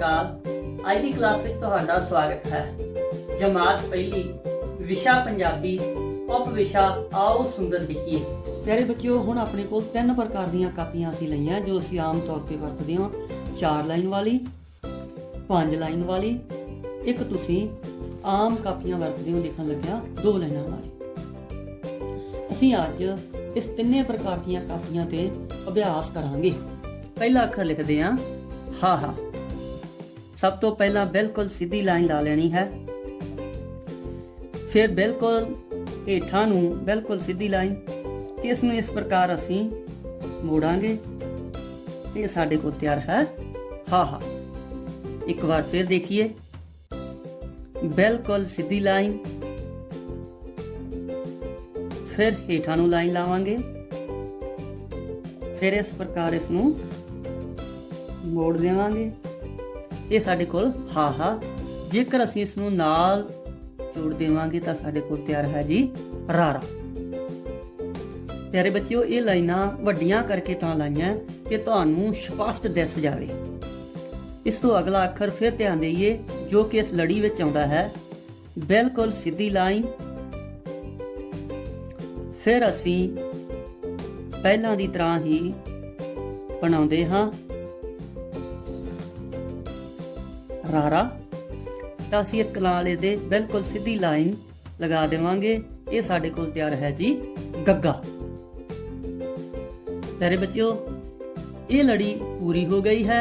ਅਕਾਲ। ਅੱਜ ਦੀ ਕਲਾਸ ਵਿੱਚ ਤੁਹਾਡਾ ਸਵਾਗਤ ਹੈ। ਜਮਾਤ ਪਹਿਲੀ ਵਿਸ਼ਾ ਪੰਜਾਬੀ ਉਪ ਵਿਸ਼ਾ आओ सुंदर लिखिए। प्यारे बच्चों ਹੁਣ ਆਪਣੇ ਕੋਲ 3 ਪ੍ਰਕਾਰ ਦੀਆਂ ਕਾਪੀਆਂ ਅਸੀਂ ਲਈਆਂ ਜੋ ਅਸੀਂ ਆਮ ਤੌਰ ਤੇ ਵਰਤਦੇ ਹਾਂ। 4 ਲਾਈਨ ਵਾਲੀ, 5 ਲਾਈਨ ਵਾਲੀ, ਇੱਕ ਤੁਸੀਂ ਆਮ ਕਾਪੀਆਂ ਵਰਤਦੇ ਹੋ ਲਿਖਣ ਲੱਗਿਆ 2 ਲਾਈਨਾਂ ਵਾਲੀ। ਅਸੀਂ ਅੱਜ ਇਸ ਤਿੰਨੇ ਪ੍ਰਕਾਰ ਦੀਆਂ ਕਾਪੀਆਂ ਤੇ ਅਭਿਆਸ ਕਰਾਂਗੇ। ਪਹਿਲਾ ਅੱਖਰ ਲਿਖਦੇ ਹਾਂ ਹਾ। ਸਭ ਤੋਂ ਪਹਿਲਾਂ ਬਿਲਕੁਲ ਸਿੱਧੀ ਲਾਈਨ ਲਾ ਲੈਣੀ ਹੈ, ਫਿਰ ਬਿਲਕੁਲ ਹੇਠਾਂ ਨੂੰ ਬਿਲकुल सीधी लाइन ਤੇ ਇਸ ਨੂੰ ਇਸ ਪ੍ਰਕਾਰ ਅਸੀਂ ਮੋੜਾਂਗੇ ਤੇ ਸਾਡੇ ਕੋਲ ਤਿਆਰ ਹੈ ਹਾ। ਇੱਕ ਵਾਰ ਫਿਰ ਦੇਖੀਏ, ਬਿਲकुल सीधी लाइन, ਫਿਰ ਹੇਠਾਂ ਨੂੰ ਲਾਈਨ ਲਾਵਾਂਗੇ, ਫਿਰ ਇਸ ਪ੍ਰਕਾਰ ਇਸ ਨੂੰ ਮੋੜ ਦੇਵਾਂਗੇ। ਇਹ ਸਾਡੇ ਕੋਲ ਹਾ। ਜੇਕਰ ਅਸੀਂ ਇਸ ਨੂੰ ਨਾਲ जोड़ देवांगे तो साडे कोल तैयार है जी रारा। प्यारे बच्चों ये लाइनां वड्डियां करके तां लाइयां कि तुहानूं स्पष्ट दिस जावे। इस तो अगला अखर फिर ध्यान देइए जो कि इस लड़ी विच आउंदा है बिल्कुल सीधी लाइन, फिर असीं पहलां दी तरह ही बनाउंदे हां रारा। तो असीं एक नाले दे बिल्कुल सीधी लाइन लगा देवांगे। ये साडे कोल तैयार है जी गग्गा। प्यारे बच्चों ये लड़ी पूरी हो गई है।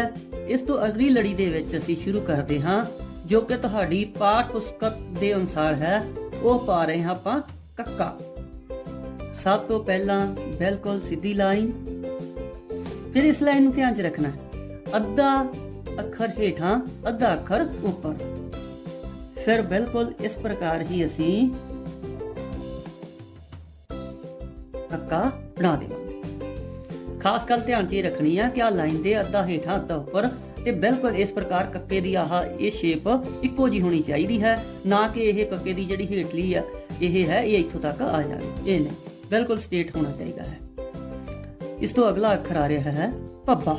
इस तो अगली लड़ी दे विच असीं शुरू करते हाँ जो कि तुहाडी पाठ पुस्तक दे अनुसार है। वो पा रहे हैं आपां कक्का। सब तो पहला बिल्कुल सीधी लाइन, फिर इस लाइन नूं ध्यान च रखना अद्धा अखर हेठां अद्धा अखर उपर, फिर बिल्कुल इस प्रकार ही असी कक्का बना देवांगे। खास गल ध्यान च रखनी है कि आ लाइन दे अद्धा हेठा अद्धा उपर ते बिल्कुल इस प्रकार कक्के दी आह ये शेप इक्को जी होनी चाहिए है, ना कि यह कक्के दी जिहड़ी हेठली है ये इत्थों तक आ जाए। ये नहीं, बिल्कुल स्ट्रेट होना चाहिए है। इस तो अगला अखर आ रहा है भब्बा।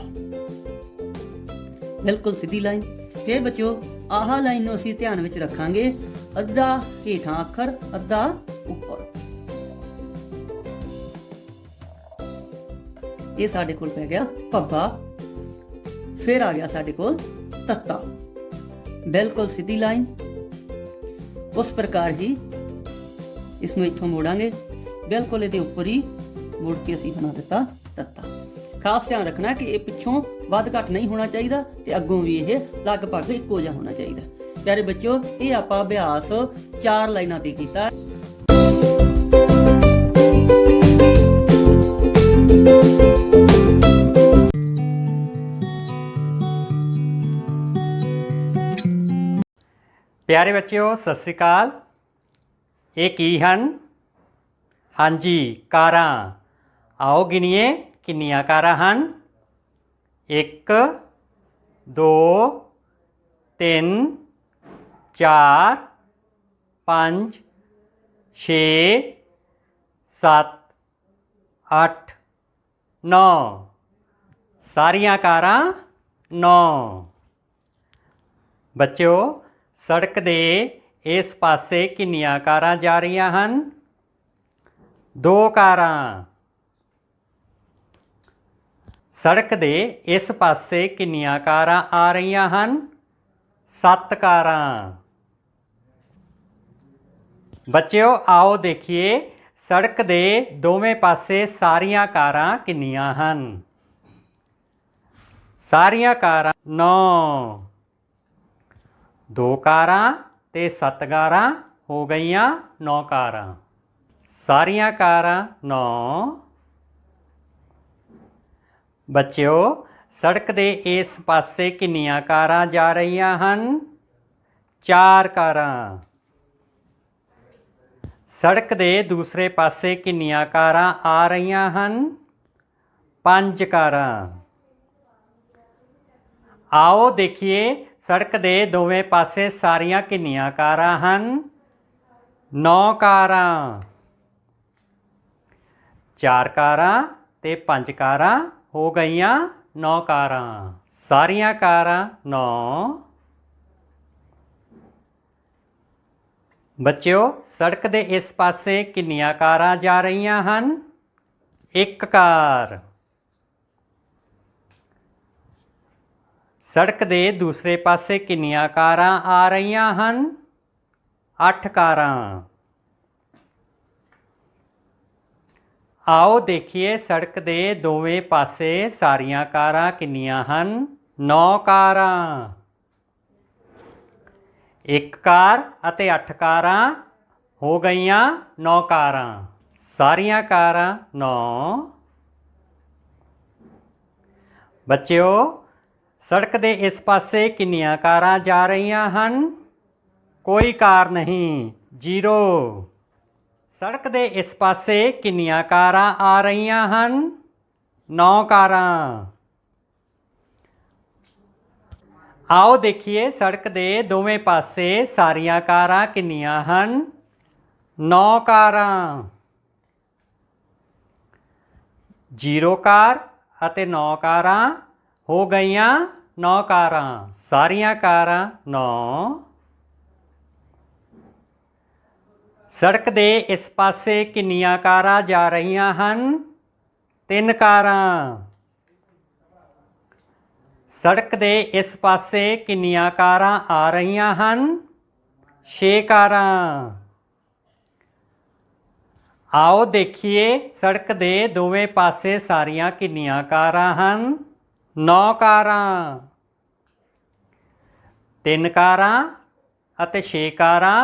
बिल्कुल सीधी लाइन। फिर बच्चों आह लाइन नूं असीं ध्यान विच रखांगे अद्धा हेठां अखर अद्धा उपर। ये साडे कोल पै गया भब्बा। फिर आ गया साडे कोल तत्ता। बिल्कुल सीधी लाइन, उस प्रकार ही इसनूं इत्थों मोड़ांगे, बिल्कुल इहदे उपर ही मुड़ के असीं बना दिता तत्ता। खास ध्यान रखना कि ये पिछों वध घट नहीं होना चाहिए ते अगों भी ये लगभग इक्को जिहा होना चाहिए। प्यारे बच्चों ये आपां अभ्यास 4 लाइनां ते कीता। प्यारे बच्चों सत श्री अकाल। ये की हन? हाँ जी कारां। आओ गिनीए किन्नियां कारां हन? 1 2 3 4 5 6 7 8 9। सारियां कारां 9। बच्चों सड़क दे इस पासे किन्नियां कारां जा रही हन? 2 कारां। सड़क दे इस पासे किन्नियां कारां आ रही हन? 7 कारां। बच्चों आओ देखिए सड़क दे दोवें पासे सारियां कारां किन्नियां हन? सारियां कारां 9। 2 कारां ते 7 कारां हो गईयां 9 कारां। सारियां कारां 9। बच्चों सड़क दे इस पासे किन्नियां कारां जा रही हन? 4 कारां। सड़क दे दूसरे पासे किन्नियां कारां आ रही हन? 5 कारां। आओ देखिए सड़क दे दोवें पासे सारियां किन्नियां कारां हन? 9 कारां। 4 कारां ते 5 कारां हो गईयां 9 कारां। ਸਾਰੀਆਂ ਕਾਰਾਂ 9। ਬੱਚਿਓ ਸੜਕ ਦੇ ਇਸ ਪਾਸੇ ਕਿੰਨੀਆਂ ਕਾਰਾਂ ਜਾ ਰਹੀਆਂ ਹਨ? ਇੱਕ ਕਾਰ। ਸੜਕ ਦੇ ਦੂਸਰੇ ਪਾਸੇ ਕਿੰਨੀਆਂ ਕਾਰਾਂ ਆ ਰਹੀਆਂ ਹਨ? 8 ਕਾਰਾਂ। ਆਓ ਦੇਖੀਏ ਸੜਕ ਦੇ ਦੋਵੇਂ ਪਾਸੇ ਸਾਰੀਆਂ ਕਾਰਾਂ ਕਿੰਨੀਆਂ ਹਨ? 9 ਕਾਰਾਂ। ਇੱਕ ਕਾਰ ਅਤੇ 8 ਕਾਰਾਂ ਹੋ ਗਈਆਂ 9 ਕਾਰਾਂ। ਸਾਰੀਆਂ ਕਾਰਾਂ 9। ਬੱਚਿਓ ਸੜਕ ਦੇ ਇਸ ਪਾਸੇ ਕਿੰਨੀਆਂ ਕਾਰਾਂ ਜਾ ਰਹੀਆਂ ਹਨ? ਕੋਈ ਕਾਰ ਨਹੀਂ, 0। ਸੜਕ ਦੇ ਇਸ ਪਾਸੇ ਕਿੰਨੀਆਂ ਕਾਰਾਂ ਆ ਰਹੀਆਂ ਹਨ? 9 ਕਾਰਾਂ। ਆਓ ਦੇਖੀਏ ਸੜਕ ਦੇ ਦੋਵੇਂ ਪਾਸੇ ਸਾਰੀਆਂ ਕਾਰਾਂ ਕਿੰਨੀਆਂ ਹਨ? 9 ਕਾਰਾਂ। 0 ਕਾਰ ਅਤੇ 9 ਕਾਰਾਂ ਹੋ ਗਈਆਂ 9 ਕਾਰਾਂ। ਸਾਰੀਆਂ ਕਾਰਾਂ 9। ਸੜਕ ਦੇ ਇਸ ਪਾਸੇ ਕਿੰਨੀਆਂ ਕਾਰਾਂ ਜਾ ਰਹੀਆਂ ਹਨ? 3 ਕਾਰਾਂ। ਸੜਕ ਦੇ ਇਸ ਪਾਸੇ ਕਿੰਨੀਆਂ ਕਾਰਾਂ ਆ ਰਹੀਆਂ ਹਨ? 6 ਕਾਰਾਂ। ਆਓ ਦੇਖੀਏ ਸੜਕ ਦੇ ਦੋਵੇਂ ਪਾਸੇ ਸਾਰੀਆਂ ਕਿੰਨੀਆਂ ਕਾਰਾਂ ਹਨ? 9 ਕਾਰਾਂ। 3 ਕਾਰਾਂ ਅਤੇ 6 ਕਾਰਾਂ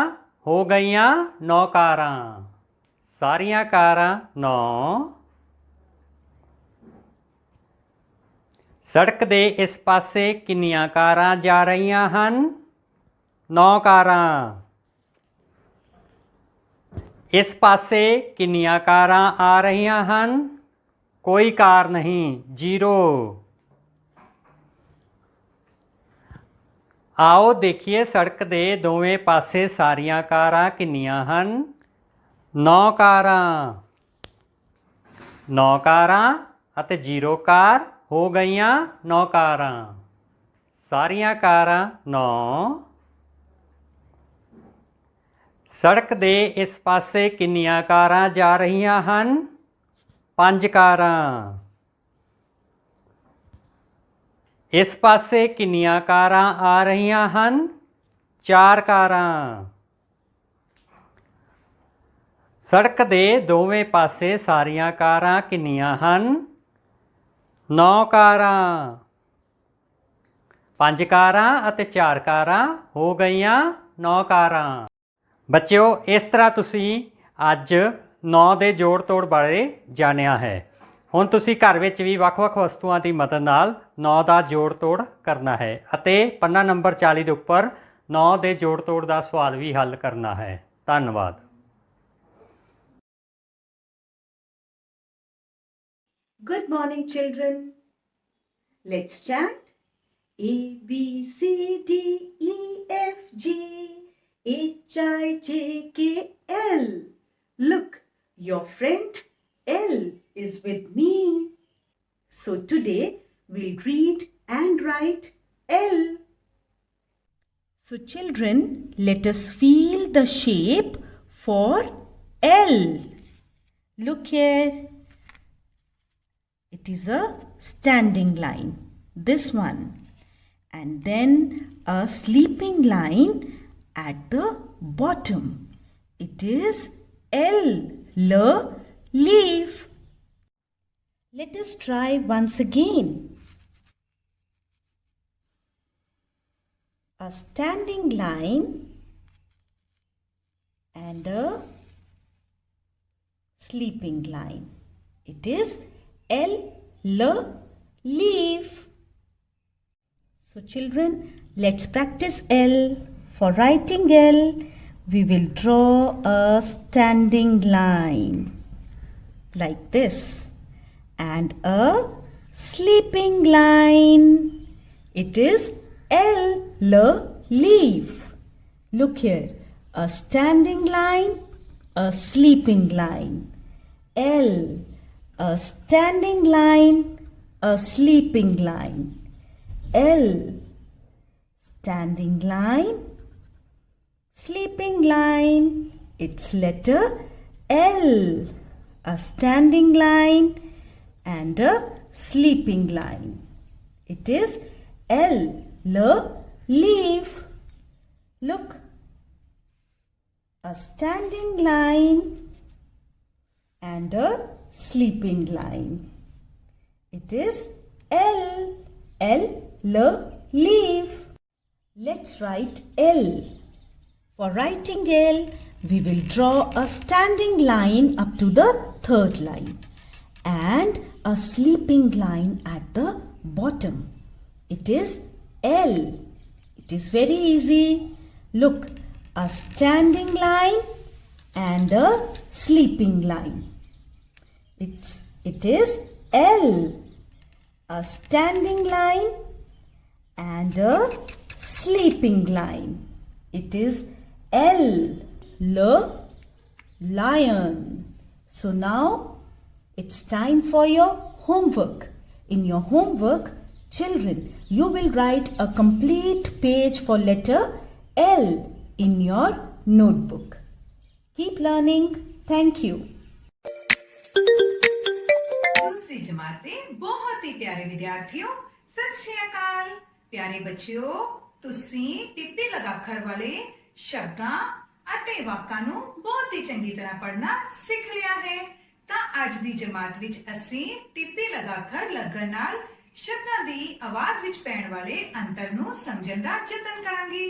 ਹੋ ਗਈਆਂ 9 ਕਾਰਾਂ। ਸਾਰੀਆਂ ਕਾਰਾਂ 9। ਸੜਕ ਦੇ ਇਸ ਪਾਸੇ ਕਿੰਨੀਆਂ ਕਾਰਾਂ ਜਾ ਰਹੀਆਂ ਹਨ? 9 ਕਾਰਾਂ। ਇਸ ਪਾਸੇ ਕਿੰਨੀਆਂ ਕਾਰਾਂ ਆ ਰਹੀਆਂ ਹਨ? ਕੋਈ ਕਾਰ ਨਹੀਂ, 0। ਆਓ ਦੇਖੀਏ ਸੜਕ ਦੇ ਦੋਵੇਂ ਪਾਸੇ ਸਾਰੀਆਂ ਕਾਰਾਂ ਕਿੰਨੀਆਂ ਹਨ? 9 ਕਾਰਾਂ। 9 ਕਾਰਾਂ ਅਤੇ 0 ਕਾਰ ਹੋ ਗਈਆਂ 9 ਕਾਰਾਂ। ਸਾਰੀਆਂ ਕਾਰਾਂ 9। ਸੜਕ ਦੇ ਇਸ ਪਾਸੇ ਕਿੰਨੀਆਂ ਕਾਰਾਂ ਜਾ ਰਹੀਆਂ ਹਨ? 5 ਕਾਰਾਂ। ਇਸ ਪਾਸੇ ਕਿੰਨੀਆਂ ਕਾਰਾਂ ਆ ਰਹੀਆਂ ਹਨ? 4 ਕਾਰਾਂ। ਸੜਕ ਦੇ ਦੋਵੇਂ ਪਾਸੇ ਸਾਰੀਆਂ ਕਾਰਾਂ ਕਿੰਨੀਆਂ ਹਨ? 9 ਕਾਰਾਂ। 5 ਕਾਰਾਂ ਅਤੇ 4 ਕਾਰਾਂ ਹੋ ਗਈਆਂ 9 ਕਾਰਾਂ। ਬੱਚਿਓ ਇਸ ਤਰ੍ਹਾਂ ਤੁਸੀਂ ਅੱਜ 9 ਦੇ ਜੋੜ ਤੋੜ ਬਾਰੇ ਜਾਣਿਆ ਹੈ। ਹੁਣ ਤੁਸੀਂ ਘਰ ਵਿੱਚ ਵੀ ਵੱਖ-ਵੱਖ ਵਸਤੂਆਂ ਦੀ ਮਦਦ ਨਾਲ 9 ਦਾ ਜੋੜ ਤੋੜ ਕਰਨਾ ਹੈ ਅਤੇ ਪੰਨਾ ਨੰਬਰ 40 ਦੇ ਉੱਪਰ 9 ਦੇ ਜੋੜ ਤੋੜ ਦਾ ਸਵਾਲ ਵੀ ਹੱਲ ਕਰਨਾ ਹੈ। ਧੰਨਵਾਦ। Good morning, children. Let's chant. A, B, C, D, E, F, G, H, I, J, K, L. Look, your friend L is with me. So today we'll read and write L. So children, let us feel the shape for L. Look here. It is a standing line, this one, and then a sleeping line at the bottom. It is L, leaf. Let us try once again. A standing line and a sleeping line. It is L, leaf. So children, let's practice L. For writing L, we will draw a standing line like this and a sleeping line. It is L, leaf. Look here, a standing line, a sleeping line. L, a standing line, a sleeping line. L. Standing line, sleeping line. It's letter L. A standing line and a sleeping line. It is L. Leaf. Look. A standing line and a sleeping line. It is L. Leaf. Let's write L. For writing L, we will draw a standing line up to the third line and a sleeping line at the bottom. It is L. It is very easy. Look, a standing line and a sleeping line. It is L. A standing line and a sleeping line. It is L. Lion. So now it's time for your homework. In your homework, children, you will write a complete page for letter L in your notebook. Keep learning. Thank you. दूसरी जमात ਦੇ ਬਹੁਤ ਹੀ ਪਿਆਰੇ ਵਿਦਿਆਰਥੀਓ, ਸਤਿ ਸ਼੍ਰੀ ਅਕਾਲ। ਪਿਆਰੇ ਬੱਚਿਓ, ਤੁਸੀਂ ਟਿੱਪੀ ਲਗਾਖਰ ਵਾਲੇ ਸ਼ਬਦਾਂ ਅਤੇ ਵਾਕਾਂ ਨੂੰ ਬਹੁਤ ਹੀ ਚੰਗੀ ਤਰ੍ਹਾਂ ਪੜ੍ਹਨਾ ਸਿੱਖ ਲਿਆ ਹੈ। ਤਾਂ ਅੱਜ ਦੀ ਜਮਾਤ ਵਿੱਚ ਅਸੀਂ ਟਿੱਪੀ ਲਗਾਖਰ ਲੱਗਣ ਨਾਲ ਸ਼ਬਦਾਂ ਦੀ ਆਵਾਜ਼ ਵਿੱਚ ਪੈਣ ਵਾਲੇ ਅੰਤਰ ਨੂੰ ਸਮਝਣ ਦਾ ਯਤਨ ਕਰਾਂਗੇ।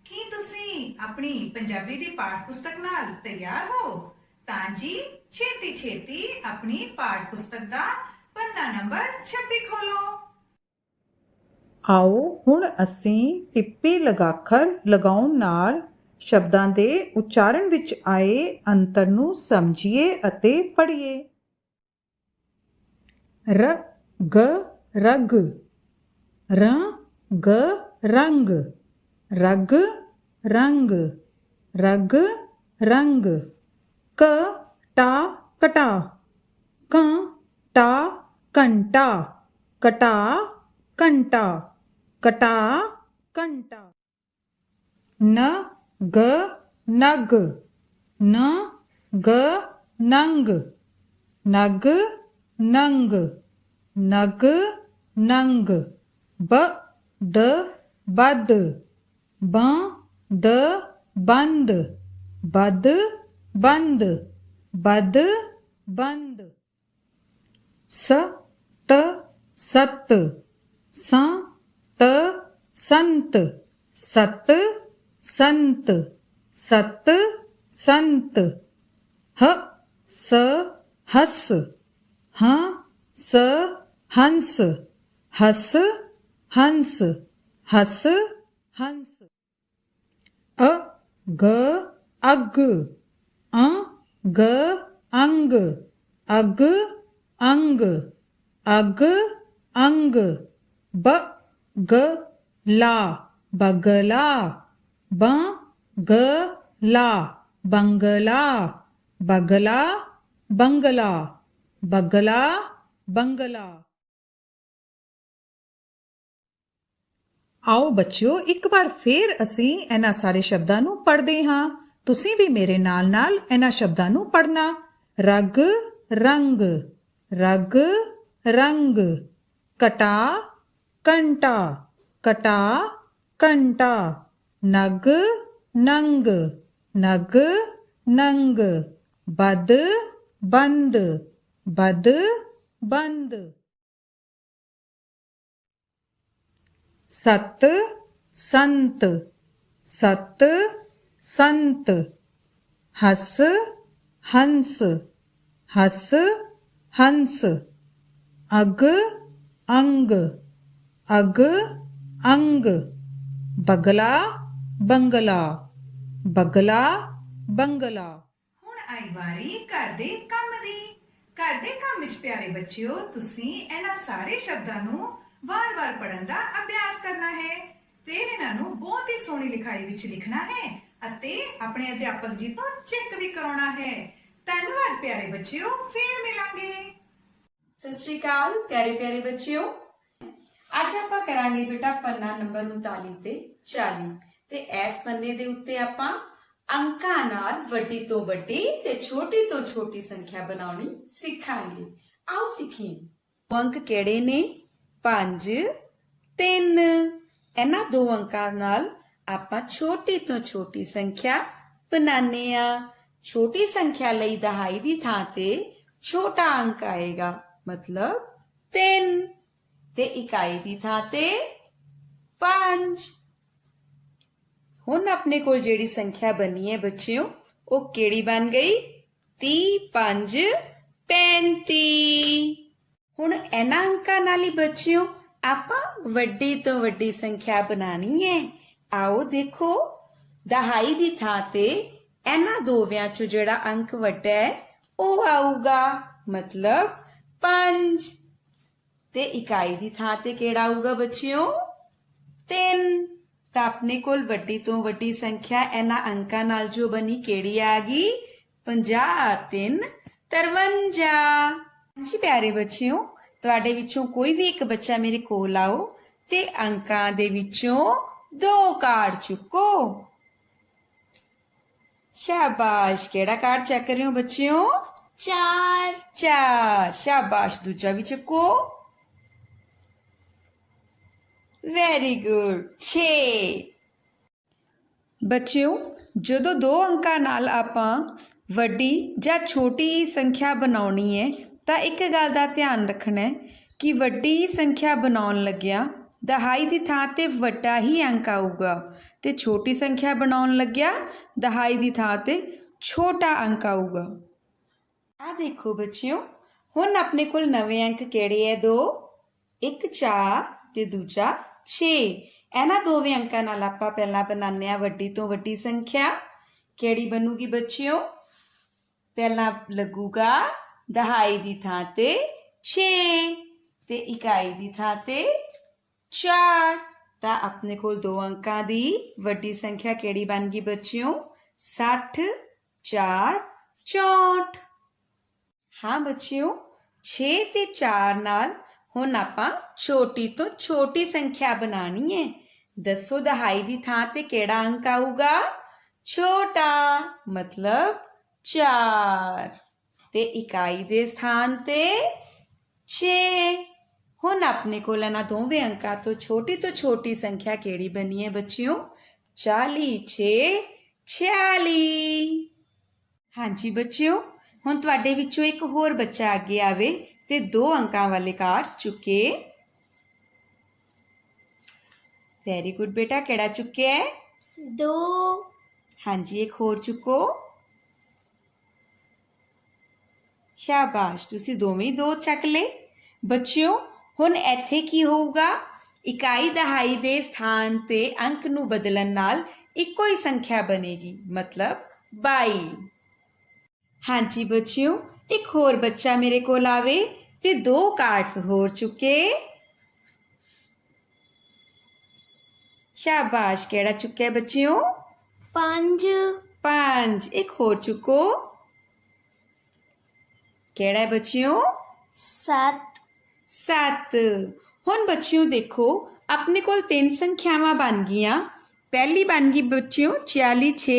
ਕੀ ਤੁਸੀਂ ਆਪਣੀ ਪੰਜਾਬੀ ਦੀ ਪਾਠ ਪੁਸਤਕ ਨਾਲ ਤਿਆਰ ਹੋ? ਤਾਂ ਜੀ ਛੇਤੀ ਆਪਣੀ ਪਾਠ ਪੁਸਤਕ ਦਾ ਪੰਨਾ ਨੰਬਰ 26 ਖੋਲੋ। ਆਓ ਹੁਣ ਅਸੀਂ ਟਿੱਪੀ ਲਗਾਖਰ ਲਗਾਉਣ ਨਾਲ ਸ਼ਬਦਾਂ ਦੇ ਉਚਾਰਨ ਵਿੱਚ ਆਏ ਅੰਤਰ ਨੂੰ ਸਮਝੀਏ ਅਤੇ ਪੜ੍ਹੀਏ। ਰਗ ਰਗ, ਰੰਗ ਰੰਗ, ਰਗ ਰੰਗ, ਰਗ ਰੰਗ। ਕਟਾ ਕਟਾ, ਕੰਟਾ ਕੰਟਾ, ਕਟਾ ਕੰਟਾ, ਕਟਾ ਕੰਟਾ। ਨਗ ਨਗ, ਨਗ ਨੰਗ, ਨਗ ਨੰਗ, ਨਗ ਨੰਗ। ਬਦ ਬਦ, ਬੰਦ ਬੰਦ, ਬਦ ਬੰਦ, ਬਦ ਬੰਦ। ਸਤ ਸਤ, ਸੰਤ ਸੰਤ, ਸਤ ਸੰਤ, ਸਤ ਸੰਤ। ਹਸ ਹਸ, ਹੰਸ ਹੰਸ, ਹਸ ਹੰਸ, ਹਸ ਹੰਸ। ਅਗ ਅਗ, ਅੰਗ ਅੰਗ, ਅਗ ਅੰਗ, ਅਗ ਅੰਗ। ਬਗਲਾ ਬਗਲਾ, ਬੰਗਲਾ ਬੰਗਲਾ, ਬਗਲਾ ਬੰਗਲਾ, ਬਗਲਾ ਬੰਗਲਾ। ਆਓ ਬੱਚਿਓ, ਇੱਕ ਵਾਰ ਫੇਰ ਅਸੀਂ ਇਹਨਾਂ ਸਾਰੇ ਸ਼ਬਦਾਂ ਨੂੰ ਪੜ੍ਹਦੇ ਹਾਂ। ਤੁਸੀਂ ਵੀ ਮੇਰੇ ਨਾਲ ਇਹਨਾਂ ਸ਼ਬਦਾਂ ਨੂੰ ਪੜ੍ਹਨਾ। ਰਗ ਰੰਗ, ਰਗ ਰੰਗ। ਕਟਾ ਕੰਟਾ, ਕਟਾ ਕੰਟਾ। ਨਗ ਨੰਗ, ਨਗ ਨੰਗ। ਬਦ ਬੰਦ, ਬਦ ਬੰਦ। ਸਤ ਸੰਤ, ਸਤ ਸੰਤ। ਹਸ ਹੰਸ, ਹਸ ਹੰਸ। ਅਗ ਅੰਗ, ਅਗ ਅੰਗ। ਬਗਲਾ ਬੰਗਲਾ, ਬਗਲਾ ਬੰਗਲਾ। ਹੁਣ ਆਈ ਵਾਰੀ ਘਰ ਦੇ ਕੰਮ ਦੀ। ਘਰ ਦੇ ਕੰਮ ਵਿੱਚ ਪਿਆਰੇ ਬੱਚਿਓ, ਤੁਸੀਂ ਇਹਨਾਂ ਸਾਰੇ ਸ਼ਬਦਾਂ ਨੂੰ ਵਾਰ-ਵਾਰ ਪੜ੍ਹਨ ਦਾ ਅਭਿਆਸ ਕਰਨਾ ਹੈ। ਫਿਰ ਇਹਨਾਂ ਨੂੰ ਬਹੁਤ ਹੀ ਸੋਹਣੀ ਲਿਖਾਈ ਵਿੱਚ ਲਿਖਣਾ ਹੈ ਅਤੇ ਆਪਣੇ ਅਧਿਆਪਕ ਜੀ ਤੋਂ ਚੈੱਕ ਵੀ ਕਰਾਉਣਾ ਹੈ। ਧੰਨਵਾਦ ਪਿਆਰੇ ਬੱਚਿਓ, ਫਿਰ ਮਿਲਾਂਗੇ। ਸਤਿ ਸ਼੍ਰੀ ਅਕਾਲ ਪਿਆਰੇ ਪਿਆਰੇ ਬੱਚਿਓ। ਅੱਜ ਆਪਾਂ ਕਰਾਂਗੇ ਬੇਟਾ ਪੰਨਾ ਨੰਬਰ 39 ਤੇ 40 ਤੇ ਇਸ ਪੰਨੇ ਦੇ ਉੱਤੇ ਆਪਾਂ ਅੰਕਾਂ ਨਾਲ ਵੱਡੀ ਤੋਂ ਵੱਡੀ ਤੇ ਛੋਟੀ ਤੋਂ ਛੋਟੀ ਸੰਖਿਆ ਬਣਾਉਣੀ ਸਿੱਖਾਂਗੇ। ਆਓ ਸਿੱਖੀਏ। ਅੰਕ ਕਿਹੜੇ ਨੇ? 5 3। ਇਹਨਾਂ ਦੋ ਅੰਕਾਂ ਨਾਲ ਆਪਾਂ ਛੋਟੀ ਤੋਂ ਛੋਟੀ ਸੰਖਿਆ ਬਣਾਉਂਦੇ ਆ। ਛੋਟੀ ਸੰਖਿਆ ਲਈ ਦਹਾਈ ਦੀ ਥਾਂ ਤੇ ਛੋਟਾ ਅੰਕ ਆਏਗਾ, ਮਤਲਬ 3 ਤੇ ਇਕਾਈ ਦੀ ਥਾਂ ਤੇ 5। ਹੁਣ ਆਪਣੇ ਕੋਲ ਜਿਹੜੀ ਸੰਖਿਆ ਬਣੀ ਹੈ ਬੱਚਿਓ, ਉਹ ਕਿਹੜੀ ਬਣ ਗਈ? 30 5 35। ਹੁਣ ਇਹਨਾਂ ਅੰਕਾਂ ਨਾਲ ਹੀ ਬੱਚਿਓ ਆਪਾਂ ਵੱਡੀ ਤੋਂ ਵੱਡੀ ਸੰਖਿਆ ਬਣਾਣੀ ਹੈ। ਆਓ ਦੇਖੋ, ਦਹਾਈ ਦੀ ਥਾਂ ਤੇ ਇਹਨਾਂ ਦੋਵਿਆਂ ਚੋਂ ਜਿਹੜਾ ਅੰਕ ਵੱਡਾ ਹੈ ਉਹ ਆਊਗਾ, ਮਤਲਬ 5 ਤੇ ਇਕਾਈ ਦੀ ਥਾਂ ਤੇ ਕਿਹੜਾ ਆਊਗਾ ਬੱਚਿਓ? 3। ਤਾਂ ਆਪਣੇ ਕੋਲ ਵੱਡੀ ਤੋਂ ਵੱਡੀ ਸੰਖਿਆ ਇਹਨਾਂ ਅੰਕਾਂ ਨਾਲ ਜੋ ਬਣੀ ਕਿਹੜੀ ਆ ਗਈ? 50 3 53। ਜੀ ਪਿਆਰੇ ਬੱਚਿਓ, ਤੁਹਾਡੇ ਵਿੱਚੋਂ ਕੋਈ ਵੀ ਇੱਕ ਬੱਚਾ ਮੇਰੇ ਕੋਲ ਆਓ ਤੇ ਅੰਕਾਂ ਦੇ ਵਿੱਚੋਂ 2 ਕਾਰਡ ਚੁੱਕੋ। ਸ਼ਾਬਾਸ਼। ਕਿਹੜਾ ਕਾਰਡ ਚੱਕ ਰਹੇ ਹੋ ਬੱਚਿਓ? 4 4। ਸ਼ਾਬਾਸ਼। ਦੂਜਾ ਵੀ ਚੱਕੋ। Very good. 6। ਬੱਚਿਓ, ਜਦੋਂ ਦੋ ਅੰਕਾਂ ਨਾਲ ਆਪਾਂ ਵੱਡੀ ਜਾਂ ਛੋਟੀ ਸੰਖਿਆ ਬਣਾਉਣੀ ਹੈ ਤਾਂ ਇੱਕ ਗੱਲ ਦਾ ਧਿਆਨ ਰੱਖਣਾ ਹੈ ਕਿ ਵੱਡੀ ਸੰਖਿਆ ਬਣਾਉਣ ਲੱਗਿਆ ਦਹਾਈ ਦੀ ਥਾਂ ਤੇ ਵੱਡਾ ਹੀ ਅੰਕ ਆਊਗਾ ਤੇ ਛੋਟੀ ਸੰਖਿਆ ਬਣਾਉਣ ਲੱਗਿਆ ਦਹਾਈ ਦੀ ਥਾਂ ਤੇ ਛੋਟਾ ਅੰਕ ਆਊਗਾ। ਆ ਦੇਖੋ ਬੱਚਿਓ, ਹੁਣ ਆਪਣੇ ਕੋਲ ਨਵੇਂ ਅੰਕ ਕਿਹੜੇ ਹੈ? 2, ਇੱਕ 4 ਤੇ ਦੂਜਾ 6। ਇਹਨਾਂ ਦੋਵੇਂ ਅੰਕਾਂ ਨਾਲ ਆਪਾਂ ਪਹਿਲਾਂ ਬਣਾਉਂਦੇ ਆ ਵੱਡੀ ਤੋਂ ਵੱਡੀ ਸੰਖਿਆ। ਕਿਹੜੀ ਬਣੂਗੀ ਬੱਚਿਓ? ਪਹਿਲਾਂ ਲੱਗੂਗਾ ਦਹਾਈ ਦੀ ਥਾਂ ਤੇ 6 ਤੇ ਇਕਾਈ ਦੀ ਥਾਂ ਤੇ 4। ਤਾਂ ਆਪਣੇ ਕੋਲ ਦੋ ਅੰਕਾਂ ਦੀ ਵੱਡੀ ਸੰਖਿਆ ਕਿਹੜੀ ਬਣ ਗਈ ਬੱਚਿਓ? 60 4 64। ਹਾਂ ਬੱਚਿਓ, 6 ਤੇ 4 ਨਾਲ ਹੁਣ ਆਪਾਂ ਛੋਟੀ ਤੋਂ ਛੋਟੀ ਸੰਖਿਆ ਬਣਾਣੀ ਹੈ। ਦੱਸੋ ਦਹਾਈ ਦੀ ਥਾਂ ਤੇ ਕਿਹੜਾ ਅੰਕ ਆਊਗਾ? ਛੋਟਾ, ਮਤਲਬ 4 ਤੇ ਇਕਾਈ ਦੇ ਸਥਾਨ ਤੇ 6। ਹੁਣ ਆਪਣੇ ਕੋਲ ਇਹਨਾਂ ਦੋਵੇਂ ਅੰਕਾਂ ਤੋਂ ਛੋਟੀ ਸੰਖਿਆ ਕਿਹੜੀ ਬਣੀ ਹੈ ਬੱਚਿਓ? 40 6 46। ਹਾਂਜੀ ਬੱਚਿਓ, ਹੁਣ ਤੁਹਾਡੇ ਵਿੱਚੋਂ ਇੱਕ ਹੋਰ ਬੱਚਾ ਅੱਗੇ ਆਵੇ ਤੇ 2 ਅੰਕਾਂ ਵਾਲੇ ਕਾਰਡਸ ਚੁੱਕੇ। ਵੈਰੀ ਗੁੱਡ ਬੇਟਾ। ਕਿਹੜਾ ਚੁੱਕਿਆ ਹੈ? 2 ਹਾਂਜੀ, ਇੱਕ ਹੋਰ ਚੁੱਕੋ। ਸ਼ਾਬਾਸ਼, ਤੁਸੀਂ ਦੋਵੇਂ 2 ਚੱਕ ਲਏ। ਬੱਚਿਓ, ਹੁਣ ਇੱਥੇ ਕੀ ਹੋਊਗਾ? ਇਕਾਈ ਦਹਾਈ ਦੇ ਸਥਾਨ ਤੇ ਅੰਕ ਨੂੰ ਬਦਲਣ ਨਾਲ ਇੱਕੋ ਹੀ ਸੰਖਿਆ ਬਣੇਗੀ, ਮਤਲਬ 22। ਹਾਂਜੀ ਬੱਚਿਓ, ਇੱਕ ਹੋਰ ਬੱਚਾ ਮੇਰੇ ਕੋਲ ਆਵੇ ਤੇ 2 ਕਾਰਡਸ ਹੋਰ ਚੁੱਕੇ। ਸ਼ਾਬਾਸ਼। ਕਿਹੜਾ ਚੁੱਕਿਆ ਬੱਚਿਓ? 5 5। ਇੱਕ ਹੋਰ ਚੁੱਕੋ। ਕਿਹੜਾ ਹੈ ਬੱਚਿਓ? 7 7। ਹੁਣ ਬੱਚਿਓ ਦੇਖੋ, ਆਪਣੇ ਕੋਲ 3 ਸੰਖਿਆਵਾਂ ਬਣ ਗਈਆਂ। ਪਹਿਲੀ ਬਣ ਗਈ ਬੱਚਿਓ 44 6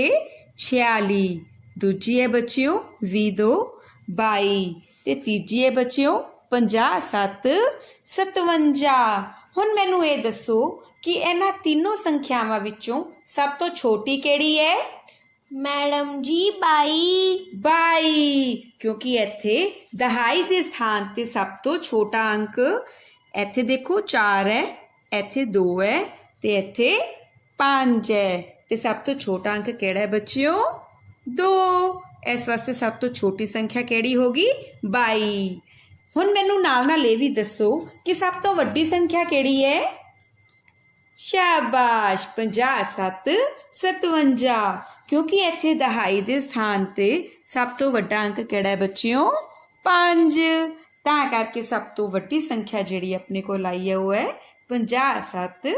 46। ਦੂਜੀ ਹੈ ਬੱਚਿਓ 22 22 ਤੇ ਤੀਜੀ ਹੈ ਬੱਚਿਓ 50 7 57। ਹੁਣ ਮੈਨੂੰ ਇਹ ਦੱਸੋ ਕਿ ਇਹਨਾਂ ਤਿੰਨੋਂ ਸੰਖਿਆਵਾਂ ਵਿੱਚੋਂ ਸਭ ਤੋਂ ਛੋਟੀ ਕਿਹੜੀ ਹੈ? ਮੈਡਮ ਜੀ 22 22, ਕਿਉਂਕਿ ਇੱਥੇ ਦਹਾਈ ਦੇ ਸਥਾਨ ਤੇ ਸਭ ਤੋਂ ਛੋਟਾ ਅੰਕ ਇੱਥੇ ਦੇਖੋ 4 ਹੈ, ਇੱਥੇ 2 ਹੈ ਤੇ ਇੱਥੇ 5 ਹੈ ਤੇ ਸਭ ਤੋਂ ਛੋਟਾ ਅੰਕ ਕਿਹੜਾ ਹੈ ਬੱਚਿਓ? 2। ਇਸ ਵਾਸਤੇ ਸਭ ਤੋਂ ਛੋਟੀ ਸੰਖਿਆ ਕਿਹੜੀ ਹੋਗੀ? 22। ਹੁਣ ਮੈਨੂੰ ਨਾਲ ਨਾਲ ਇਹ ਵੀ ਦੱਸੋ ਕਿ ਸਭ ਤੋਂ ਵੱਡੀ ਸੰਖਿਆ ਕਿਹੜੀ ਹੈ? ਸ਼ਾਬਾਸ਼, 50 7 57, ਕਿਉਂਕਿ ਇੱਥੇ ਦਹਾਈ ਦੇ ਸਥਾਨ ਤੇ ਸਭ ਤੋਂ ਵੱਡਾ ਅੰਕ ਕਿਹੜਾ ਹੈ ਬੱਚਿਓ? 5। ਤਾਂ ਕਰਕੇ ਸਭ ਤੋਂ ਵੱਡੀ ਸੰਖਿਆ ਜਿਹੜੀ ਆਪਣੇ ਕੋਲ ਆਈ ਹੈ ਉਹ ਹੈ 50 7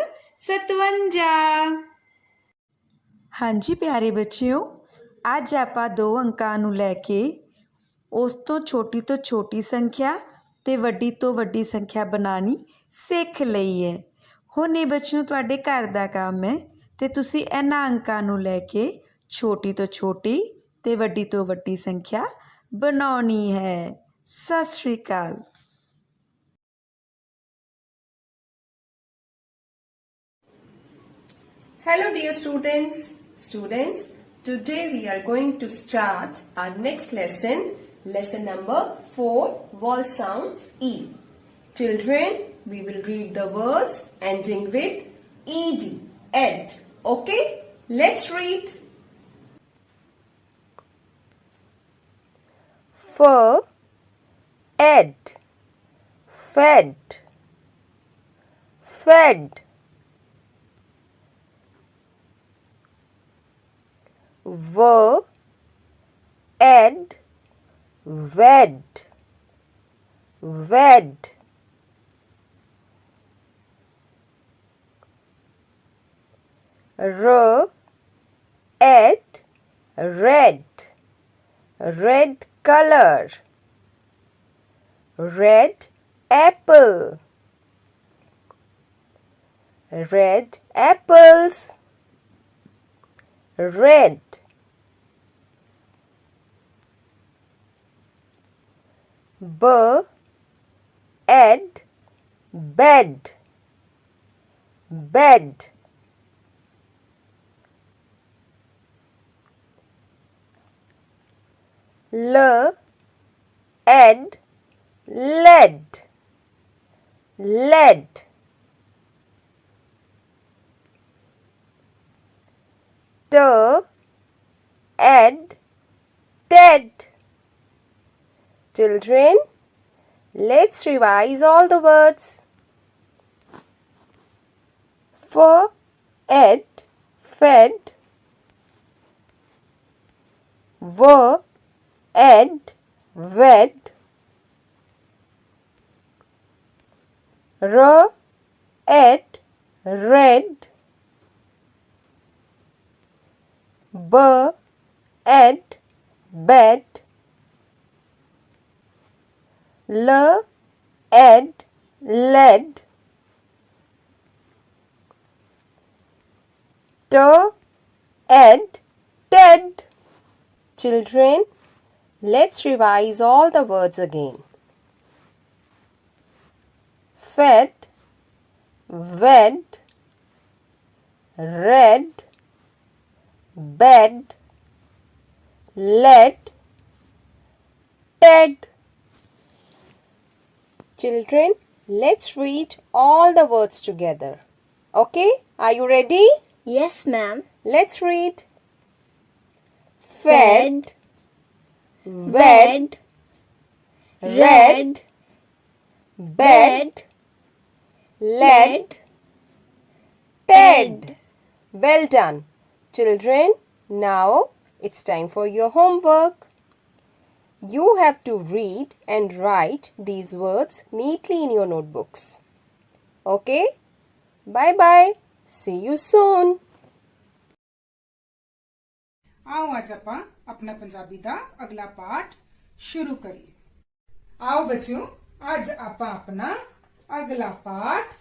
57। ਹਾਂਜੀ ਪਿਆਰੇ ਬੱਚਿਓ, ਅੱਜ ਆਪਾਂ 2 ਅੰਕਾਂ ਨੂੰ ਲੈ ਕੇ ਉਸ ਤੋਂ ਛੋਟੀ ਸੰਖਿਆ ਤੇ ਵੱਡੀ ਤੋਂ ਵੱਡੀ ਸੰਖਿਆ ਬਣਾਉਣੀ ਸਿੱਖ ਲਈ ਹੈ। ਹੁਣ ਇਹ ਬੱਚਿਓ ਤੁਹਾਡੇ ਘਰ ਦਾ ਕੰਮ ਹੈ ਤੇ ਤੁਸੀਂ ਇਹਨਾਂ ਅੰਕਾਂ ਨੂੰ ਲੈ ਕੇ ਛੋਟੀ ਤੋਂ ਛੋਟੀ ਤੇ ਵੱਡੀ ਤੋਂ ਵੱਡੀ ਸੰਖਿਆ ਬਣਾਉਣੀ ਹੈ। ਸਤਿ ਸ਼੍ਰੀ ਅਕਾਲ। Hello dear students, today we are going to start our next lesson, lesson number 4, vowel sound E. Children, we will read the words ending with ed, ed, okay? Let's read. Fur, ed, fed, fed. Were, ed, wed, wed. R, ed, red, red color. Red apple, red apples. Red. B, ed, bed, bed. L, ed, led, led. T, ed, dead. Children, let's revise all the words. For, ed, fed. Were, ed, wed. R, ed, red. B, ed, bed. L, ed, led. T, ed, dead. Children, let's revise all the words again. Fed, wed, red, bed, led, dead. Children, let's read all the words together. Okay, are you ready? Yes, ma'am. Let's read. Fed, wed, red, bed, led, dead. Well done. Children, now it's time for your homework. You have to read and write these words neatly in your notebooks. Okay? Bye bye. See you soon. ਆਓ ਅੱਜ ਆਪਾਂ ਆਪਣਾ ਪੰਜਾਬੀ ਦਾ ਅਗਲਾ ਪਾਠ ਸ਼ੁਰੂ ਕਰੀਏ। ਆਓ ਬੱਚਿਓ, ਅੱਜ ਆਪਾਂ ਆਪਣਾ ਅਗਲਾ ਪਾਠ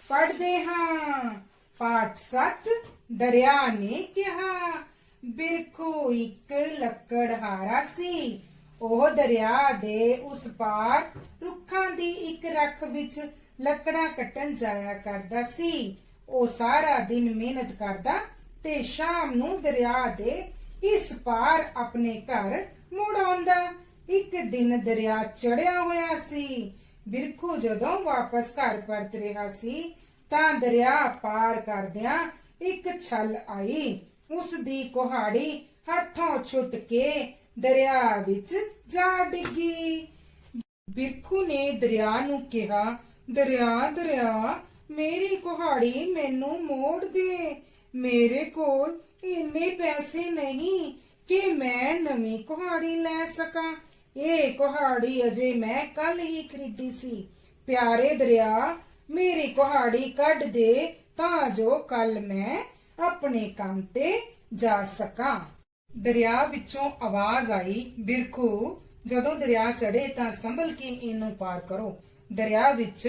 ਪੜ੍ਹਦੇ ਹਾਂ। ਪਾਠ 7, ਦਰਿਆ ਨੇ ਕਿਹਾ, ਬਿਰਖੂ ਇੱਕ ਲੱਕੜਹਾਰਾ ਸੀ। ਉਹ ਦਰਿਆ ਦੇ ਉਸ ਪਾਰ ਰੁੱਖਾਂ ਦੀ ਇੱਕ ਰੱਖ ਵਿੱਚ ਲੱਕੜਾਂ ਕੱਟਣ ਜਾਇਆ ਕਰਦਾ ਸੀ। ਉਹ ਸਾਰਾ ਦਿਨ ਮਿਹਨਤ ਕਰਦਾ ਤੇ ਸ਼ਾਮ ਨੂੰ ਦਰਿਆ ਦੇ ਇਸ ਪਾਰ ਆਪਣੇ ਘਰ ਮੁੜ ਆਉਂਦਾ। ਇੱਕ ਦਿਨ ਦਰਿਆ ਚੜਿਆ ਹੋਇਆ ਸੀ। ਬਿਰਖੂ ਜਦੋਂ ਵਾਪਸ ਘਰ ਪਰਤ ਰਿਹਾ ਸੀ ਤਾਂ ਦਰਿਆ ਪਾਰ ਕਰਦਿਆਂ ਇੱਕ ਛਲ ਆਈ। ਉਸ ਦੀ ਕੁਹਾੜੀ ਹੱਥੋਂ ਛੁੱਟ ਕੇ ਦਰਿਆ ਵਿੱਚ ਜਾ ਡਿੱਗੀ। ਬਿਰਖੂ ਨੇ ਦਰਿਆ ਨੂੰ ਕਿਹਾ, ਦਰਿਆ ਦਰਿਆ, ਮੇਰੀ ਕੁਹਾੜੀ ਮੈਨੂੰ ਮੋੜ ਦੇ। ਮੇਰੇ ਕੋਲ ਇੰਨੇ ਪੈਸੇ ਨਹੀਂ ਕਿ ਮੈਂ ਨਵੀਂ ਕੁਹਾੜੀ ਲੈ ਸਕਾਂ। ਇਹ ਕੁਹਾੜੀ ਅਜੇ ਮੈਂ ਕੱਲ ਹੀ ਖਰੀਦੀ ਸੀ। ਪਿਆਰੇ ਦਰਿਆ, ਮੇਰੀ ਕੁਹਾੜੀ ਕੱਢ ਦੇ ਤਾਂ ਜੋ ਕੱਲ ਮੈਂ ਆਪਣੇ ਕੰਮ ਤੇ ਜਾ ਸਕਾਂ। ਦਰਿਆ ਵਿੱਚੋਂ ਆਵਾਜ਼ ਆਈ, ਬਿਰਖੂ, ਜਦੋਂ ਦਰਿਆ ਚੜੇ ਤਾਂ ਸੰਭਲ ਕੇ ਇਹਨੂੰ ਪਾਰ ਕਰੋ। ਦਰਿਆ ਵਿੱਚ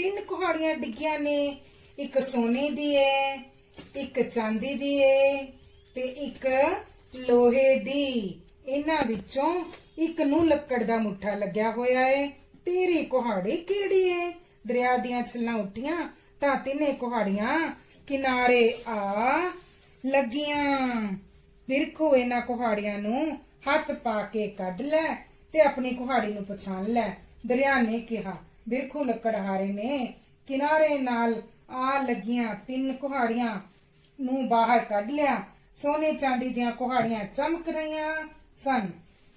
3 ਕੁਹਾੜੀਆਂ ਡਿੱਗੀਆਂ ਨੇ। ਇੱਕ ਸੋਨੇ ਦੀ ਹੈ, ਇੱਕ ਚਾਂਦੀ ਦੀ ਹੈ ਤੇ ਇੱਕ ਲੋਹੇ ਦੀ। ਇਹਨਾਂ ਵਿੱਚੋਂ ਇੱਕ ਨੂੰ ਲੱਕੜ ਦਾ ਮੁੱਠਾ ਲੱਗਿਆ ਹੋਇਆ ਹੈ। ਤੇਰੀ ਕੁਹਾੜੀ ਕਿਹੜੀ ਹੈ? ਦਰਿਆ ਦੀਆਂ ਛੱਲਾਂ ਉੱਠੀਆਂ ਤਾਂ ਤਿੰਨੇ ਕੁਹਾੜੀਆਂ ਕਿਨਾਰੇ ਆ ਲੱਗੀਆਂ। ਬਿਰਖੂ ਇਹਨਾਂ ਕੁਹਾੜੀਆਂ ਨੂੰ ਹੱਥ ਪਾ ਕੇ ਕੱਢ ਲੈ ਤੇ ਆਪਣੀ ਕੁਹਾੜੀ ਨੂੰ ਪਛਾਣ ਲੈ। ਦਰਿਆ ਨੇ ਕਿਹਾ। ਬਿਰਖੂ ਲੱਕੜਹਾਰੇ ਨੇ ਕਿਨਾਰੇ ਨਾਲ ਆ ਲੱਗੀਆਂ 3 ਕੁਹਾੜੀਆਂ ਨੂੰ ਬਾਹਰ ਕੱਢ ਲਿਆ। ਸੋਨੇ ਚਾਂਦੀ ਦੀਆਂ ਕੁਹਾੜੀਆਂ ਚਮਕ ਰਹੀਆਂ ਸਨ।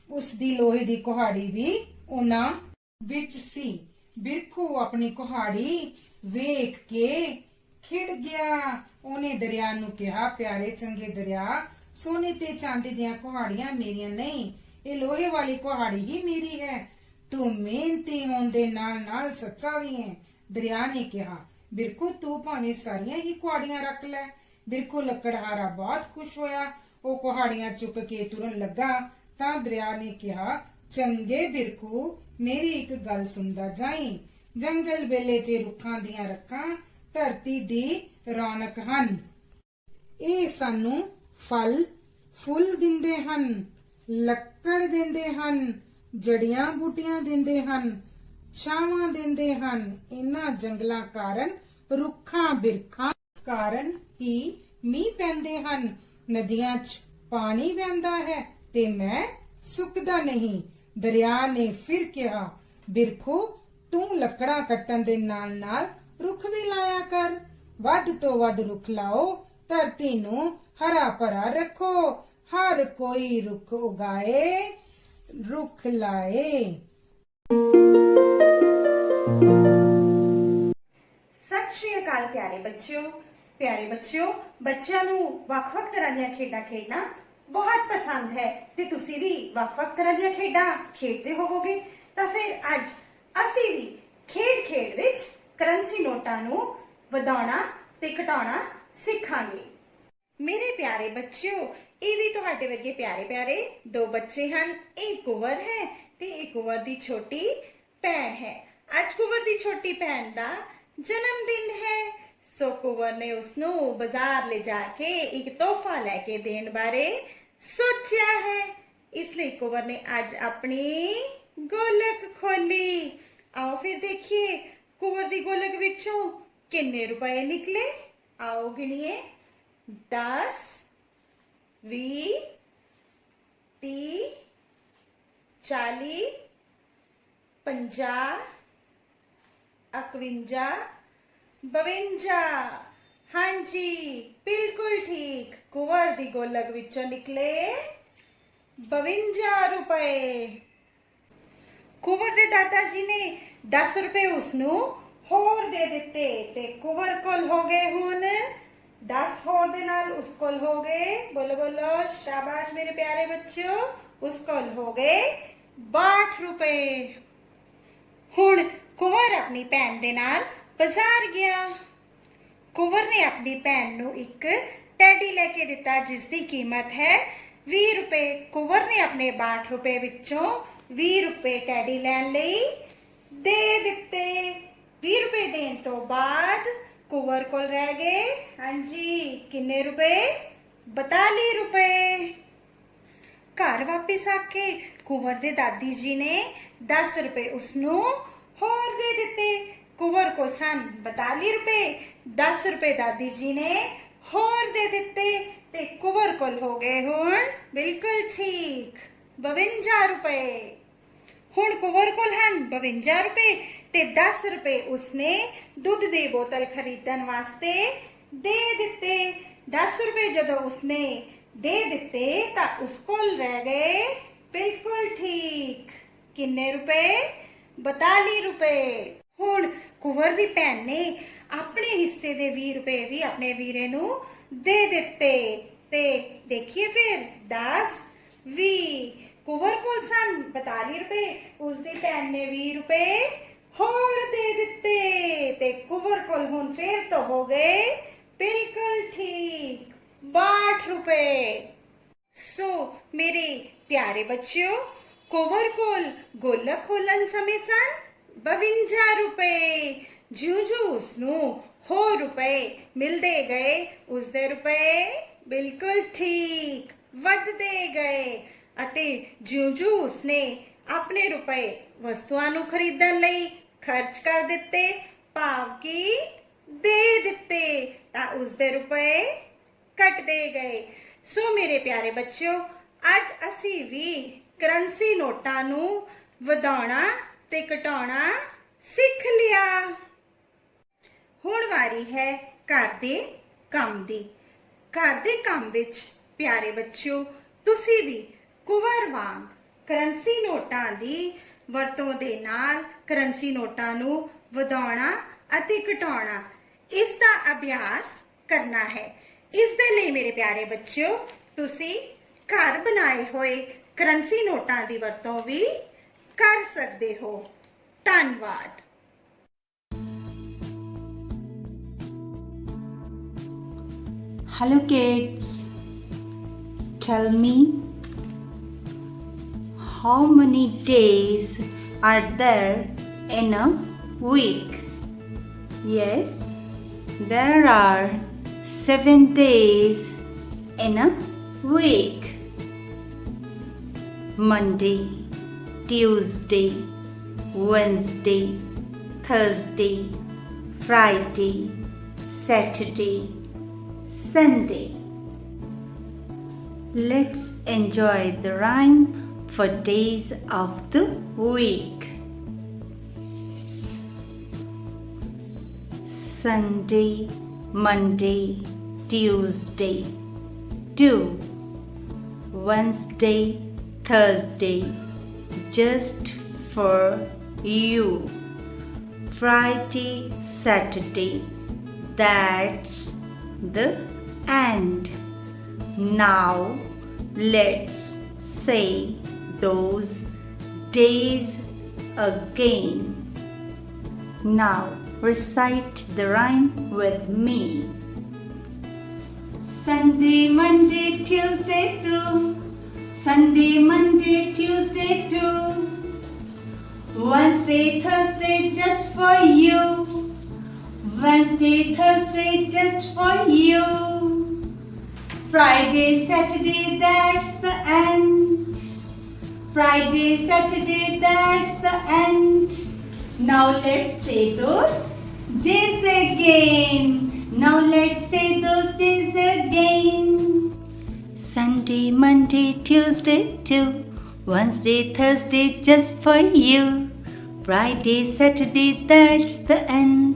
ਉਸ ਦੀ ਲੋਹੇ ਦੀ ਕੁਹਾੜੀ ਵੀ ਉਹਨਾਂ ਵਿੱਚ ਸੀ। ਬਿਰਖੂ ਆਪਣੀ ਕੁਹਾੜੀ ਵੇਖ ਕੇ ਖਿੜ ਗਿਆ। ਉਹਨੇ ਦਰਿਆ ਨੂੰ ਕਿਹਾ, ਪਿਆਰੇ ਚੰਗੇ ਦਰਿਆ, ਸੋਨੇ ਤੇ ਚਾਂਦੀ ਦੀਆਂ ਕੁਹਾੜੀਆਂ ਮੇਰੀਆਂ ਨਹੀਂ, ਇਹ ਲੋਹੇ ਵਾਲੀ ਕੁਹਾੜੀ ਹੀ ਮੇਰੀ ਹੈ। ਤੂੰ ਮਿਹਨਤੀ ਹੋਣ ਦੇ ਨਾਲ ਨਾਲ ਸੱਚਾ ਵੀ ਹੈ। ਦਰਿਆ ਨੇ ਕਿਹਾ, ਬਿਰਖੂ ਤੂੰ ਭਾਵੇਂ ਸਾਰੀਆਂ ਹੀ ਕੁਹਾੜੀਆਂ ਰੱਖ ਲੈ। ਬਿਰਖੂ ਲੱਕੜਹਾਰਾ ਬਹੁਤ ਖੁਸ਼ ਹੋਇਆ। ਉਹ ਕੁਹਾੜੀਆਂ ਚੁੱਕ ਕੇ ਤੁਰਨ ਲੱਗਾ ਤਾਂ ਦਰਿਆ ਨੇ ਕਿਹਾ, ਚੰਗੇ ਬਿਰਖੂ, ਮੇਰੀ ਇੱਕ ਗੱਲ ਸੁਣਦਾ ਜਾਈਂ। ਜੰਗਲ ਵੇਲੇ ਤੇ ਰੁੱਖਾਂ ਦੀਆਂ ਰੱਖਾਂ ਧਰਤੀ ਦੀ ਰੌਣਕ ਹਨ। ਇਹ ਸਾਨੂੰ ਫਲ ਫੁੱਲ ਦਿੰਦੇ ਹਨ, ਲੱਕੜ ਦਿੰਦੇ ਹਨ, ਜੜੀਆਂ ਬੂਟੀਆਂ ਦਿੰਦੇ ਹਨ, ਛਾਵਾਂ ਦਿੰਦੇ ਹਨ। ਇਹਨਾਂ ਜੰਗਲਾਂ ਕਾਰਨ, ਰੁੱਖਾਂ ਬਿਰਖਾਂ ਕਾਰਨ ਹੀ ਮੀਂਹ ਪੈਂਦੇ ਹਨ। ਨਦੀਆਂ 'ਚ ਪਾਣੀ ਵਹਿੰਦਾ ਹੈ ਤੇ ਮੈਂ ਸੁੱਕਦਾ ਨਹੀਂ। ਦਰਿਆ ਨੇ ਫਿਰ ਕਿਹਾ, ਬਿਰਖੂ ਤੂੰ ਲੱਕੜਾਂ ਕੱਟਣ ਦੇ ਨਾਲ ਨਾਲ ਰੁੱਖ ਵੀ ਲਾਇਆ ਕਰ। ਵੱਧ ਤੋਂ ਵੱਧ ਰੁੱਖ ਲਾਓ, ਧਰਤੀ ਨੂੰ ਹਰਾ ਭਰਾ ਰੱਖੋ। ਹਰ ਕੋਈ ਰੁੱਖ ਉਗਾਏ, ਰੁੱਖ ਲਾਏ। ਸਤਿ ਸ਼੍ਰੀ ਅਕਾਲ ਪਿਆਰੇ ਬੱਚਿਓ। ਪਿਆਰੇ ਬੱਚਿਓ, ਬੱਚਿਆਂ ਨੂੰ ਵੱਖ-ਵੱਖ ਤਰ੍ਹਾਂ ਦੀਆਂ ਖੇਡਾਂ ਖੇਡਣਾ ਬਹੁਤ ਪਸੰਦ ਹੈ ਤੇ ਤੁਸੀਂ ਵੀ ਵੱਖ-ਵੱਖ ਤਰ੍ਹਾਂ ਦੀਆਂ ਖੇਡਾਂ ਖੇਡਦੇ ਹੋਵੋਗੇ। ਤਾਂ ਫਿਰ ਅੱਜ ਅਸੀਂ ਵੀ ਖੇਡ ਵਿੱਚ ਕਰੰਸੀ ਨੋਟਾਂ ਨੂੰ ਵਧਾਉਣਾ ਤੇ ਘਟਾਉਣਾ ਸਿੱਖਾਂਗੇ। ਮੇਰੇ ਪਿਆਰੇ ਬੱਚਿਓ, ਇਹ ਵੀ ਤੁਹਾਡੇ ਵਰਗੇ ਪਿਆਰੇ ਦੋ ਬੱਚੇ ਹਨ। ਇਹ ਕੁੰਵਰ ਹੈ ਤੇ ਇਹ ਕੁੰਵਰ ਦੀ ਛੋਟੀ ਭੈਣ ਹੈ। ਅੱਜ ਕੁੰਵਰ ਦੀ ਛੋਟੀ ਭੈਣ ਦਾ ਜਨਮ ਦਿਨ ਹੈ। ਸੋ ਕੁੰਵਰ ਨੇ ਉਸਨੂੰ ਬਾਜ਼ਾਰ ਲੈ ਜਾ ਕੇ ਇੱਕ ਤੋਹਫਾ ਲੈ ਕੇ ਦੇਣ ਬਾਰੇ ਸੋਚਿਆ ਹੈ। ਇਸ ਲਈ ਕੁੰਵਰ ਨੇ ਅੱਜ ਆਪਣੀ ਗੋਲਕ ਖੋਲੀ। आओ फिर देखिए कुंवर दी गोलक विचों किन्ने रुपए निकले। आओ गिनिए 10 20 30 40 50 51 52। हाँ जी बिल्कुल ठीक, कुंवर दी गोलक विचों निकले 52 रुपए। कुंवर दे दादा जी ने 10 रुपए उसनू होर दे दिते ते कुंवर कोल हो गए हुण 10 होर दे नाल उस कोल हो गए, बोलो बोलो शाबाश मेरे प्यारे बच्चों, उस कोल हो गए 62 रुपए। हुण कुंवर अपनी भैन दे नाल बाजार गया। कुंवर ने अपनी भैन नू एक टैडी लेके दिता जिसकी कीमत है 20 रुपए। कुंवर ने अपने 62 रुपए विचों 20 रुपए टैडी लैन लई दे दिते। 20 रुपए देन तो बाद कुंवर कोल रह गए, हाँ जी किन्ने रुपए 42 रुपए। घर वापिस आके कुंवर दे दादी जी ने 10 रुपए उसनू होर दे दिते। कुंवर को सन 42 रुपए, 10 रुपए दादी जी ने होर दे दिते ते कुंवर कोल हो गए हुण बिल्कुल ठीक 52 रुपए। हुण कुंवर कोल हन 52 रुपए ते 10 रुपए उसने दुध दी बोतल खरीदन वास्ते दे दिते। 10 रुपए जदों उसने दे दिते तां उस कोल रह गए बिल्कुल ठीक किन्ने रुपए 42 रुपए। हुण कुंवर दी भैन ने अपने हिस्से दे 20 रुपए भी अपने वीरे नू दे दिते ते देखिए फिर 10 20 कुंवर कोल सन 42 रुपए, उसदी भैन ने 20 रुपए होर दे दिते ते कुंवर कोल हुण फिर तो हो गए बिल्कुल ठीक 62 रुपए। सो मेरे प्यारे बच्चों, कुंवर कोल गोलक खोलन समय सन 52 रुपए, ਜਿਉਂ-ਜਿਉਂ ਉਸਨੂੰ ਹੋਰ ਰੁਪਏ ਮਿਲਦੇ ਗਏ ਉਸਦੇ ਰੁਪਏ ਬਿਲਕੁਲ ਠੀਕ ਵੱਧਦੇ ਗਏ ਅਤੇ ਜਿਉਂ-ਜਿਉਂ ਉਸਨੇ ਆਪਣੇ ਰੁਪਏ ਵਸਤੂਆਂ ਨੂੰ ਖਰੀਦਣ ਲਈ ਖਰਚ ਕਰ ਦਿੱਤੇ ਭਾਵ ਕਿ ਦੇ ਦਿੱਤੇ ਤਾਂ ਉਸਦੇ ਰੁਪਏ ਘਟਦੇ ਗਏ। ਸੋ ਮੇਰੇ ਪਿਆਰੇ ਬੱਚਿਓ, ਅੱਜ ਅਸੀਂ ਵੀ ਕਰੰਸੀ ਨੋਟਾਂ ਨੂੰ ਵਧਾਉਣਾ ਤੇ ਘਟਾਉਣਾ ਸਿੱਖ ਲਿਆ। ਹੁਣ ਵਾਰੀ ਹੈ ਘਰ ਦੇ ਕੰਮ ਦੀ। ਘਰ ਦੇ ਕੰਮ ਵਿੱਚ ਪਿਆਰੇ ਬੱਚਿਓ, ਤੁਸੀਂ ਵੀ ਕੁੰਵਰ ਵਾਂਗ ਕਰੰਸੀ ਨੋਟਾਂ ਦੀ ਵਰਤੋਂ ਦੇ ਨਾਲ ਕਰੰਸੀ ਨੋਟਾਂ ਨੂੰ ਵਧਾਉਣਾ ਅਤੇ ਘਟਾਉਣਾ ਇਸ ਦਾ ਅਭਿਆਸ ਕਰਨਾ ਹੈ। ਇਸ ਦੇ ਲਈ ਮੇਰੇ ਪਿਆਰੇ ਬੱਚਿਓ, ਤੁਸੀਂ ਘਰ ਬਣਾਏ ਹੋਏ ਕਰੰਸੀ ਨੋਟਾਂ ਦੀ ਵਰਤੋਂ ਵੀ ਕਰ ਸਕਦੇ ਹੋ। ਧੰਨਵਾਦ। Hello kids, tell me, how many days are there in a week? Yes, there are 7 days in a week. Monday, Tuesday, Wednesday, Thursday, Friday, Saturday, Sunday. Let's enjoy the rhyme for days of the week. Sunday, Monday, Tuesday, 2. Wednesday, Thursday, just for you. Friday, Saturday, that's the end. Now let's say those days again. Now recite the rhyme with me. Sunday, Monday, Tuesday too. Sunday, Monday, Tuesday too. Wednesday, Thursday just for you. Wednesday, Thursday just for you. Friday, Saturday, that's the end. Friday, Saturday, that's the end. Now let's say those days again. Now let's say those days again. Sunday, Monday, Tuesday too. Wednesday, Thursday just for you. Friday, Saturday, that's the end.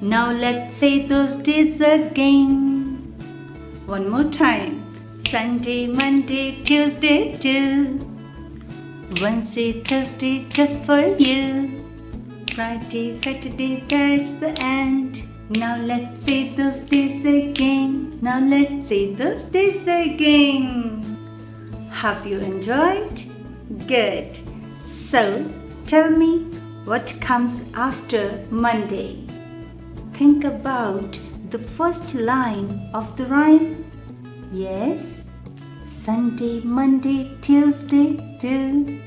Now let's say those days again. One more time. Sunday, Monday, Tuesday too. Wednesday, Thursday just for you. Friday, Saturday, that's the end. Now let's say those days again. Now let's say those days again. Have you enjoyed? Good. So tell me what comes after Monday. Think about the first line of the rhyme. Yes, Sunday, Monday, Tuesday too.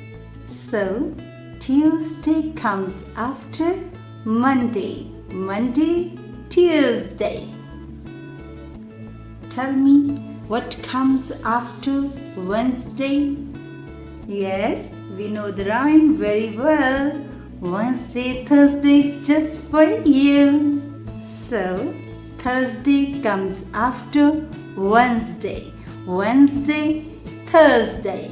So Tuesday comes after Monday. Monday, Tuesday. Tell me what comes after Wednesday. Yes, we know the rhyme very well. Wednesday, Thursday just for you. So Thursday comes after Wednesday. Wednesday, Thursday.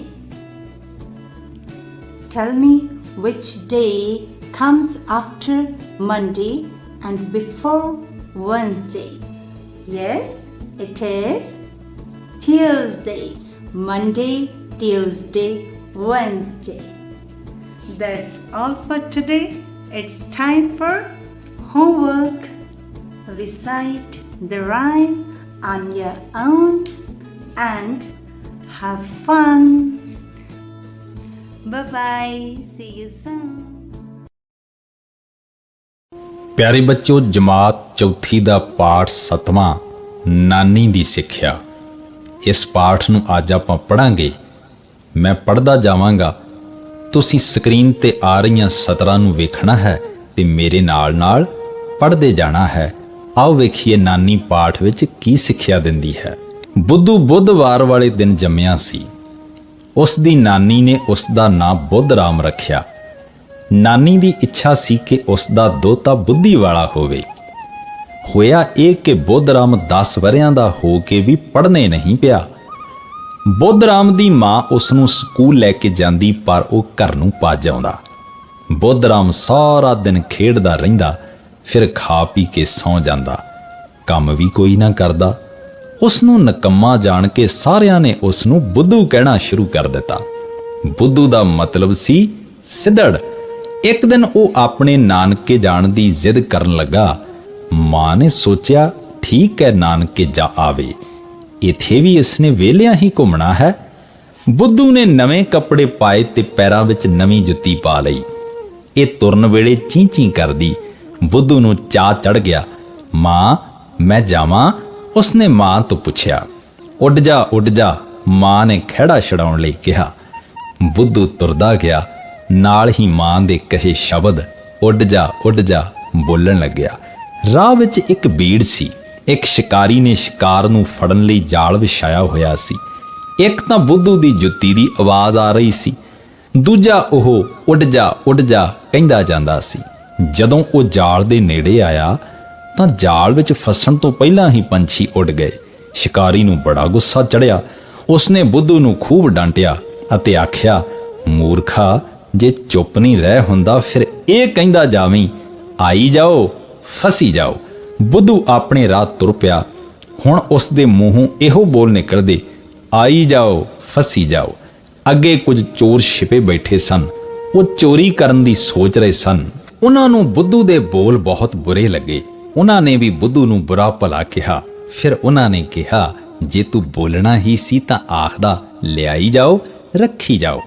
Tell me which day comes after Monday and before Wednesday. Yes, it is Tuesday. Monday, Tuesday, Wednesday. That's all for today. It's time for homework. Recite the rhyme on your own and have fun. Bye-bye. See you soon. ਪਿਆਰੇ ਬੱਚਿਓ, ਜਮਾਤ ਚੌਥੀ ਦਾ ਪਾਠ 7ਵਾਂ ਨਾਨੀ ਦੀ ਸਿੱਖਿਆ। ਇਸ ਪਾਠ ਨੂੰ ਅੱਜ ਆਪਾਂ ਪੜ੍ਹਾਂਗੇ। ਮੈਂ ਪੜ੍ਹਦਾ ਜਾਵਾਂਗਾ, ਤੁਸੀਂ ਸਕਰੀਨ ਤੇ ਆ ਰਹੀਆਂ ਸਤਰਾਂ ਨੂੰ ਵੇਖਣਾ ਹੈ ਤੇ ਮੇਰੇ ਨਾਲ ਨਾਲ ਪੜ੍ਹਦੇ ਜਾਣਾ ਹੈ। ਆਓ ਵੇਖੀਏ ਨਾਨੀ ਪਾਠ ਵਿੱਚ ਕੀ ਸਿੱਖਿਆ ਦਿੰਦੀ ਹੈ। ਬੁੱਧੂ ਬੁੱਧਵਾਰ ਵਾਲੇ ਦਿਨ ਜੰਮਿਆ ਸੀ। ਉਸ ਦੀ ਨਾਨੀ ਨੇ ਉਸ ਦਾ ਨਾਂ ਬੁੱਧ ਰਾਮ ਰੱਖਿਆ। ਨਾਨੀ ਦੀ ਇੱਛਾ ਸੀ ਕਿ ਉਸ ਦਾ ਦੋਤਾ ਬੁੱਧੀ ਵਾਲਾ ਹੋਵੇ। ਹੋਇਆ ਇਹ ਕਿ ਬੁੱਧ ਰਾਮ 10 ਵਰ੍ਹਿਆਂ ਦਾ ਹੋ ਕੇ ਵੀ ਪੜ੍ਹਨੇ ਨਹੀਂ ਪਿਆ। ਬੁੱਧ ਰਾਮ ਦੀ ਮਾਂ ਉਸ ਨੂੰ ਸਕੂਲ ਲੈ ਕੇ ਜਾਂਦੀ, ਪਰ ਉਹ ਘਰ ਨੂੰ ਭੱਜ ਆਉਂਦਾ। ਬੁੱਧ ਰਾਮ ਸਾਰਾ ਦਿਨ ਖੇਡਦਾ ਰਹਿੰਦਾ, ਫਿਰ ਖਾ ਪੀ ਕੇ ਸੌਂ ਜਾਂਦਾ। ਕੰਮ ਵੀ ਕੋਈ ਨਾ ਕਰਦਾ। ਉਸ ਨੂੰ ਨਕੰਮਾ ਜਾਣ ਕੇ ਸਾਰਿਆਂ ਨੇ ਉਸ ਨੂੰ ਬੁੱਧੂ ਕਹਿਣਾ ਸ਼ੁਰੂ ਕਰ ਦਿੱਤਾ। ਬੁੱਧੂ ਦਾ ਮਤਲਬ ਸੀ ਸਿੱਧੜ। ਇੱਕ ਦਿਨ ਉਹ ਆਪਣੇ ਨਾਨਕੇ ਜਾਣ ਦੀ ਜ਼ਿੱਦ ਕਰਨ ਲੱਗਾ। ਮਾਂ ਨੇ ਸੋਚਿਆ ਠੀਕ ਹੈ, ਨਾਨਕੇ ਜਾ ਆਵੇ, ਇੱਥੇ ਵੀ ਇਸਨੇ ਵਿਹਲਿਆਂ ਹੀ ਘੁੰਮਣਾ ਹੈ। ਬੁੱਧੂ ਨੇ ਨਵੇਂ ਕੱਪੜੇ ਪਾਏ ਤੇ ਪੈਰਾਂ ਵਿੱਚ ਨਵੀਂ ਜੁੱਤੀ ਪਾ ਲਈ। ਇਹ ਤੁਰਨ ਵੇਲੇ ਚੀਂ ਚੀਂ ਕਰਦੀ। ਬੁੱਧੂ ਨੂੰ ਚਾਅ ਚੜ੍ਹ ਗਿਆ। ਮਾਂ, ਮੈਂ ਜਾਵਾਂ? ਉਸਨੇ ਮਾਂ ਤੋਂ ਪੁੱਛਿਆ। ਉੱਡ ਜਾ ਉੱਡ ਜਾ, ਮਾਂ ਨੇ ਖਹਿੜਾ ਛਡਾਉਣ ਲਈ ਕਿਹਾ। ਬੁੱਧੂ ਤੁਰਦਾ ਗਿਆ, ਨਾਲ ਹੀ ਮਾਂ ਦੇ ਕਹੇ ਸ਼ਬਦ ਉੱਡ ਜਾ ਬੋਲਣ ਲੱਗਿਆ। ਰਾਹ ਵਿੱਚ ਇੱਕ ਬੀੜ ਸੀ। ਇੱਕ ਸ਼ਿਕਾਰੀ ਨੇ ਸ਼ਿਕਾਰ ਨੂੰ ਫੜਨ ਲਈ ਜਾਲ ਵਿਛਾਇਆ ਹੋਇਆ ਸੀ। ਇੱਕ ਤਾਂ ਬੁੱਧੂ ਦੀ ਜੁੱਤੀ ਦੀ ਆਵਾਜ਼ ਆ ਰਹੀ ਸੀ, ਦੂਜਾ ਉਹ ਉੱਡ ਜਾ ਕਹਿੰਦਾ ਜਾਂਦਾ ਸੀ। ਜਦੋਂ ਉਹ ਜਾਲ ਦੇ ਨੇੜੇ ਆਇਆ ਤਾਂ ਜਾਲ ਵਿੱਚ ਫਸਣ ਤੋਂ ਪਹਿਲਾਂ ਹੀ ਪੰਛੀ ਉੱਡ ਗਏ। ਸ਼ਿਕਾਰੀ ਨੂੰ ਬੜਾ ਗੁੱਸਾ ਚੜ੍ਹਿਆ। ਉਸਨੇ ਬੁੱਧੂ ਨੂੰ ਖੂਬ ਡਾਂਟਿਆ ਅਤੇ ਆਖਿਆ, ਮੂਰਖਾ, ਜੇ ਚੁੱਪ ਨਹੀਂ ਰਹਿ ਹੁੰਦਾ ਫਿਰ ਇਹ ਕਹਿੰਦਾ ਜਾਵੀਂ, ਆਈ ਜਾਓ ਫਸੀ ਜਾਓ। ਬੁੱਧੂ ਆਪਣੇ ਰਾਹ ਤੁਰ ਪਿਆ। ਹੁਣ ਉਸ ਦੇ ਮੂੰਹੋਂ ਇਹੋ ਬੋਲ ਨਿਕਲਦੇ, ਆਈ ਜਾਓ ਫਸੀ ਜਾਓ। ਅੱਗੇ ਕੁਝ ਚੋਰ ਛਿਪੇ ਬੈਠੇ ਸਨ। ਉਹ ਚੋਰੀ ਕਰਨ ਦੀ ਸੋਚ ਰਹੇ ਸਨ। ਉਹਨਾਂ ਨੂੰ ਬੁੱਧੂ ਦੇ ਬੋਲ ਬਹੁਤ ਬੁਰੇ ਲੱਗੇ। ਉਹਨਾਂ ਨੇ ਵੀ ਬੁੱਧੂ ਨੂੰ ਬੁਰਾ ਭਲਾ ਕਿਹਾ। ਫਿਰ ਉਹਨਾਂ ਨੇ ਕਿਹਾ, ਜੇ ਤੂੰ ਬੋਲਣਾ ਹੀ ਸੀ ਤਾਂ ਆਖਦਾ, ਲਿਆਈ ਜਾਓ ਰੱਖੀ ਜਾਓ।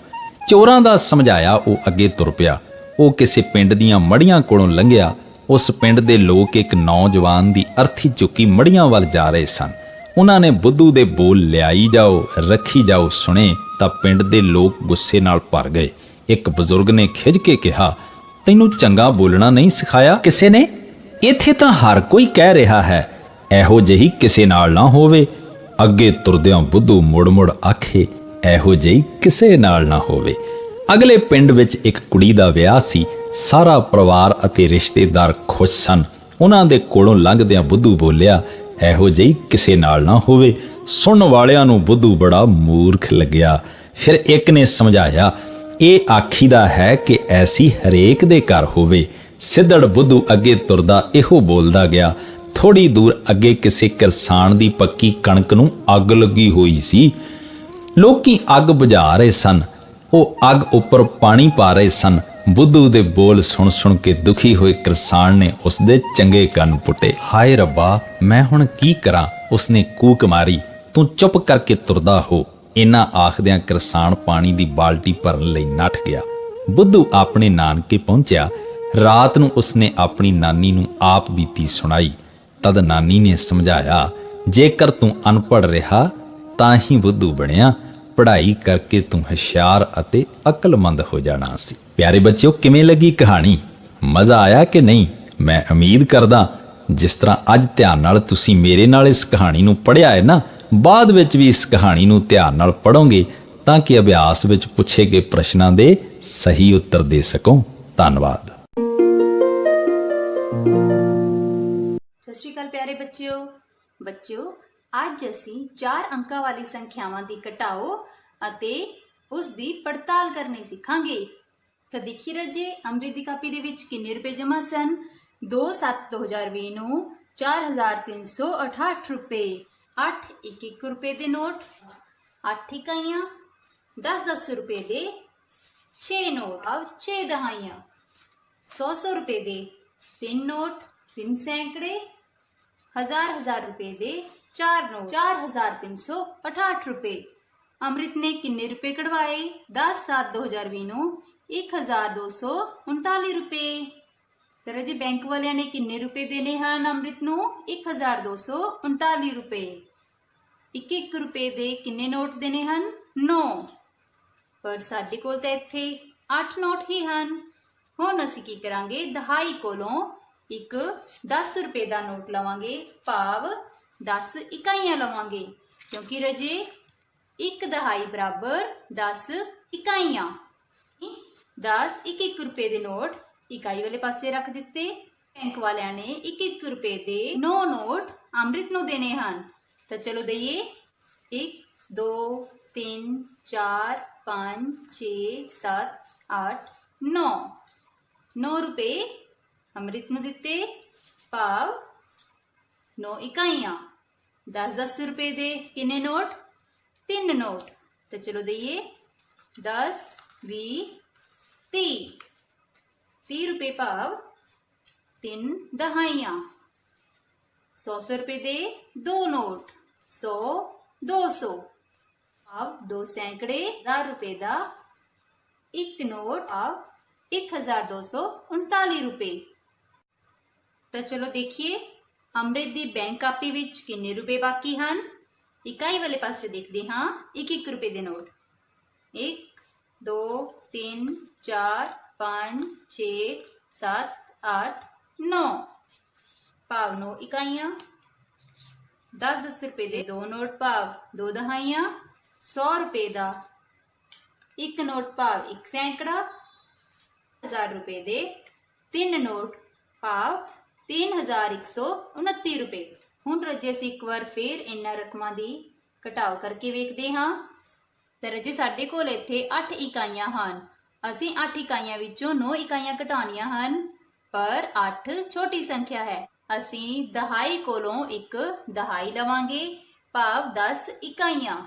ਚੋਰਾਂ ਦਾ ਸਮਝਾਇਆ ਉਹ ਅੱਗੇ ਤੁਰ ਪਿਆ। ਉਹ ਕਿਸੇ ਪਿੰਡ ਦੀਆਂ ਮੜੀਆਂ ਕੋਲੋਂ ਲੰਘਿਆ। ਉਸ ਪਿੰਡ ਦੇ ਲੋਕ ਇੱਕ ਨੌਜਵਾਨ ਦੀ ਅਰਥੀ ਚੁੱਕੀ ਮੜੀਆਂ ਵੱਲ ਜਾ ਰਹੇ ਸਨ। ਉਹਨਾਂ ਨੇ ਬੁੱਧੂ ਦੇ ਬੋਲ ਲਿਆਈ ਜਾਓ ਰੱਖੀ ਜਾਓ ਸੁਣੇ ਤਾਂ ਪਿੰਡ ਦੇ ਲੋਕ ਗੁੱਸੇ ਨਾਲ ਭਰ ਗਏ। ਇੱਕ ਬਜ਼ੁਰਗ ਨੇ ਖਿੱਝ ਕੇ ਕਿਹਾ, ਤੈਨੂੰ ਚੰਗਾ ਬੋਲਣਾ ਨਹੀਂ ਸਿਖਾਇਆ ਕਿਸੇ ਨੇ? ਇੱਥੇ ਤਾਂ ਹਰ ਕੋਈ ਕਹਿ ਰਿਹਾ ਹੈ, ਇਹੋ ਜਿਹੀ ਕਿਸੇ ਨਾਲ ਨਾ ਹੋਵੇ। ਅੱਗੇ ਤੁਰਦਿਆਂ ਬੁੱਧੂ ਮੁੜ ਆਖੇ, ਇਹੋ ਜਿਹੀ ਕਿਸੇ ਨਾਲ ਨਾ ਹੋਵੇ। ਅਗਲੇ ਪਿੰਡ ਵਿੱਚ ਇੱਕ ਕੁੜੀ ਦਾ ਵਿਆਹ ਸੀ। ਸਾਰਾ ਪਰਿਵਾਰ ਅਤੇ ਰਿਸ਼ਤੇਦਾਰ ਖੁਸ਼ ਸਨ। ਉਹਨਾਂ ਦੇ ਕੋਲੋਂ ਲੰਘਦਿਆਂ ਬੁੱਧੂ ਬੋਲਿਆ, ਇਹੋ ਜਿਹੀ ਕਿਸੇ ਨਾਲ ਨਾ ਹੋਵੇ। ਸੁਣਨ ਵਾਲਿਆਂ ਨੂੰ ਬੁੱਧੂ ਬੜਾ ਮੂਰਖ ਲੱਗਿਆ। ਫਿਰ ਇੱਕ ਨੇ ਸਮਝਾਇਆ, ਇਹ ਆਖੀਦਾ ਹੈ ਕਿ ਐਸੀ ਹਰੇਕ ਦੇ ਘਰ ਹੋਵੇ। ਸਿੱਧੜ ਬੁੱਧੂ ਅੱਗੇ ਤੁਰਦਾ ਇਹੋ ਬੋਲਦਾ ਗਿਆ। ਥੋੜੀ ਦੂਰ ਅੱਗੇ ਕਿਸੇ ਕਿਰਸਾਨ ਦੀ ਪੱਕੀ ਕਣਕ ਨੂੰ ਅੱਗ ਲੱਗੀ ਹੋਈ ਸੀ। ਲੋਕੀ ਅੱਗ ਬੁਝਾ ਰਹੇ ਸਨ। ਉਹ ਅੱਗ ਉੱਪਰ ਪਾਣੀ ਪਾ ਰਹੇ ਸਨ। ਬੁੱਧੂ ਦੇ ਬੋਲ ਸੁਣ ਕੇ ਦੁਖੀ ਹੋਏ ਕਿਰਸਾਨ ਨੇ ਉਸਦੇ ਚੰਗੇ ਕੰਨ ਪੁੱਟੇ। ਹਾਏ ਰੱਬਾ, ਮੈਂ ਹੁਣ ਕੀ ਕਰਾਂ? ਉਸਨੇ ਕੂਕ ਮਾਰੀ। ਤੂੰ ਚੁੱਪ ਕਰਕੇ ਤੁਰਦਾ ਹੋ। ਇਹਨਾਂ ਆਖਦਿਆਂ ਕਿਰਸਾਨ ਪਾਣੀ ਦੀ ਬਾਲਟੀ ਭਰਨ ਲਈ ਨੱਠ ਗਿਆ। ਬੁੱਧੂ ਆਪਣੇ ਨਾਨਕੇ ਪਹੁੰਚਿਆ। ਰਾਤ ਨੂੰ ਉਸਨੇ ਆਪਣੀ ਨਾਨੀ ਨੂੰ ਆਪ ਬੀਤੀ ਸੁਣਾਈ। ਤਦ ਨਾਨੀ ਨੇ ਸਮਝਾਇਆ, ਜੇਕਰ ਤੂੰ ਅਨਪੜ੍ਹ ਰਿਹਾ ਤਾਂ ਹੀ ਬੁੱਧੂ ਬਣਿਆ। ਪੜ੍ਹਾਈ ਕਰਕੇ ਤੂੰ ਹੁਸ਼ਿਆਰ ਅਤੇ ਅਕਲਮੰਦ ਹੋ ਜਾਣਾ ਸੀ। ਪਿਆਰੇ ਬੱਚਿਓ, ਕਿਵੇਂ ਲੱਗੀ ਕਹਾਣੀ? ਮਜ਼ਾ ਆਇਆ ਕਿ ਨਹੀਂ? ਮੈਂ ਉਮੀਦ ਕਰਦਾ ਜਿਸ ਤਰ੍ਹਾਂ ਅੱਜ ਧਿਆਨ ਨਾਲ ਤੁਸੀਂ ਮੇਰੇ ਨਾਲ ਇਸ ਕਹਾਣੀ ਨੂੰ ਪੜ੍ਹਿਆ ਹੈ ਨਾ, ਬਾਅਦ ਵਿੱਚ ਵੀ ਇਸ ਕਹਾਣੀ ਨੂੰ ਧਿਆਨ ਨਾਲ ਪੜ੍ਹੋਗੇ ਤਾਂ ਕਿ ਅਭਿਆਸ ਵਿੱਚ ਪੁੱਛੇ ਗਏ ਪ੍ਰਸ਼ਨਾਂ ਦੇ ਸਹੀ ਉੱਤਰ ਦੇ ਸਕੋ। ਧੰਨਵਾਦ। ਸਤਿ ਸ਼੍ਰੀ ਅਕਾਲ ਪਿਆਰੇ ਬੱਚਿਓ, ਅੱਜ ਅਸੀਂ 4 ਅੰਕਾਂ ਵਾਲੀ ਸੰਖਿਆਵਾਂ ਦੀ ਘਟਾਓ ਅਤੇ ਉਸ ਦੀ ਪੜਤਾਲ ਕਰਨੀ ਸਿੱਖਾਂਗੇ। ਤਾਂ ਦੇਖੀ ਰਾਜੇ, ਅੰਮ੍ਰਿਤ ਦੀ ਕਾਪੀ ਦੇ ਵਿੱਚ ਕਿੰਨੇ ਰੁਪਏ ਜਮ੍ਹਾਂ ਸਨ? 2/7/2020 ਨੂੰ 4368 ਰੁਪਏ। 8 1 ਰੁਪਏ ਦੇ ਨੋਟ, 8 ਇਕਾਈਆਂ, 10 ਰੁਪਏ ਦੇ 6 ਨੋਟ, 6 ਦਹਾਈਆਂ, 100 ਰੁਪਏ ਦੇ 3 ਨੋਟ, 3 ਸੈਂਕੜੇ, 1000 ਰੁਪਏ ਦੇ 4 ਨੋਟ, 4368 ਰੁਪਏ। ਅੰਮ੍ਰਿਤ ਨੇ ਕਿੰਨੇ ਰੁਪਏ ਕਢਵਾਏ? 10/7/2020 ਨੂੰ 1239 ਰੁਪਏ। ਤੇ ਰਾਜੇ ਬੈਂਕ ਵਾਲਿਆਂ ਨੇ ਕਿੰਨੇ ਰੁਪਏ ਦੇਣੇ ਹਨ ਅੰਮ੍ਰਿਤ ਨੂੰ? 1239 ਰੁਪਏ। 1 ਰੁਪਏ ਦੇ ਕਿੰਨੇ ਨੋਟ ਦੇਣੇ ਹਨ? 9। ਪਰ ਸਾਡੇ ਕੋਲ ਤਾਂ ਇੱਥੇ 8 ਨੋਟ ਹੀ ਹਨ। ਹੁਣ ਅਸੀਂ ਕੀ ਕਰਾਂਗੇ? ਦਹਾਈ ਕੋਲੋਂ ਇੱਕ 10 ਰੁਪਏ ਦਾ ਨੋਟ ਲਵਾਂਗੇ, ਭਾਵ 10 ਇਕਾਈਆਂ ਲਵਾਂਗੇ, ਕਿਉਂਕਿ ਰਜੇ ਇੱਕ ਦਹਾਈ ਬਰਾਬਰ 10 ਇਕਾਈਆਂ। 10 1 ਰੁਪਏ ਦੇ ਨੋਟ ਇਕਾਈ ਵਾਲੇ ਪਾਸੇ ਰੱਖ ਦਿੱਤੇ। ਬੈਂਕ ਵਾਲਿਆਂ ਨੇ 1 ਰੁਪਏ ਦੇ 9 ਨੋਟ ਅੰਮ੍ਰਿਤ ਨੂੰ ਦੇਣੇ ਹਨ, ਤਾਂ ਚਲੋ ਦਈਏ। 1 2 3 4 5 6 7 8 9 9 ਰੁਪਏ ਅੰਮ੍ਰਿਤ ਨੂੰ ਦਿੱਤੇ, ਭਾਵ 9 ਇਕਾਈਆਂ। 10 ਰੁਪਏ ਦੇ ਕਿੰਨੇ ਨੋਟ? 3 ਨੋਟ, ਤਾਂ ਚਲੋ ਦਈਏ। 10 20 30 30 ਰੁਪਏ ਭਾਵ 3 ਦਹਾਈਆਂ। 100 ਰੁਪਏ ਦੇ 2 ਨੋਟ, 100 200 ਭਾਵ 2 ਸੈਂਕੜੇ। 1000 ਰੁਪਏ ਦਾ ਇੱਕ ਨੋਟ ਭਾਵ 1239 ਰੁਪਏ। ਤਾਂ ਚਲੋ ਦੇਖੀਏ ਅੰਮ੍ਰਿਤ ਦੀ ਬੈਂਕ ਕਾਪੀ ਵਿੱਚ ਕਿੰਨੇ ਰੁਪਏ ਬਾਕੀ ਹਨ। ਇਕਾਈ ਵਾਲੇ ਪਾਸੇ ਦੇਖਦੇ ਹਾਂ। 1 ਰੁਪਏ ਦੇ ਨੋਟ 1 2 3 4 5 6 7 8 9 ਭਾਵ 9 ਇਕਾਈਆਂ। 10 ਰੁਪਏ ਦੇ 2 ਨੋਟ ਭਾਵ 2 ਦਹਾਈਆਂ। 100 ਰੁਪਏ ਦਾ ਇੱਕ ਨੋਟ ਭਾਵ 1 ਸੈਂਕੜਾ। 1000 ਰੁਪਏ ਦੇ 3 ਨੋਟ ਭਾਵ 3129 ਰੁਪਏ। ਹੁਣ ਰੱਜੇ ਅਸੀਂ ਇੱਕ ਵਾਰ ਫੇਰ ਇਹਨਾਂ ਰਕਮਾਂ ਦੀ ਘਟਾਓ ਕਰਕੇ ਵੇਖਦੇ ਹਾਂ। ਤਾਂ ਰੱਜੇ ਸਾਡੇ ਕੋਲ ਇੱਥੇ 8 ਇਕਾਈਆਂ ਹਨ। ਅਸੀਂ 8 ਇਕਾਈਆਂ ਵਿੱਚੋਂ 9 ਇਕਾਈਆਂ ਘਟਾਉਣੀਆਂ ਹਨ, ਪਰ 8 ਛੋਟੀ ਸੰਖਿਆ ਹੈ। ਅਸੀਂ ਦਹਾਈ ਕੋਲੋਂ ਇੱਕ ਦਹਾਈ ਲਵਾਂਗੇ, ਭਾਵ 10 ਇਕਾਈਆਂ,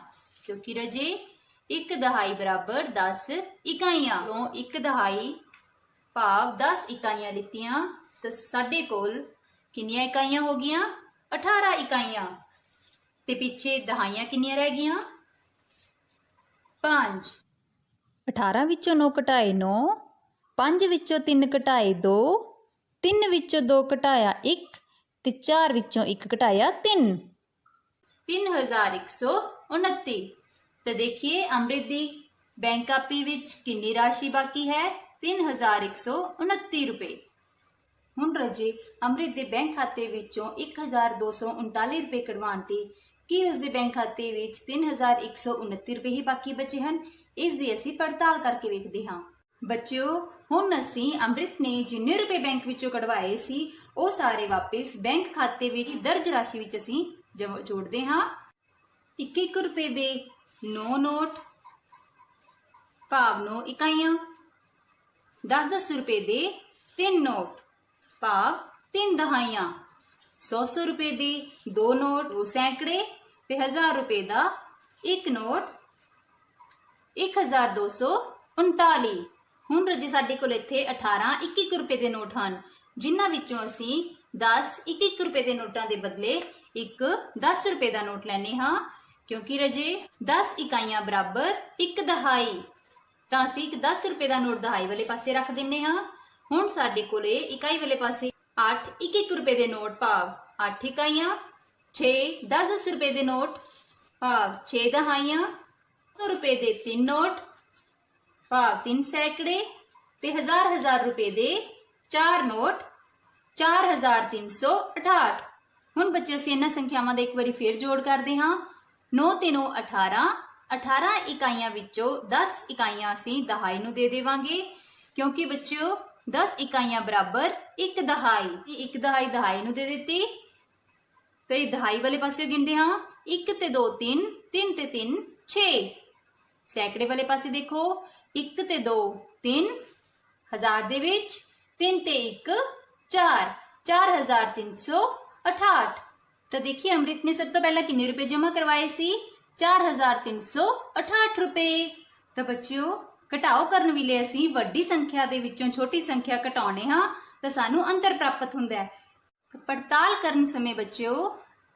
ਕਿਉਂਕਿ ਰੱਜੇ ਇੱਕ ਦਹਾਈ ਬਰਾਬਰ 10 ਇਕਾਈਆਂ। ਤੋਂ ਇੱਕ ਦਹਾਈ ਭਾਵ 10 ਇਕਾਈਆਂ ਲਿੱਤੀਆਂ, ਤਾਂ ਸਾਡੇ ਕੋਲ ਕਿੰਨੀਆਂ ਇਕਾਈਆਂ ਹੋ ਗਈਆਂ? 18 ਇਕਾਈਆਂ। ਤੇ ਪਿੱਛੇ ਦਹਾਈਆਂ ਕਿੰਨੀਆਂ ਰਹਿ ਗਈਆਂ? 5। 18 ਵਿੱਚੋਂ 9 ਘਟਾਏ 9, 5 ਵਿੱਚੋਂ 3 ਘਟਾਏ 2, 3 ਵਿੱਚੋਂ 2 ਘਟਾਇਆ 1 ਤੇ 4 ਵਿੱਚੋਂ 1 ਘਟਾਇਆ 3। 3129। ਤਾਂ ਦੇਖੀਏ ਅੰਮ੍ਰਿਤ ਦੀ ਬੈਂਕ ਕਾਪੀ ਵਿੱਚ ਕਿੰਨੀ ਰਾਸ਼ੀ ਬਾਕੀ ਹੈ? 3129 ਰੁਪਏ। ਹੁਣ ਰਜੇ ਅੰਮ੍ਰਿਤ ਦੇ ਬੈਂਕ ਖਾਤੇ ਵਿੱਚੋਂ 1239 ਰੁਪਏ ਕਢਵਾਉਣ ਤੇ ਕੀ ਉਸ ਦੇ ਬੈਂਕ ਖਾਤੇ ਵਿੱਚ 3129 ਰੁਪਏ ਹੀ ਬਾਕੀ ਬਚੇ ਹਨ? ਇਸ ਦੀ ਅਸੀਂ ਪੜਤਾਲ ਕਰਕੇ ਵੇਖਦੇ ਹਾਂ। ਬੱਚਿਓ, ਹੁਣ ਅਸੀਂ ਅੰਮ੍ਰਿਤ ਨੇ ਜਿੰਨੇ ਰੁਪਏ ਬੈਂਕ ਵਿੱਚੋਂ ਕਢਵਾਏ ਸੀ ਉਹ ਸਾਰੇ ਵਾਪਸ ਬੈਂਕ ਖਾਤੇ ਵਿੱਚ ਦਰਜ ਰਾਸ਼ੀ ਵਿੱਚ ਅਸੀਂ ਜੋੜਦੇ ਹਾਂ। 1 ਰੁਪਏ ਦੇ 9 ਨੋਟ ਭਾਵ 9 ਇਕਾਈਆਂ। 10 ਰੁਪਏ ਦੇ 3 ਨੋਟ ਭਾਵ 3 ਦਹਾਈਆਂ। 100 ਰੁਪਏ ਦੇ 2 ਨੋਟ 2 ਸੈਂਕੜੇ ਤੇ 1000 ਰੁਪਏ ਦਾ ਇੱਕ ਨੋਟ 1239। ਹੁਣ ਰਜੇ ਸਾਡੇ ਕੋਲ ਇੱਥੇ 18 1 ਰੁਪਏ ਦੇ ਨੋਟ ਹਨ, ਜਿਨ੍ਹਾਂ ਵਿੱਚੋਂ ਅਸੀਂ 10 1 ਰੁਪਏ ਦੇ ਨੋਟਾਂ ਦੇ ਬਦਲੇ ਇੱਕ 10 ਰੁਪਏ ਦਾ ਨੋਟ ਲੈਣੇ ਹਾਂ, ਕਿਉਂਕਿ ਰਜੇ 10 ਇਕਾਈਆਂ ਬਰਾਬਰ ਇੱਕ ਦਹਾਈ। ਤਾਂ ਅਸੀਂ ਇੱਕ 10 ਰੁਪਏ ਦਾ ਨੋਟ ਦਹਾਈ ਵਾਲੇ ਪਾਸੇ ਰੱਖ ਦਿੰਨੇ ਹਾਂ। ਹੁਣ ਸਾਡੇ ਕੋਲੇ ਇਕਾਈ ਵਾਲੇ ਪਾਸੇ 8 1 ਰੁਪਏ ਦੇ ਨੋਟ ਭਾਵ 8 ਇਕਾਈਆਂ। 6 10 ਰੁਪਏ ਦੇ ਨੋਟ ਭਾਵ 6 ਦਹਾਈਆਂ। 100 ਰੁਪਏ ਦੇ 3 ਨੋਟ ਭਾਵ 3 ਸੈਂਕੜੇ ਤੇ 1000 ਰੁਪਏ ਦੇ 4 ਨੋਟ 4368। ਹੁਣ ਬੱਚੇ ਅਸੀਂ ਇਹਨਾਂ ਸੰਖਿਆਵਾਂ ਦਾ ਇੱਕ ਵਾਰੀ ਫੇਰ ਜੋੜ ਕਰਦੇ ਹਾਂ। 9 ਤੇ 9 18। 18 ਇਕਾਈਆਂ ਵਿੱਚੋਂ 10 ਇਕਾਈਆਂ ਅਸੀਂ ਦਹਾਈ ਨੂੰ ਦੇ ਦੇਵਾਂਗੇ, ਕਿਉਂਕਿ ਬੱਚਿਓ 10 ਇਕਾਈਆਂ ਬਰਾਬਰ ਇੱਕ ਦਹਾਈ। ਇੱਕ ਦਹਾਈ ਦਹਾਈ ਨੂੰ ਦੇ ਦਿੱਤੀ, ਤੇ ਦਹਾਈ ਵਾਲੇ ਪਾਸੇ ਗਿਣਦੇ ਹਾਂ। 1 ਤੇ 2 3, 3 ਤੇ 3 6। ਸੈਂਕੜੇ ਵਾਲੇ ਪਾਸੇ ਦੇਖੋ, 1 ਤੇ 2 3, ਹਜ਼ਾਰ ਦੇ ਵਿੱਚ 3 ਤੇ 1 4, 4368। ਤਾਂ ਦੇਖिए ਅੰਮ੍ਰਿਤ ਨੇ ਸਭ ਤੋਂ ਪਹਿਲਾਂ ਕਿੰਨੇ ਰੁਪਏ ਜਮ੍ਹਾਂ ਕਰਵਾਏ ਸੀ? 4368 ਰੁਪਏ। ਤਾਂ ਬੱਚਿਓ ਘਟਾਓ ਕਰਨ ਵੇਲੇ ਅਸੀਂ ਵੱਡੀ ਸੰਖਿਆ ਦੇ ਵਿੱਚੋਂ ਛੋਟੀ ਸੰਖਿਆ ਘਟਾਉਣੇ ਹਾਂ ਤਾਂ ਸਾਨੂੰ ਅੰਤਰ ਪ੍ਰਾਪਤ ਹੁੰਦਾ ਹੈ। ਪੜਤਾਲ ਕਰਨ ਸਮੇਂ ਬੱਚਿਓ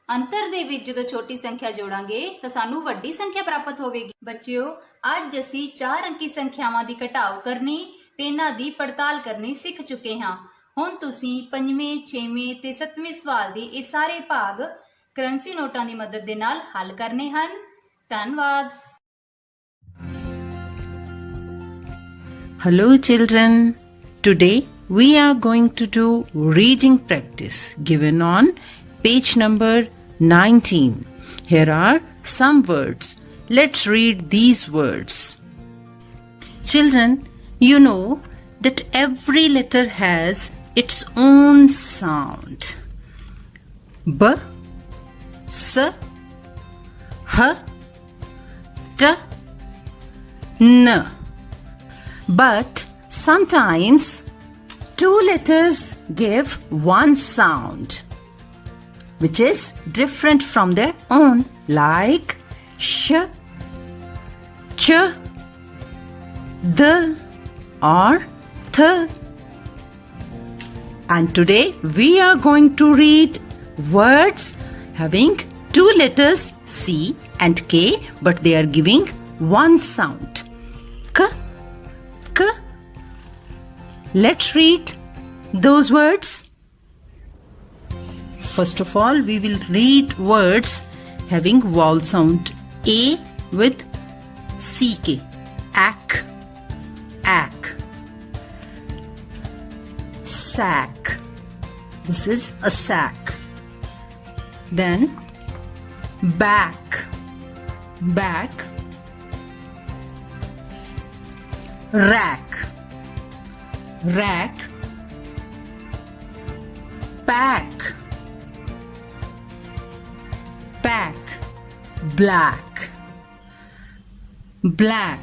ਅੰਤਰ ਦੇ ਵਿੱਚ ਜਦੋਂ ਛੋਟੀ ਸੰਖਿਆ ਜੋੜਾਂਗੇ ਤਾਂ ਸਾਨੂੰ ਵੱਡੀ ਸੰਖਿਆ ਪ੍ਰਾਪਤ ਹੋਵੇਗੀ। ਬੱਚਿਓ ਅੱਜ ਅਸੀਂ 4 ਅੰਕੀ ਸੰਖਿਆਵਾਂ ਦੀ ਘਟਾਓ ਕਰਨੀ ਤੇ ਇਹਨਾਂ ਦੀ ਪੜਤਾਲ ਕਰਨੀ ਸਿੱਖ ਚੁੱਕੇ ਹਾਂ। ਹੁਣ ਤੁਸੀਂ 5ਵੇਂ 6ਵੇਂ ਤੇ 7ਵੇਂ ਸਵਾਲ ਦੇ ਇਹ ਸਾਰੇ ਭਾਗ ਕਰੰਸੀ ਨੋਟਾਂ ਦੀ ਮਦਦ ਦੇ ਨਾਲ ਹੱਲ ਕਰਨੇ ਹਨ। ਧੰਨਵਾਦ। Hello children, today we are going to do reading practice given on page number 19. Here are some words. Let's read these words. Children, you know that every letter has its own sound. B, S, H, T, N. But sometimes two letters give one sound, which is different from their own, like sh, ch, the, or th. And today we are going to read words having two letters C and K, but they are giving one sound. K, K. Let's read those words. First of all, we will read words having vowel sound A with CK. Ack, ack. Sack. This is a sack. Then back, back. Rack, rack. Pack, pack. Black, black.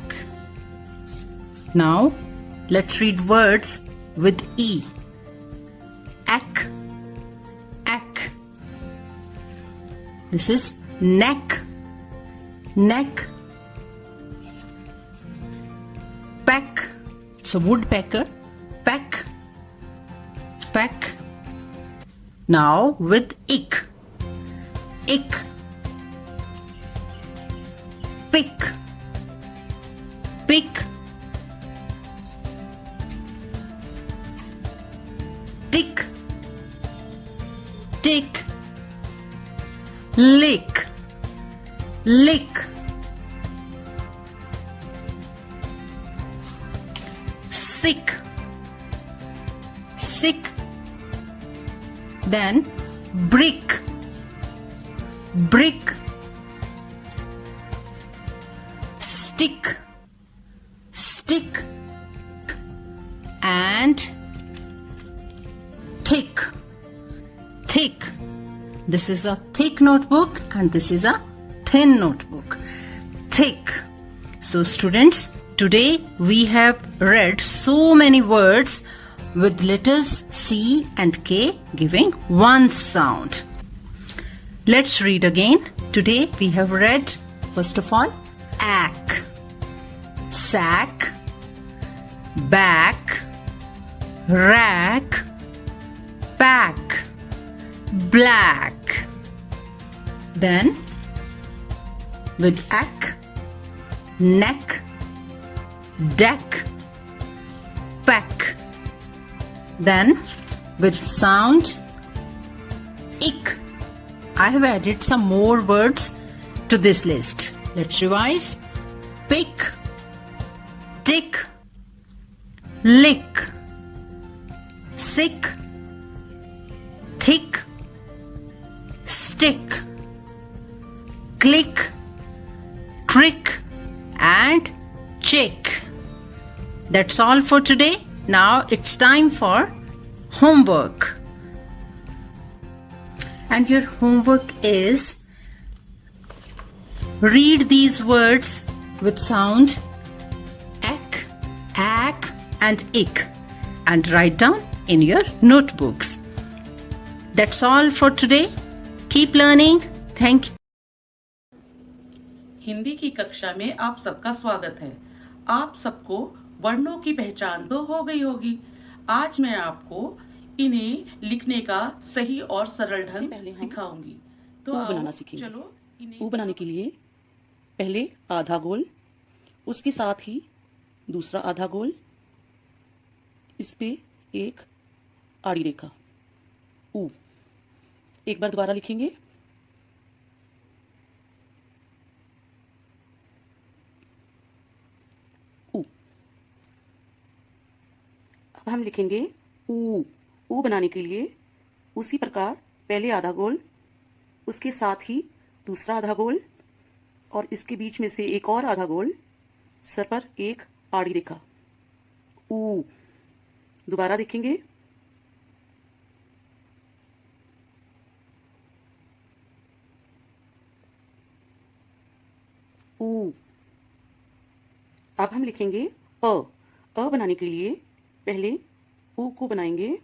Now let's read words with E. Ack, ack. This is neck, neck. Peck. It's a woodpecker. Peck, peck. Now with ick. Ick. Pick, pick. Tick, tick. Lick, lick. Sick, sick. Then brick, brick. Stick, stick. And thick, thick. This is a thick notebook and this is a thin notebook. Thick. So students, today we have read so many words with letters C and K giving one sound. Let's read again. Today we have read, first of all, ack, sack, back, rack, pack, black. Then with ack, neck, deck, pack. Then with sound ick. I have added some more words to this list. Let's revise. Pick, tick, lick, sick, thick, stick, click, trick, and chick. That's all for today. Now it's time for homework. And your homework is read these words with sound ack, ack, and ick and write down in your notebooks. That's all for today. Keep learning. Thank you. Hindi की कक्षा में आप सबका स्वागत है। आप सबको वर्णों की पहचान तो हो गई होगी। आज मैं आपको इन्हें लिखने का सही और सरल ढंग सिखाऊंगी। तो ऊ बनाना सीखेंगे। चलो ऊ बनाने के लिए पहले आधा गोल, उसके साथ ही दूसरा आधा गोल, इस पे एक आड़ी रेखा। ऊ एक बार दोबारा लिखेंगे। ऊ। अब हम लिखेंगे ऊ बनाने के लिए उसी प्रकार पहले आधा गोल, उसके साथ ही दूसरा आधा गोल और इसके बीच में से एक और आधा गोल, सर पर एक आड़ी रेखा। ऊ। दोबारा देखेंगे। ऊ। अब हम लिखेंगे अ बनाने के लिए पहले ऊ को बनाएंगे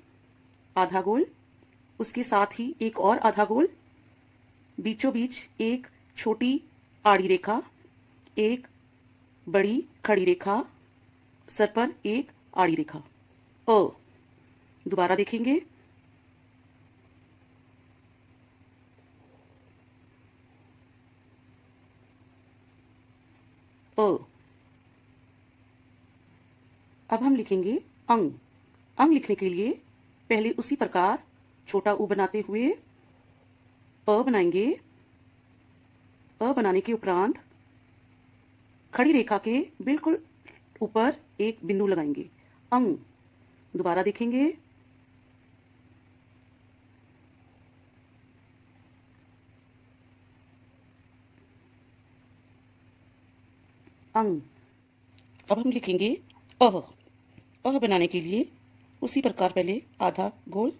आधा गोल, उसके साथ ही एक और आधा गोल, बीचों बीच एक छोटी आड़ी रेखा, एक बड़ी खड़ी रेखा, सर पर एक आड़ी रेखा। अ। दोबारा देखेंगे। अ। अब हम लिखेंगे अंग। अंग लिखने के लिए पहले उसी प्रकार छोटा ऊ बनाते हुए अ बनाएंगे। अ बनाने के उपरांत खड़ी रेखा के बिल्कुल ऊपर एक बिंदु लगाएंगे। अंग। दोबारा देखेंगे। अंग। अब हम लिखेंगे अह। अह बनाने के लिए उसी प्रकार पहले आधा गोल,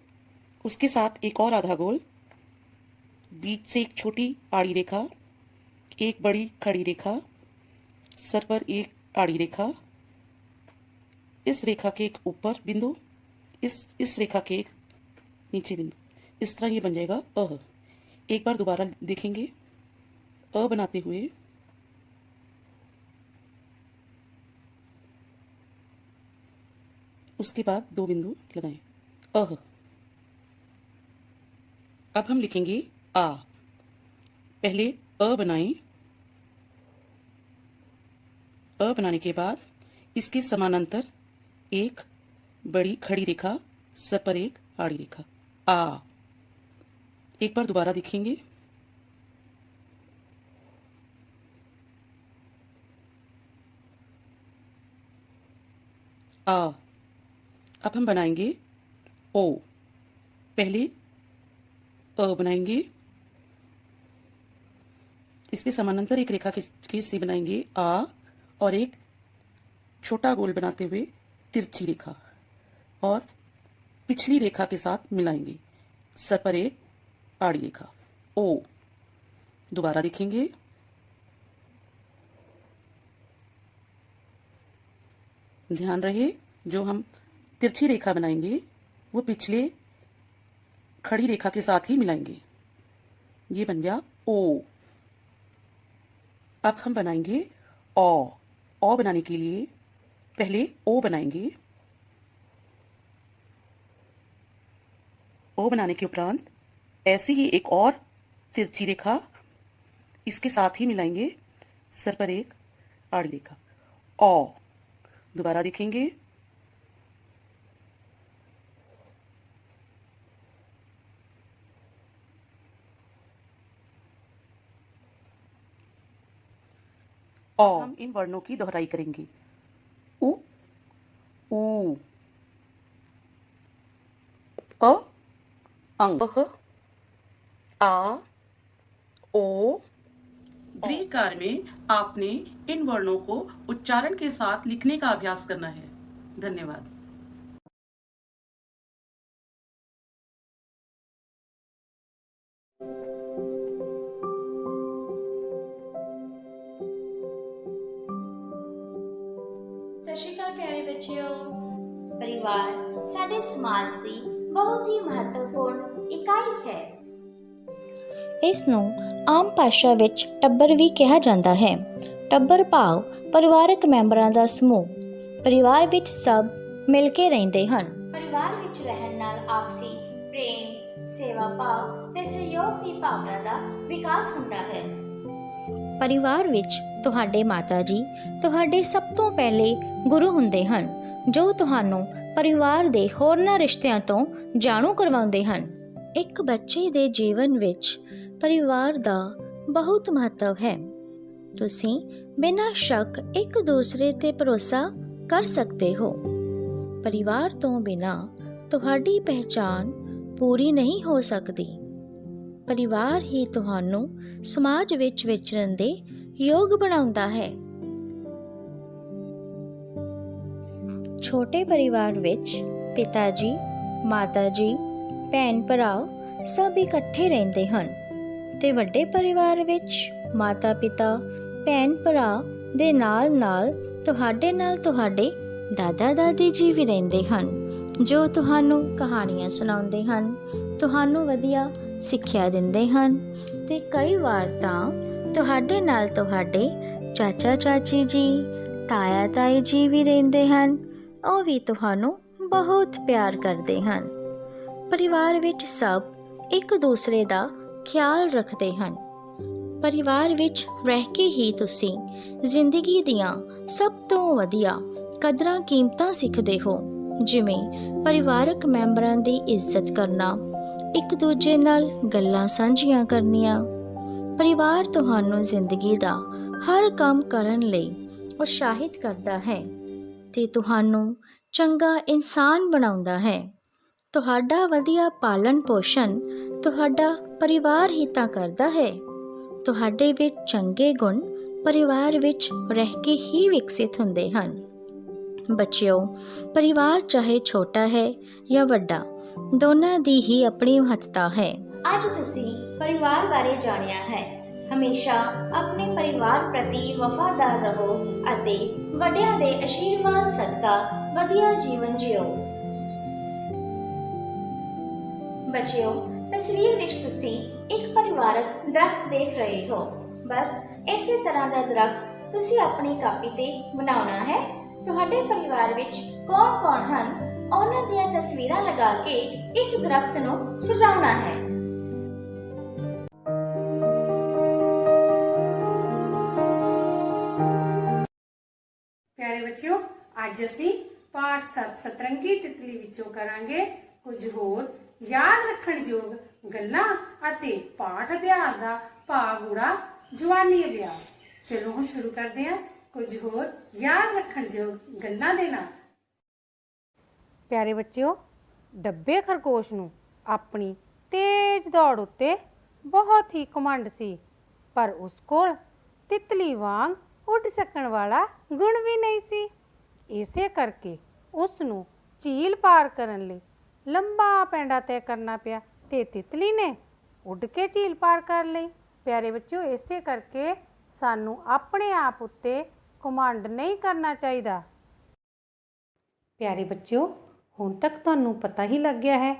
उसके साथ एक और आधा गोल, बीच से एक छोटी आड़ी रेखा, एक बड़ी खड़ी रेखा, सर पर एक आड़ी रेखा, इस रेखा के एक ऊपर बिंदु, इस रेखा के एक नीचे बिंदु। इस तरह ये बन जाएगा अह। एक बार दोबारा देखेंगे। अ बनाते हुए उसके बाद दो बिंदु लगाएं। अह। अब हम लिखेंगे आ। पहले अ बनाएं। अ बनाने के बाद इसके समानांतर एक बड़ी खड़ी रेखा, सर पर एक आड़ी रेखा। आ। एक बार दोबारा देखेंगे। आ। अब हम बनाएंगे ओ। पहले अ बनाएंगे, इसके समानांतर एक रेखा के से बनाएंगे आ और एक छोटा गोल बनाते हुए तिरछी रेखा और पिछली रेखा के साथ मिलाएंगे, सर पर एक आड़ी रेखा। ओ। दोबारा देखेंगे। ध्यान रहे जो हम तिरछी रेखा बनाएंगे वो पिछले खड़ी रेखा के साथ ही मिलाएंगे। ये बन गया ओ। अब हम बनाएंगे औ। औ बनाने के लिए पहले ओ बनाएंगे। ओ बनाने के उपरांत ऐसी ही एक और तिरछी रेखा इसके साथ ही मिलाएंगे, सर पर एक आड़ी रेखा। औ। दोबारा देखेंगे। और हम इन वर्णों की दोहराई करेंगे। उ, ऊ, अ, अंग, आ, ओ। ग्रीक कार्य में आपने इन वर्णों को उच्चारण के साथ लिखने का अभ्यास करना है। धन्यवाद। ਸਤਿ ਸ਼੍ਰੀ ਅਕਾਲ ਪਿਆਰੇ ਬੱਚਿਓ। ਪਰਿਵਾਰ ਸਾਡੇ ਸਮਾਜ ਦੀ ਬਹੁਤ ਹੀ ਮਹੱਤਵਪੂਰਨ ਇਕਾਈ ਹੈ। ਇਸ ਨੂੰ ਆਮ ਭਾਸ਼ਾ ਵਿੱਚ ਟੱਬਰ ਵੀ ਕਿਹਾ ਜਾਂਦਾ ਹੈ। ਟੱਬਰ ਭਾਵ ਪਰਿਵਾਰਕ ਮੈਂਬਰਾਂ ਦਾ ਸਮੂਹ। ਪਰਿਵਾਰ ਵਿੱਚ ਸਭ ਮਿਲ ਕੇ ਰਹਿੰਦੇ ਹਨ। ਪਰਿਵਾਰ ਵਿੱਚ ਰਹਿਣ ਨਾਲ ਆਪਸੀ ਪ੍ਰੇਮ, ਸੇਵਾ ਭਾਵ ਤੇ ਸਹਿਯੋਗ ਦੀ ਭਾਵਨਾ ਦਾ ਵਿਕਾਸ ਹੁੰਦਾ ਹੈ। ਪਰਿਵਾਰ ਵਿੱਚ ਤੁਹਾਡੇ ਮਾਤਾ ਜੀ ਤੁਹਾਡੇ ਸਭ ਤੋਂ ਪਹਿਲੇ ਗੁਰੂ ਹੁੰਦੇ ਹਨ, ਜੋ ਤੁਹਾਨੂੰ ਪਰਿਵਾਰ ਦੇ ਹੋਰਨਾਂ ਰਿਸ਼ਤਿਆਂ ਤੋਂ ਜਾਣੂ ਕਰਵਾਉਂਦੇ ਹਨ। ਇੱਕ ਬੱਚੇ ਦੇ ਜੀਵਨ ਵਿੱਚ ਪਰਿਵਾਰ ਦਾ ਬਹੁਤ ਮਹੱਤਵ ਹੈ। ਤੁਸੀਂ ਬਿਨਾਂ ਸ਼ੱਕ ਇੱਕ ਦੂਸਰੇ 'ਤੇ ਭਰੋਸਾ ਕਰ ਸਕਦੇ ਹੋ। ਪਰਿਵਾਰ ਤੋਂ ਬਿਨਾਂ ਤੁਹਾਡੀ ਪਹਿਚਾਨ ਪੂਰੀ ਨਹੀਂ ਹੋ ਸਕਦੀ। ਪਰਿਵਾਰ ਹੀ ਤੁਹਾਨੂੰ ਸਮਾਜ ਵਿੱਚ ਵਿਚਰਨ ਦੇ ਯੋਗ ਬਣਾਉਂਦਾ ਹੈ। ਛੋਟੇ ਪਰਿਵਾਰ ਵਿੱਚ ਪਿਤਾ ਜੀ, ਮਾਤਾ ਜੀ, ਭੈਣ ਭਰਾ ਸਭ ਇਕੱਠੇ ਰਹਿੰਦੇ ਹਨ ਤੇ ਵੱਡੇ ਪਰਿਵਾਰ ਵਿੱਚ ਮਾਤਾ ਪਿਤਾ, ਭੈਣ ਭਰਾ ਦੇ ਨਾਲ ਤੁਹਾਡੇ ਦਾਦਾ ਦਾਦੀ ਜੀ ਵੀ ਰਹਿੰਦੇ ਹਨ, ਜੋ ਤੁਹਾਨੂੰ ਕਹਾਣੀਆਂ ਸੁਣਾਉਂਦੇ ਹਨ, ਤੁਹਾਨੂੰ ਵਧੀਆ ਸਿੱਖਿਆ ਦਿੰਦੇ ਹਨ ਤੇ ਕਈ ਵਾਰ ਤਾਂ ਤੁਹਾਡੇ ਨਾਲ ਤੁਹਾਡੇ ਚਾਚਾ ਚਾਚੀ ਜੀ, ਤਾਇਆ ਤਾਈ ਜੀ ਵੀ ਰਹਿੰਦੇ ਹਨ। ਉਹ ਵੀ ਤੁਹਾਨੂੰ ਬਹੁਤ ਪਿਆਰ ਕਰਦੇ ਹਨ। ਪਰਿਵਾਰ ਵਿੱਚ ਸਭ ਇੱਕ ਦੂਸਰੇ ਦਾ ਖਿਆਲ ਰੱਖਦੇ ਹਨ। ਪਰਿਵਾਰ ਵਿੱਚ ਰਹਿ ਕੇ ਹੀ ਤੁਸੀਂ ਜ਼ਿੰਦਗੀ ਦੀਆਂ ਸਭ ਤੋਂ ਵਧੀਆ ਕਦਰਾਂ ਕੀਮਤਾਂ ਸਿੱਖਦੇ ਹੋ, ਜਿਵੇਂ ਪਰਿਵਾਰਕ ਮੈਂਬਰਾਂ ਦੀ ਇੱਜ਼ਤ ਕਰਨਾ, ਇੱਕ ਦੂਜੇ ਨਾਲ ਗੱਲਾਂ ਸਾਂਝੀਆਂ ਕਰਨੀਆਂ। ਪਰਿਵਾਰ ਤੁਹਾਨੂੰ ਜ਼ਿੰਦਗੀ ਦਾ ਹਰ ਕੰਮ ਕਰਨ ਲਈ ਉਤਸ਼ਾਹਿਤ ਕਰਦਾ ਹੈ ਤੇ ਤੁਹਾਨੂੰ ਚੰਗਾ ਇਨਸਾਨ ਬਣਾਉਂਦਾ ਹੈ। ਤੁਹਾਡਾ ਵਧੀਆ ਪਾਲਣ ਪੋਸ਼ਣ ਤੁਹਾਡਾ ਪਰਿਵਾਰ ਹੀ ਤਾਂ ਕਰਦਾ ਹੈ। ਤੁਹਾਡੇ ਵਿੱਚ ਚੰਗੇ ਗੁਣ ਪਰਿਵਾਰ ਵਿੱਚ ਰਹਿ ਕੇ ਹੀ ਵਿਕਸਿਤ ਹੁੰਦੇ ਹਨ। ਬੱਚਿਓ, ਪਰਿਵਾਰ ਚਾਹੇ ਛੋਟਾ ਹੈ ਜਾਂ ਵੱਡਾ, ਦੋਨਾਂ ਦੀ ਹੀ ਆਪਣੀ ਮਹੱਤਤਾ ਹੈ। ਅੱਜ ਤੁਸੀਂ ਪਰਿਵਾਰ ਬਾਰੇ ਜਾਣਿਆ ਹੈ। ਹਮੇਸ਼ਾ ਆਪਣੇ ਪਰਿਵਾਰ ਪ੍ਰਤੀ ਵਫਾਦਾਰ ਰਹੋ ਅਤੇ ਵੱਡਿਆਂ ਦੇ ਆਸ਼ੀਰਵਾਦ ਸਦਕਾ ਵਧੀਆ ਜੀਵਨ ਜਿਓ। ਬੱਚਿਓ, ਤਸਵੀਰ ਵਿੱਚ ਤੁਸੀਂ ਇੱਕ ਪਰਿਵਾਰਕ ਦਰਖਤ ਦੇਖ ਰਹੇ ਹੋ। ਬਸ ਇਸੇ ਤਰ੍ਹਾਂ ਦਾ ਦਰਖਤ ਤੁਸੀਂ ਆਪਣੀ ਕਾਪੀ ਤੇ ਬਣਾਉਣਾ ਹੈ। ਤੁਹਾਡੇ ਪਰਿਵਾਰ ਵਿੱਚ ਕੌਣ-ਕੌਣ ਹਨ, ਉਹਨਾਂ ਦੀਆਂ ਤਸਵੀਰਾਂ ਲਗਾ ਕੇ ਇਸ ਦਰਖਤ ਨੂੰ ਸਜਾਉਣਾ ਹੈ। ਪਿਆਰੇ ਬੱਚਿਓ, ਅੱਜ ਅਸੀਂ ਪਾਠ 7 ਸਤਰੰਗੀ ਤਿਤਲੀ ਵਿੱਚੋਂ ਕਰਾਂਗੇ ਕੁਝ ਹੋਰ ਯਾਦ ਰੱਖਣਯੋਗ ਗੱਲਾਂ ਅਤੇ ਪਾਠ ਅਭਿਆਸ ਦਾ ਭਾਗ ਊੜਾ ਜਵਾਨੀ ਅਭਿਆਸ। ਚਲੋ ਹੁਣ ਸ਼ੁਰੂ ਕਰਦੇ ਹਾਂ ਕੁਝ ਹੋਰ ਯਾਦ ਰੱਖਣਯੋਗ ਗੱਲਾਂ ਦੇ ਨਾਲ। ਪਿਆਰੇ ਬੱਚਿਓ, ਡੱਬੇ ਖਰਗੋਸ਼ ਨੂੰ ਆਪਣੀ ਤੇਜ਼ ਦੌੜ ਉੱਤੇ ਬਹੁਤ ਹੀ ਘਮੰਡ ਸੀ, ਪਰ ਉਸ ਕੋਲ ਤਿਤਲੀ ਵਾਂਗ ਉੱਡ ਸਕਣ ਵਾਲਾ ਗੁਣ ਵੀ ਨਹੀਂ ਸੀ। ਇਸੇ ਕਰਕੇ ਉਸ ਨੂੰ ਝੀਲ ਪਾਰ ਕਰਨ ਲਈ ਲੰਬਾ ਪੈਂਡਾ ਤੈਅ ਕਰਨਾ ਪਿਆ ਤੇ ਤਿਤਲੀ ਨੇ ਉੱਡ ਕੇ ਝੀਲ ਪਾਰ ਕਰ ਲਈ। ਪਿਆਰੇ ਬੱਚਿਓ, ਇਸੇ ਕਰਕੇ ਸਾਨੂੰ ਆਪਣੇ ਆਪ ਉੱਤੇ ਘਮੰਡ ਨਹੀਂ ਕਰਨਾ ਚਾਹੀਦਾ। ਪਿਆਰੇ ਬੱਚਿਓ, ਹੁਣ ਤੱਕ ਤੁਹਾਨੂੰ ਪਤਾ ਹੀ ਲੱਗ ਗਿਆ ਹੈ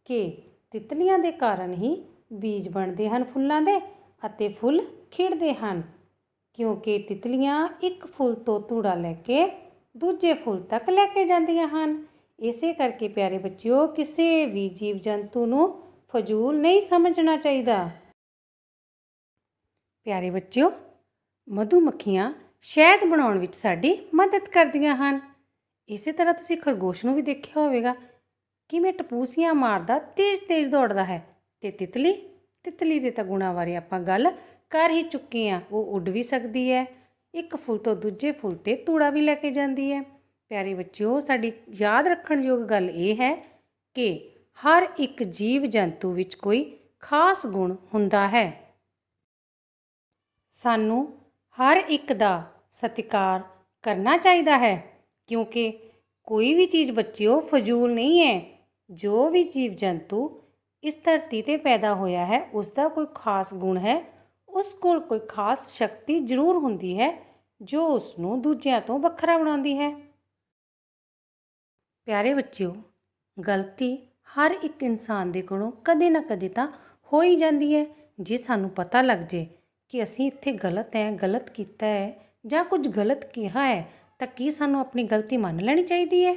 ਕਿ ਤਿਤਲੀਆਂ ਦੇ ਕਾਰਨ ਹੀ ਬੀਜ ਬਣਦੇ ਹਨ ਫੁੱਲਾਂ ਦੇ ਅਤੇ ਫੁੱਲ ਖਿੜਦੇ ਹਨ, ਕਿਉਂਕਿ ਤਿਤਲੀਆਂ ਇੱਕ ਫੁੱਲ ਤੋਂ ਧੂੜਾ ਲੈ ਕੇ ਦੂਜੇ ਫੁੱਲ ਤੱਕ ਲੈ ਕੇ ਜਾਂਦੀਆਂ ਹਨ। ਇਸੇ ਕਰਕੇ ਪਿਆਰੇ ਬੱਚਿਓ, ਕਿਸੇ ਵੀ ਜੀਵ ਜੰਤੂ ਨੂੰ ਫਜ਼ੂਲ ਨਹੀਂ ਸਮਝਣਾ ਚਾਹੀਦਾ। ਪਿਆਰੇ ਬੱਚਿਓ, ਮਧੂ ਮੱਖੀਆਂ ਸ਼ਹਿਦ ਬਣਾਉਣ ਵਿੱਚ ਸਾਡੀ ਮਦਦ ਕਰਦੀਆਂ ਹਨ। ਇਸੇ ਤਰ੍ਹਾਂ ਤੁਸੀਂ ਖਰਗੋਸ਼ ਨੂੰ ਵੀ ਦੇਖਿਆ ਹੋਵੇਗਾ, ਕਿਵੇਂ ਟਪੂਸੀਆਂ ਮਾਰਦਾ ਤੇਜ਼ ਦੌੜਦਾ ਹੈ। ਤੇ ਤਿਤਲੀ ਦੇ ਤਾਂ ਗੁਣਾਂ ਬਾਰੇ ਆਪਾਂ ਗੱਲ ਕਰ ਹੀ ਚੁੱਕੇ ਹਾਂ। ਉਹ ਉੱਡ ਵੀ ਸਕਦੀ ਹੈ, ਇੱਕ ਫੁੱਲ ਤੋਂ ਦੂਜੇ ਫੁੱਲ ਤੇ ਧੂੜਾ ਵੀ ਲੈ ਕੇ ਜਾਂਦੀ ਹੈ। ਪਿਆਰੇ ਬੱਚਿਓ, ਸਾਡੀ ਯਾਦ ਰੱਖਣਯੋਗ ਗੱਲ ਇਹ ਹੈ ਕਿ ਹਰ ਇੱਕ ਜੀਵ ਜੰਤੂ ਵਿੱਚ ਕੋਈ ਖਾਸ ਗੁਣ ਹੁੰਦਾ ਹੈ। ਸਾਨੂੰ ਹਰ ਇੱਕ ਦਾ ਸਤਿਕਾਰ ਕਰਨਾ ਚਾਹੀਦਾ ਹੈ, ਕਿਉਂਕਿ ਕੋਈ ਵੀ ਚੀਜ਼ ਬੱਚਿਓ ਫਜ਼ੂਲ ਨਹੀਂ ਹੈ। ਜੋ ਵੀ ਜੀਵ ਜੰਤੂ ਇਸ ਧਰਤੀ ਤੇ ਪੈਦਾ ਹੋਇਆ ਹੈ, ਉਸ ਦਾ ਕੋਈ ਖਾਸ ਗੁਣ ਹੈ, ਉਸ ਕੋਲ ਕੋਈ ਖਾਸ ਸ਼ਕਤੀ ਜ਼ਰੂਰ ਹੁੰਦੀ ਹੈ ਜੋ ਉਸ ਨੂੰ ਦੂਜਿਆਂ ਤੋਂ ਵੱਖਰਾ ਬਣਾਉਂਦੀ ਹੈ। ਪਿਆਰੇ ਬੱਚਿਓ, ਗਲਤੀ ਹਰ ਇੱਕ ਇਨਸਾਨ ਦੇ ਕੋਲੋਂ ਕਦੇ ਨਾ ਕਦੇ ਤਾਂ ਹੋ ਹੀ ਜਾਂਦੀ ਹੈ। ਜੇ ਸਾਨੂੰ ਪਤਾ ਲੱਗ ਜੇ ਕਿ ਅਸੀਂ ਇੱਥੇ ਗਲਤ ਕੀਤਾ ਹੈ ਜਾਂ ਕੁਝ ਗਲਤ ਕਿਹਾ ਹੈ, ਤਾਂ ਕੀ ਸਾਨੂੰ ਆਪਣੀ ਗਲਤੀ ਮੰਨ ਲੈਣੀ ਚਾਹੀਦੀ ਹੈ?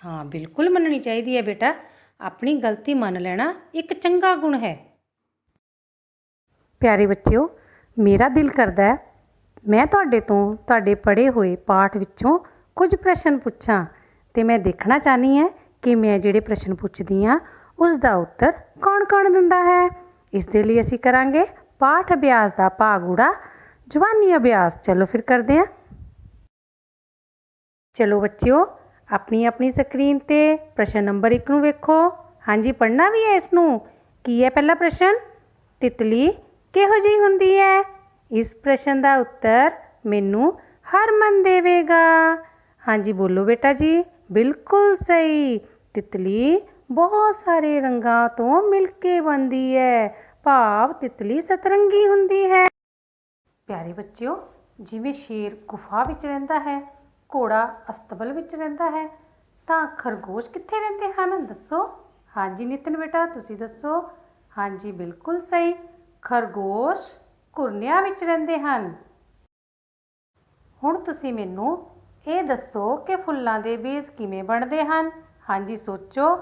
ਹਾਂ, ਬਿਲਕੁਲ ਮੰਨਣੀ ਚਾਹੀਦੀ ਹੈ ਬੇਟਾ। ਆਪਣੀ ਗਲਤੀ ਮੰਨ ਲੈਣਾ ਇੱਕ ਚੰਗਾ ਗੁਣ ਹੈ। ਪਿਆਰੇ ਬੱਚਿਓ, ਮੇਰਾ ਦਿਲ ਕਰਦਾ ਹੈ ਮੈਂ ਤੁਹਾਡੇ ਤੋਂ ਤੁਹਾਡੇ ਪੜ੍ਹੇ ਹੋਏ ਪਾਠ ਵਿੱਚੋਂ ਕੁਝ ਪ੍ਰਸ਼ਨ ਪੁੱਛਾਂ, ਤੇ ਮੈਂ ਦੇਖਣਾ ਚਾਹੁੰਦੀ ਹਾਂ ਕਿ ਮੈਂ ਜਿਹੜੇ ਪ੍ਰਸ਼ਨ ਪੁੱਛਦੀ ਹਾਂ ਉਸ ਦਾ ਉੱਤਰ ਕੌਣ ਦਿੰਦਾ ਹੈ। ਇਸ ਦੇ ਲਈ ਅਸੀਂ ਕਰਾਂਗੇ ਪਾਠ ਅਭਿਆਸ ਦਾ ਭਾਗ ਊੜਾ ਜਵਾਨੀ ਅਭਿਆਸ। ਚਲੋ ਫਿਰ ਕਰਦੇ ਹਾਂ। ਚਲੋ ਬੱਚਿਓ, ਆਪਣੀ ਆਪਣੀ ਸਕਰੀਨ ਤੇ ਪ੍ਰਸ਼ਨ ਨੰਬਰ 1 ਨੂੰ ਵੇਖੋ। ਹਾਂਜੀ, ਪੜ੍ਹਨਾ ਵੀ ਹੈ ਇਸ ਨੂੰ। ਕੀ ਹੈ ਪਹਿਲਾ ਪ੍ਰਸ਼ਨ? ਤਿਤਲੀ ਕਿਹੋ ਜਿਹੀ ਹੁੰਦੀ ਹੈ? ਇਸ ਪ੍ਰਸ਼ਨ ਦਾ ਉੱਤਰ ਮੈਨੂੰ ਹਰਮਨ ਦੇਵੇਗਾ। ਹਾਂਜੀ, ਬੋਲੋ ਬੇਟਾ ਜੀ। ਬਿਲਕੁਲ ਸਹੀ। ਤਿਤਲੀ ਬਹੁਤ ਸਾਰੇ ਰੰਗਾਂ ਤੋਂ ਮਿਲ ਕੇ ਬਣਦੀ ਹੈ, ਭਾਵ ਤਿਤਲੀ ਸਤਰੰਗੀ ਹੁੰਦੀ ਹੈ। ਪਿਆਰੇ ਬੱਚਿਓ, ਜਿਵੇਂ ਸ਼ੇਰ ਗੁਫਾ ਵਿੱਚ ਰਹਿੰਦਾ ਹੈ, ਘੋੜਾ ਅਸਤਬਲ ਵਿੱਚ ਰਹਿੰਦਾ ਹੈ, ਤਾਂ ਖਰਗੋਸ਼ ਕਿੱਥੇ ਰਹਿੰਦੇ ਹਨ? ਦੱਸੋ। ਹਾਂਜੀ ਨਿਤਨ ਬੇਟਾ, ਤੁਸੀਂ ਦੱਸੋ। ਹਾਂਜੀ, ਬਿਲਕੁਲ ਸਹੀ। ਖਰਗੋਸ਼ ਘੁਰਨਿਆਂ ਵਿੱਚ ਰਹਿੰਦੇ ਹਨ। ਹੁਣ ਤੁਸੀਂ ਮੈਨੂੰ ਇਹ ਦੱਸੋ ਕਿ ਫੁੱਲਾਂ ਦੇ ਬੀਜ ਕਿਵੇਂ ਬਣਦੇ ਹਨ? ਹਾਂਜੀ, ਸੋਚੋ।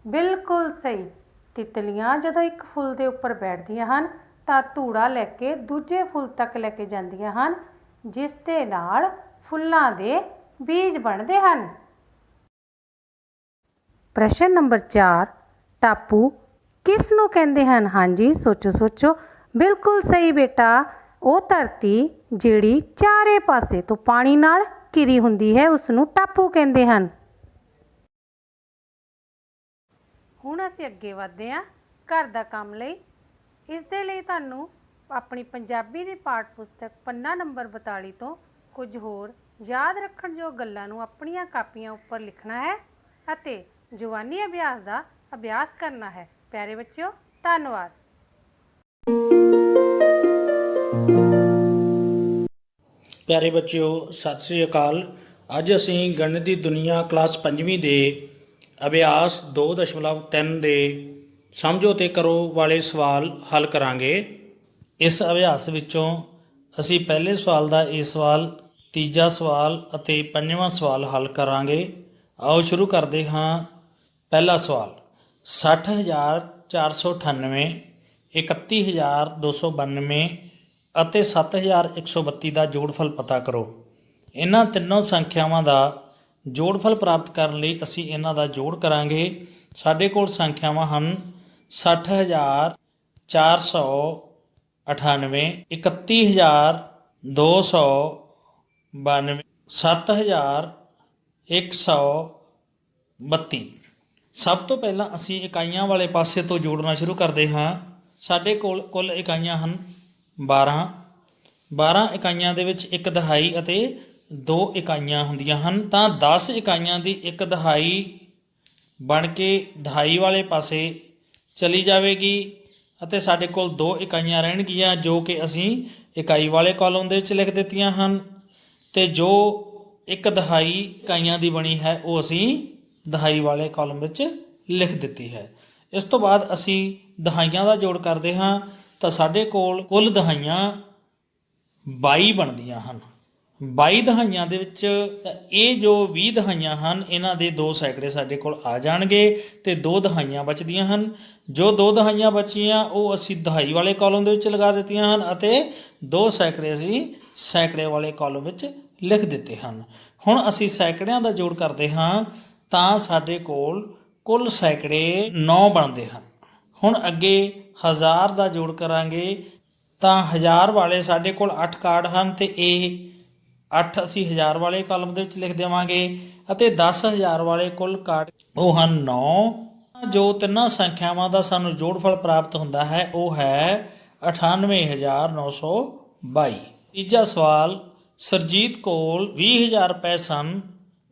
ਬਿਲਕੁਲ ਸਹੀ। ਤਿਤਲੀਆਂ ਜਦੋਂ ਇੱਕ ਫੁੱਲ ਦੇ ਉੱਪਰ ਬੈਠਦੀਆਂ ਹਨ ਤਾਂ ਧੂੜਾ ਲੈ ਕੇ ਦੂਜੇ ਫੁੱਲ ਤੱਕ ਲੈ ਕੇ ਜਾਂਦੀਆਂ ਹਨ, ਜਿਸ ਦੇ ਨਾਲ ਫੁੱਲਾਂ ਦੇ ਬੀਜ ਬਣਦੇ ਹਨ। ਪ੍ਰਸ਼ਨ ਨੰਬਰ 4, ਟਾਪੂ ਕਿਸ ਨੂੰ ਕਹਿੰਦੇ ਹਨ? ਹਾਂਜੀ, ਸੋਚੋ। ਬਿਲਕੁਲ ਸਹੀ ਬੇਟਾ। ਉਹ ਧਰਤੀ ਜਿਹੜੀ ਚਾਰੇ ਪਾਸੇ ਤੋਂ ਪਾਣੀ ਨਾਲ ਘਿਰੀ ਹੁੰਦੀ ਹੈ, ਉਸ ਨੂੰ ਟਾਪੂ ਕਹਿੰਦੇ ਹਨ। ਹੁਣ ਅਸੀਂ ਅੱਗੇ ਵਧਦੇ ਹਾਂ ਘਰ ਦਾ ਕੰਮ ਲਈ। ਇਸ ਦੇ ਲਈ ਤੁਹਾਨੂੰ ਆਪਣੀ ਪੰਜਾਬੀ ਦੀ ਪਾਠ ਪੁਸਤਕ ਪੰਨਾ ਨੰਬਰ 42 ਤੋਂ ਕੁਝ ਹੋਰ ਯਾਦ ਰੱਖਣ ਯੋਗ ਗੱਲਾਂ ਨੂੰ ਆਪਣੀਆਂ ਕਾਪੀਆਂ ਉੱਪਰ ਲਿਖਣਾ ਹੈ ਅਤੇ ਜ਼ੁਬਾਨੀ ਅਭਿਆਸ ਦਾ ਅਭਿਆਸ ਕਰਨਾ ਹੈ। ਪਿਆਰੇ ਬੱਚਿਓ, ਧੰਨਵਾਦ। ਪਿਆਰੇ ਬੱਚਿਓ, ਸਤਿ ਸ੍ਰੀ ਅਕਾਲ। ਅੱਜ ਅਸੀਂ ਗਣਿਤ ਦੀ ਦੁਨੀਆ ਕਲਾਸ 5ਵੀਂ ਦੇ ਅਭਿਆਸ 2.3 ਦੇ ਸਮਝੋ ਤੇ ਕਰੋ ਵਾਲੇ ਸਵਾਲ ਹੱਲ ਕਰਾਂਗੇ। ਇਸ ਅਭਿਆਸ ਵਿੱਚੋਂ ਅਸੀਂ ਪਹਿਲੇ ਸਵਾਲ ਦਾ ਇਹ ਸਵਾਲ, ਤੀਜਾ ਸਵਾਲ ਅਤੇ ਪੰਜਵਾਂ ਸਵਾਲ ਹੱਲ ਕਰਾਂਗੇ। ਆਓ ਸ਼ੁਰੂ ਕਰਦੇ ਹਾਂ। ਪਹਿਲਾ ਸਵਾਲ, 60,498, 31,292 ਅਤੇ 7,132 ਦਾ ਜੋੜਫਲ ਪਤਾ ਕਰੋ। ਇਹਨਾਂ ਤਿੰਨੋਂ ਸੰਖਿਆਵਾਂ ਦਾ ਜੋੜਫਲ ਪ੍ਰਾਪਤ ਕਰਨ ਲਈ ਅਸੀਂ ਇਹਨਾਂ ਦਾ ਜੋੜ ਕਰਾਂਗੇ। ਸਾਡੇ ਕੋਲ ਸੰਖਿਆਵਾਂ ਹਨ 60,498, 31,292, 7,132। ਸਭ ਤੋਂ ਪਹਿਲਾਂ ਅਸੀਂ ਇਕਾਈਆਂ ਵਾਲੇ ਪਾਸੇ ਤੋਂ ਜੋੜਨਾ ਸ਼ੁਰੂ ਕਰਦੇ ਹਾਂ। ਸਾਡੇ ਕੋਲ ਕੁੱਲ ਇਕਾਈਆਂ ਹਨ 12। 12 ਇਕਾਈਆਂ ਦੇ ਵਿੱਚ ਇੱਕ ਦਹਾਈ ਅਤੇ 2 ਇਕਾਈਆਂ ਹੁੰਦੀਆਂ ਹਨ, ਤਾਂ 10 ਇਕਾਈਆਂ ਦੀ ਇੱਕ ਦਹਾਈ ਬਣ ਕੇ ਦਹਾਈ ਵਾਲੇ ਪਾਸੇ ਚਲੀ ਜਾਵੇਗੀ ਅਤੇ ਸਾਡੇ ਕੋਲ 2 ਇਕਾਈਆਂ ਰਹਿਣਗੀਆਂ ਜੋ ਕਿ ਅਸੀਂ ਇਕਾਈ ਵਾਲੇ ਕਾਲਮ ਦੇ ਵਿੱਚ ਲਿਖ ਦਿੱਤੀਆਂ ਹਨ, ਤੇ ਜੋ ਇੱਕ ਦਹਾਈ ਇਕਾਈਆਂ ਦੀ ਬਣੀ ਹੈ ਉਹ ਅਸੀਂ ਦਹਾਈ ਵਾਲੇ ਕਾਲਮ ਵਿੱਚ ਲਿਖ ਦਿੱਤੀ ਹੈ। ਇਸ ਤੋਂ ਬਾਅਦ ਅਸੀਂ ਦਹਾਈਆਂ ਦਾ ਜੋੜ ਕਰਦੇ ਹਾਂ, ਤਾਂ ਸਾਡੇ ਕੋਲ ਕੁੱਲ ਦਹਾਈਆਂ 22 ਬਣਦੀਆਂ ਹਨ। 22 ਦਹਾਈਆਂ ਦੇ ਵਿੱਚ ਇਹ ਜੋ 20 ਦਹਾਈਆਂ ਹਨ, ਇਹਨਾਂ ਦੇ 2 ਸੈਂਕੜੇ ਸਾਡੇ ਕੋਲ ਆ ਜਾਣਗੇ ਤੇ 2 ਦਹਾਈਆਂ ਬਚਦੀਆਂ ਹਨ। ਜੋ 2 ਦਹਾਈਆਂ ਬਚੀਆਂ ਉਹ ਅਸੀਂ ਦਹਾਈ ਵਾਲੇ ਕਾਲਮ ਦੇ ਵਿੱਚ ਲਗਾ ਦਿੱਤੀਆਂ ਹਨ ਅਤੇ 2 ਸੈਂਕੜੇ ਅਸੀਂ ਸੈਂਕੜੇ ਵਾਲੇ ਕਾਲਮ ਵਿੱਚ ਲਿਖ ਦਿੱਤੇ ਹਨ। ਹੁਣ ਅਸੀਂ ਸੈਂਕੜਿਆਂ ਦਾ ਜੋੜ ਕਰਦੇ ਹਾਂ, ਤਾਂ ਸਾਡੇ ਕੋਲ ਕੁੱਲ ਸੈਂਕੜੇ 9 ਬਣਦੇ ਹਨ। ਹੁਣ ਅੱਗੇ 1000 ਦਾ ਜੋੜ ਕਰਾਂਗੇ, ਤਾਂ 1000 ਵਾਲੇ ਸਾਡੇ ਕੋਲ 8 ਕਾਰਡ ਹਨ ਤੇ ਇਹ 8 ਅਸੀਂ 1000 ਵਾਲੇ ਕਾਲਮ ਦੇ ਵਿੱਚ ਲਿਖ ਦੇਵਾਂਗੇ ਅਤੇ 10,000 ਵਾਲੇ ਕੁੱਲ ਕਾਰਡ ਉਹ ਹਨ 9। ਜੋ ਤਿੰਨਾਂ ਸੰਖਿਆਵਾਂ ਦਾ ਸਾਨੂੰ ਜੋੜਫਲ ਪ੍ਰਾਪਤ ਹੁੰਦਾ ਹੈ ਉਹ ਹੈ 98,922। ਤੀਜਾ ਸਵਾਲ, ਸਰਜੀਤ ਕੋਲ 20,000 ਰੁਪਏ ਸਨ।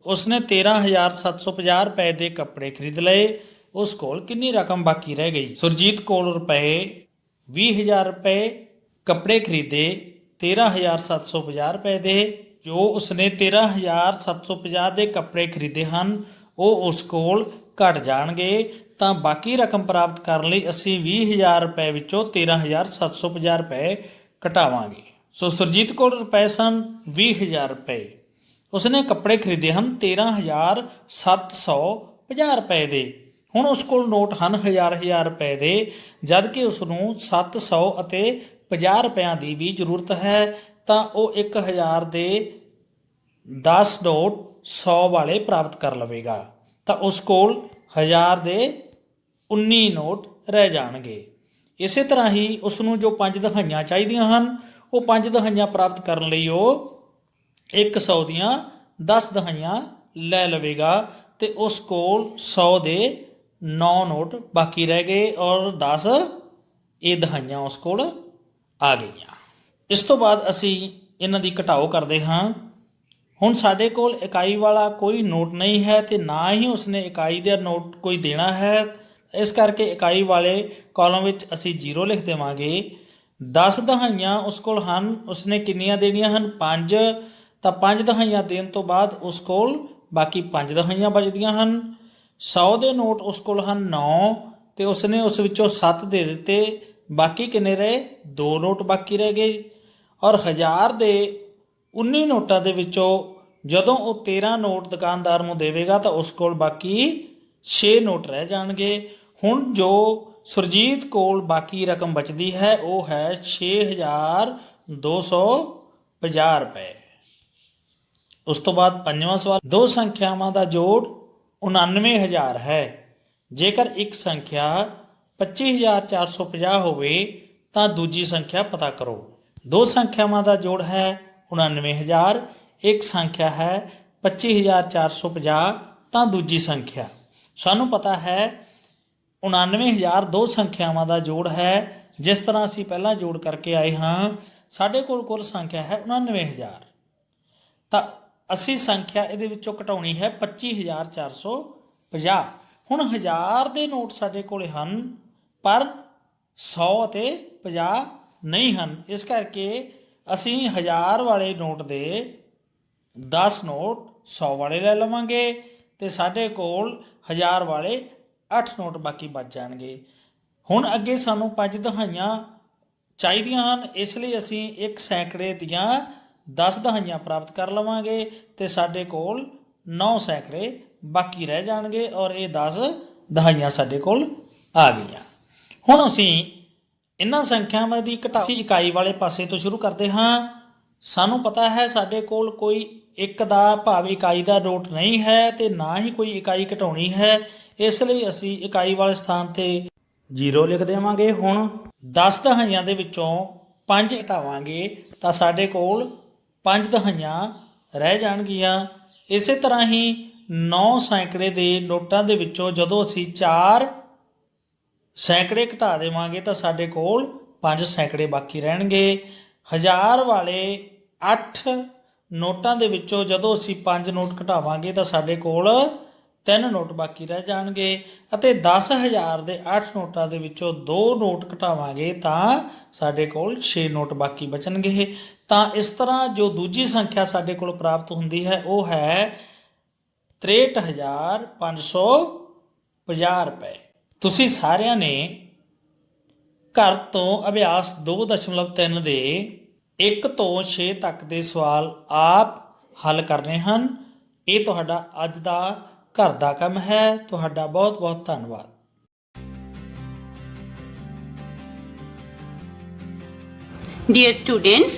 ਉਸਨੇ 13,750 ਰੁਪਏ ਦੇ ਕੱਪੜੇ ਖਰੀਦ ਲਏ। ਉਸ ਕੋਲ ਕਿੰਨੀ ਰਕਮ ਬਾਕੀ ਰਹਿ ਗਈ? ਸੁਰਜੀਤ ਕੋਲ ਰੁਪਏ 20,000 ਰੁਪਏ, ਕੱਪੜੇ ਖਰੀਦੇ 13,750 ਰੁਪਏ ਦੇ। ਜੋ ਉਸਨੇ 13,750 ਦੇ ਕੱਪੜੇ ਖਰੀਦੇ ਹਨ ਉਹ ਉਸ ਕੋਲ ਘਟ ਜਾਣਗੇ, ਤਾਂ ਬਾਕੀ ਰਕਮ ਪ੍ਰਾਪਤ ਕਰਨ ਲਈ ਅਸੀਂ 20,000 ਰੁਪਏ ਵਿੱਚੋਂ 13,750 ਰੁਪਏ ਘਟਾਵਾਂਗੇ। ਸੋ ਸੁਰਜੀਤ ਕੋਲ ਰੁਪਏ ਸਨ 20,000 ਰੁਪਏ, ਉਸਨੇ ਕੱਪੜੇ ਖਰੀਦੇ ਹਨ 13,750 ਰੁਪਏ ਦੇ। ਹੁਣ ਉਸ ਕੋਲ ਨੋਟ ਹਨ 1000 ਰੁਪਏ ਦੇ, ਜਦ ਕਿ ਉਸ ਨੂੰ 700 ਅਤੇ 50 ਰੁਪਇਆਂ ਦੀ ਵੀ ਜ਼ਰੂਰਤ ਹੈ, ਤਾਂ ਉਹ 1000 ਦੇ 10 ਨੋਟ 100 ਵਾਲੇ ਪ੍ਰਾਪਤ ਕਰ ਲਵੇਗਾ, ਤਾਂ ਉਸ ਕੋਲ 1000 ਦੇ 19 ਨੋਟ ਰਹਿ ਜਾਣਗੇ। ਇਸੇ ਤਰ੍ਹਾਂ ਹੀ ਉਸ ਨੂੰ ਜੋ 5 ਦਹਾਈਆਂ ਚਾਹੀਦੀਆਂ ਹਨ, ਉਹ 5 ਦਹਾਈਆਂ ਪ੍ਰਾਪਤ ਕਰਨ ਲਈ ਉਹ 100 ਦੀਆਂ 10 ਦਹਾਈਆਂ ਲੈ ਲਵੇਗਾ ਤੇ ਉਸ ਕੋਲ 100 ਦੇ 9 ਨੋਟ ਬਾਕੀ ਰਹਿ ਗਏ ਔਰ 10 ਇਹ ਦਹਾਈਆਂ ਉਸ ਕੋਲ ਆ ਗਈਆਂ। ਇਸ ਤੋਂ ਬਾਅਦ ਅਸੀਂ ਇਹਨਾਂ ਦੀ ਘਟਾਓ ਕਰਦੇ ਹਾਂ। ਹੁਣ ਸਾਡੇ ਕੋਲ ਇਕਾਈ ਵਾਲਾ ਕੋਈ ਨੋਟ ਨਹੀਂ ਹੈ ਤੇ ਨਾ ਹੀ ਉਸਨੇ ਇਕਾਈ ਦਾ ਨੋਟ ਕੋਈ ਦੇਣਾ ਹੈ। ਇਸ ਕਰਕੇ ਇਕਾਈ ਵਾਲੇ ਕਾਲਮ ਵਿੱਚ ਅਸੀਂ 0 ਲਿਖ ਦੇਵਾਂਗੇ। 10 ਦਹਾਈਆਂ ਉਸ ਕੋਲ ਹਨ, ਉਸਨੇ ਕਿੰਨੀਆਂ ਦੇਣੀਆਂ ਹਨ? 5। ਤਾਂ 5 ਦਹਾਈਆਂ ਦੇਣ ਤੋਂ ਬਾਅਦ ਉਸ ਕੋਲ ਬਾਕੀ 5 ਦਹਾਈਆਂ ਬਚਦੀਆਂ ਹਨ। 100 ਦੇ ਨੋਟ ਉਸ ਕੋਲ ਹਨ 9 ਤੇ ਉਸਨੇ ਉਸ ਵਿੱਚੋਂ 7 ਦੇ ਦਿੱਤੇ, ਬਾਕੀ ਕਿੰਨੇ ਰਹੇ? 2 ਨੋਟ ਬਾਕੀ ਰਹਿ ਗਏ। ਔਰ 1000 ਦੇ 19 ਨੋਟਾਂ ਦੇ ਵਿੱਚੋਂ ਜਦੋਂ ਉਹ 13 ਨੋਟ ਦੁਕਾਨਦਾਰ ਨੂੰ ਦੇਵੇਗਾ ਤਾਂ ਉਸ ਕੋਲ ਬਾਕੀ 6 ਨੋਟ ਰਹਿ ਜਾਣਗੇ। ਹੁਣ ਜੋ ਸੁਰਜੀਤ ਕੋਲ ਬਾਕੀ ਰਕਮ ਬਚਦੀ ਹੈ ਉਹ ਹੈ 6250 ਰੁਪਏ। ਉਸ ਤੋਂ ਬਾਅਦ ਪੰਜਵਾਂ ਸਵਾਲ, ਦੋ ਸੰਖਿਆਵਾਂ ਦਾ ਜੋੜ 99000 ਹੈ। ਜੇਕਰ ਇੱਕ ਸੰਖਿਆ 25450 ਹੋਵੇ ਤਾਂ ਦੂਜੀ ਸੰਖਿਆ ਪਤਾ ਕਰੋ। ਦੋ ਸੰਖਿਆਵਾਂ ਦਾ ਜੋੜ ਹੈ 99000, ਇੱਕ ਸੰਖਿਆ ਹੈ 25450 ਤਾਂ ਦੂਜੀ ਸੰਖਿਆ ਸਾਨੂੰ ਪਤਾ ਹੈ 99000 ਦੋ ਸੰਖਿਆਵਾਂ ਦਾ ਜੋੜ ਹੈ। ਜਿਸ ਤਰ੍ਹਾਂ ਅਸੀਂ ਪਹਿਲਾਂ ਜੋੜ ਕਰਕੇ ਆਏ ਹਾਂ, ਸਾਡੇ ਕੋਲ ਕੁੱਲ ਸੰਖਿਆ ਹੈ 99000 ਤਾਂ ਅਸੀਂ ਸੰਖਿਆ ਇਹਦੇ ਵਿੱਚੋਂ ਘਟਾਉਣੀ ਹੈ 25450। ਹੁਣ 1000 ਦੇ ਨੋਟ ਸਾਡੇ ਕੋਲ ਹਨ ਪਰ 100 ਅਤੇ 50 ਨਹੀਂ ਹਨ। ਇਸ ਕਰਕੇ ਅਸੀਂ 1000 ਵਾਲੇ ਨੋਟ ਦੇ 10 ਨੋਟ 100 ਵਾਲੇ ਲੈ ਲਵਾਂਗੇ ਤੇ ਸਾਡੇ ਕੋਲ 1000 ਵਾਲੇ 8 ਨੋਟ ਬਾਕੀ ਬਚ ਜਾਣਗੇ। ਹੁਣ ਅੱਗੇ ਸਾਨੂੰ 5 ਦਹਾਈਆਂ ਚਾਹੀਦੀਆਂ ਹਨ, ਇਸ ਲਈ ਅਸੀਂ 1 ਸੈਂਕੜੇ ਦੀਆਂ 10 ਦਹਾਈਆਂ ਪ੍ਰਾਪਤ ਕਰ ਲਵਾਂਗੇ ਤੇ ਸਾਡੇ ਕੋਲ 9 ਸੈਂਕੜੇ ਬਾਕੀ ਰਹਿ ਜਾਣਗੇ ਔਰ ਇਹ 10 ਦਹਾਈਆਂ ਸਾਡੇ ਕੋਲ ਆ ਗਈਆਂ। ਹੁਣ ਅਸੀਂ ਇਹਨਾਂ ਸੰਖਿਆਵਾਂ ਦੀ ਘਟਾਓ ਇਕਾਈ ਵਾਲੇ ਪਾਸੇ ਤੋਂ ਸ਼ੁਰੂ ਕਰਦੇ ਹਾਂ। ਸਾਨੂੰ ਪਤਾ ਹੈ ਸਾਡੇ ਕੋਲ ਕੋਈ ਇੱਕ ਦਾ ਭਾਵ ਇਕਾਈ ਦਾ ਨੋਟ ਨਹੀਂ ਹੈ ਤੇ ਨਾ ਹੀ ਕੋਈ ਇਕਾਈ ਘਟਾਉਣੀ ਹੈ, ਇਸ ਲਈ ਅਸੀਂ ਇਕਾਈ ਵਾਲੇ ਸਥਾਨ ਤੇ 0 ਲਿਖ ਦੇਵਾਂਗੇ। ਹੁਣ 10 ਦਹਾਈਆਂ ਦੇ ਵਿੱਚੋਂ 5 ਘਟਾਵਾਂਗੇ ਤਾਂ ਸਾਡੇ ਕੋਲ 5 ਦਹਾਈਆਂ ਰਹਿ ਜਾਣਗੀਆਂ। ਇਸੇ ਤਰ੍ਹਾਂ ਹੀ 9 ਸੈਂਕੜੇ ਦੇ ਨੋਟਾਂ ਦੇ ਵਿੱਚੋਂ ਜਦੋਂ ਅਸੀਂ 4 ਸੈਂਕੜੇ ਘਟਾ ਦੇਵਾਂਗੇ ਤਾਂ ਸਾਡੇ ਕੋਲ 5 ਸੈਂਕੜੇ ਬਾਕੀ ਰਹਿਣਗੇ। 1000 ਵਾਲੇ 8 ਨੋਟਾਂ ਦੇ ਵਿੱਚੋਂ ਜਦੋਂ ਅਸੀਂ 5 ਨੋਟ ਘਟਾਵਾਂਗੇ ਤਾਂ ਸਾਡੇ ਕੋਲ 3 ਨੋਟ ਬਾਕੀ ਰਹਿ ਜਾਣਗੇ ਅਤੇ 10000 ਦੇ 8 ਨੋਟਾਂ ਦੇ ਵਿੱਚੋਂ 2 ਨੋਟ ਘਟਾਵਾਂਗੇ ਤਾਂ ਸਾਡੇ ਕੋਲ 6 ਨੋਟ ਬਾਕੀ ਬਚਣਗੇ। ਤਾਂ ਇਸ ਤਰ੍ਹਾਂ ਜੋ ਦੂਜੀ ਸੰਖਿਆ ਸਾਡੇ ਕੋਲ ਪ੍ਰਾਪਤ ਹੁੰਦੀ ਹੈ ਉਹ ਹੈ 63550 ਰੁਪਏ। ਤੁਸੀਂ ਸਾਰਿਆਂ ਨੇ ਘਰ ਤੋਂ ਅਭਿਆਸ 2.3 ਦੇ 1 ਤੋਂ 6 ਤੱਕ ਦੇ ਸਵਾਲ ਆਪ ਹੱਲ ਕਰਨੇ ਹਨ। ਇਹ ਤੁਹਾਡਾ ਅੱਜ ਦਾ ਘਰ ਦਾ ਕੰਮ ਹੈ। ਤੁਹਾਡਾ ਬਹੁਤ ਬਹੁਤ ਧੰਨਵਾਦ। Dear students,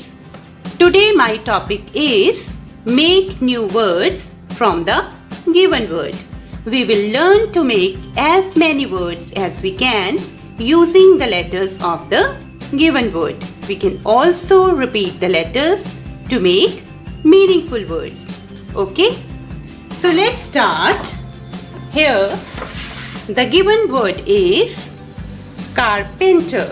today my topic is make new words from the given word. We will learn to make as many words as we can using the letters of the given word. We can also repeat the letters to make meaningful words. Okay? So let's start. Here the given word is carpenter.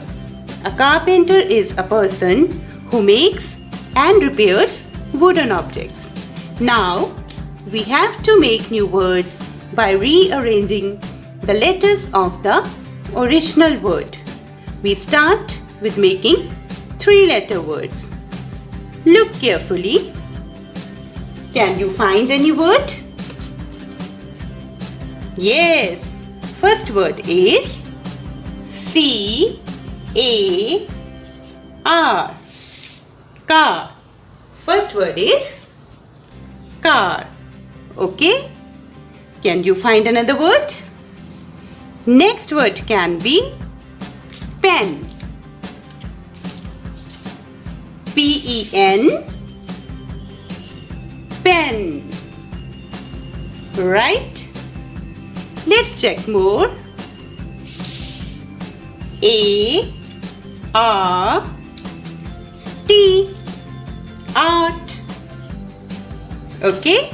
A carpenter is a person who makes and repairs wooden objects. Now we have to make new words by rearranging the letters of the original word. We start with making 3-letter words. Look carefully. Can you find any word? Yes. First word is C-A-R. Car. First word is car. Okay? Can you find another word? Next word can be pen. P-E-N. Pen. Right? Let's check more. A-R-T. Art. Okay?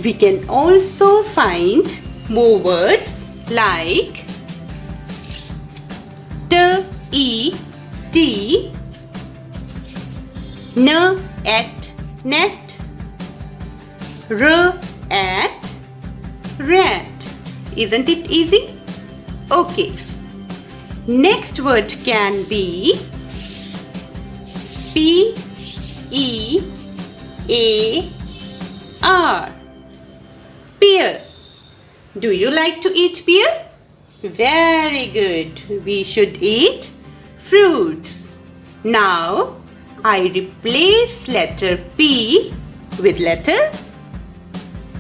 We can also find more words like T, N at net, R at rat. Isn't it easy? Okay. Next word can be P-E-A-R. Pear. Do you like to eat pear? Very good. We should eat fruits. Now, I replace letter P with letter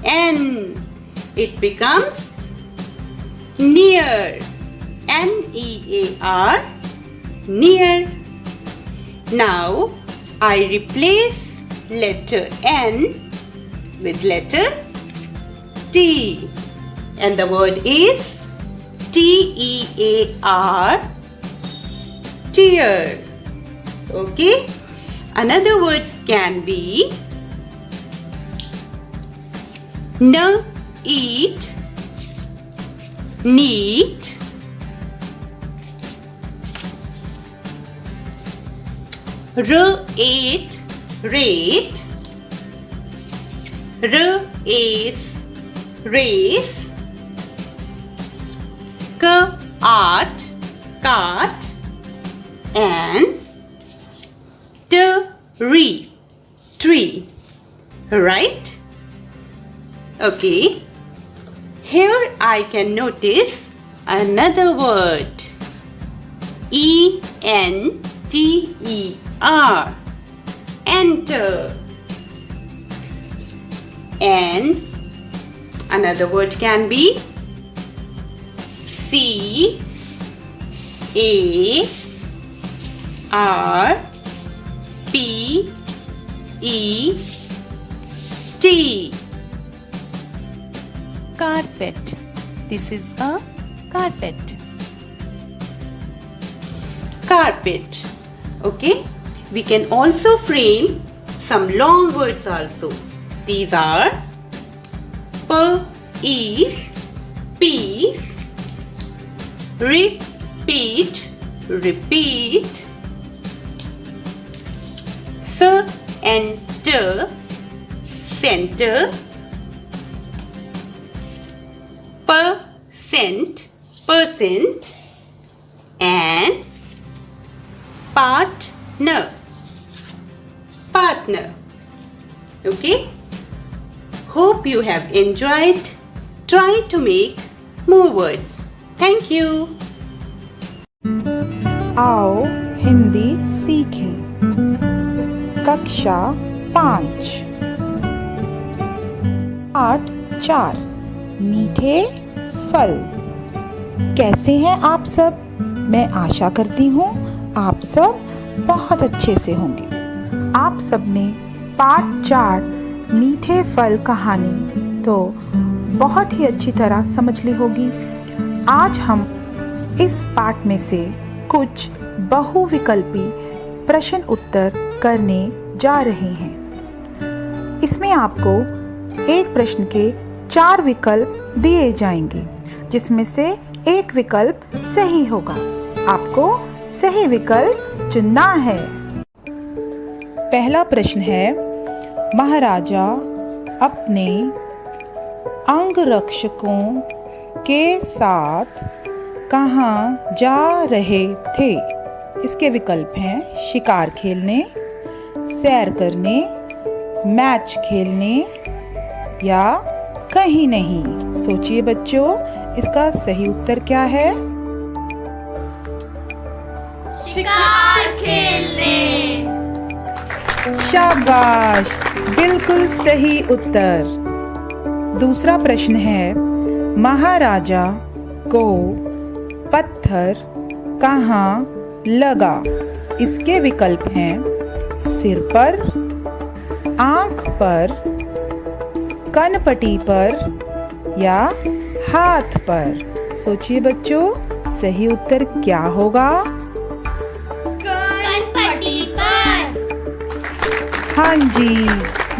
N. It becomes near. N-E-A-R. Near. Now, I replace letter N with letter T. And the word is T-E-A-R. Tear. Okay. Another words can be N, eat, neat, R, ate, rate, R, ace, race, K, art, cart, and T, tree. Right? Okay. Here I can notice another word. E-N-T-E-R. Enter. And another word can be C-A-R-P-E-T. Carpet. This is a carpet. Carpet. Okay. We can also frame some long words also. These are peace, repeat, repeat, center, center, percent, percent, and partner, partner. Okay? Hope you have enjoyed. Try to make more words. Thank you. आओ हिंदी सीखें। कक्षा 5 पाठ 4 मीठे फल। कैसे हैं आप सब? मैं आशा करती हूँ आप सब बहुत अच्छे से होंगे। आप सबने पाठ 4 मीठे फल कहानी तो बहुत ही अच्छी तरह समझ ली होगी। आज हम इस पाठ में से कुछ बहुविकल्पी प्रश्न उत्तर करने जा रहे हैं। इसमें आपको एक प्रश्न के 4 विकल्प दिए जाएंगे, जिसमें से एक विकल्प सही होगा। आपको सही विकल्प चुनना है। पहला प्रश्न है, महाराजा अपने अंगरक्षकों के साथ कहाँ जा रहे थे? इसके विकल्प हैं शिकार खेलने, सैर करने, मैच खेलने या कहीं नहीं। सोचिए बच्चों, इसका सही उत्तर क्या है? शिकार खेलने। शाबाश, बिल्कुल सही उत्तर। दूसरा प्रश्न है, महाराजा को पत्थर कहाँ लगा? इसके विकल्प हैं सिर पर, आंख पर, कनपटी पर या हाथ पर। सोचिए बच्चों, सही उत्तर क्या होगा? कनपटी पर। हाँ जी,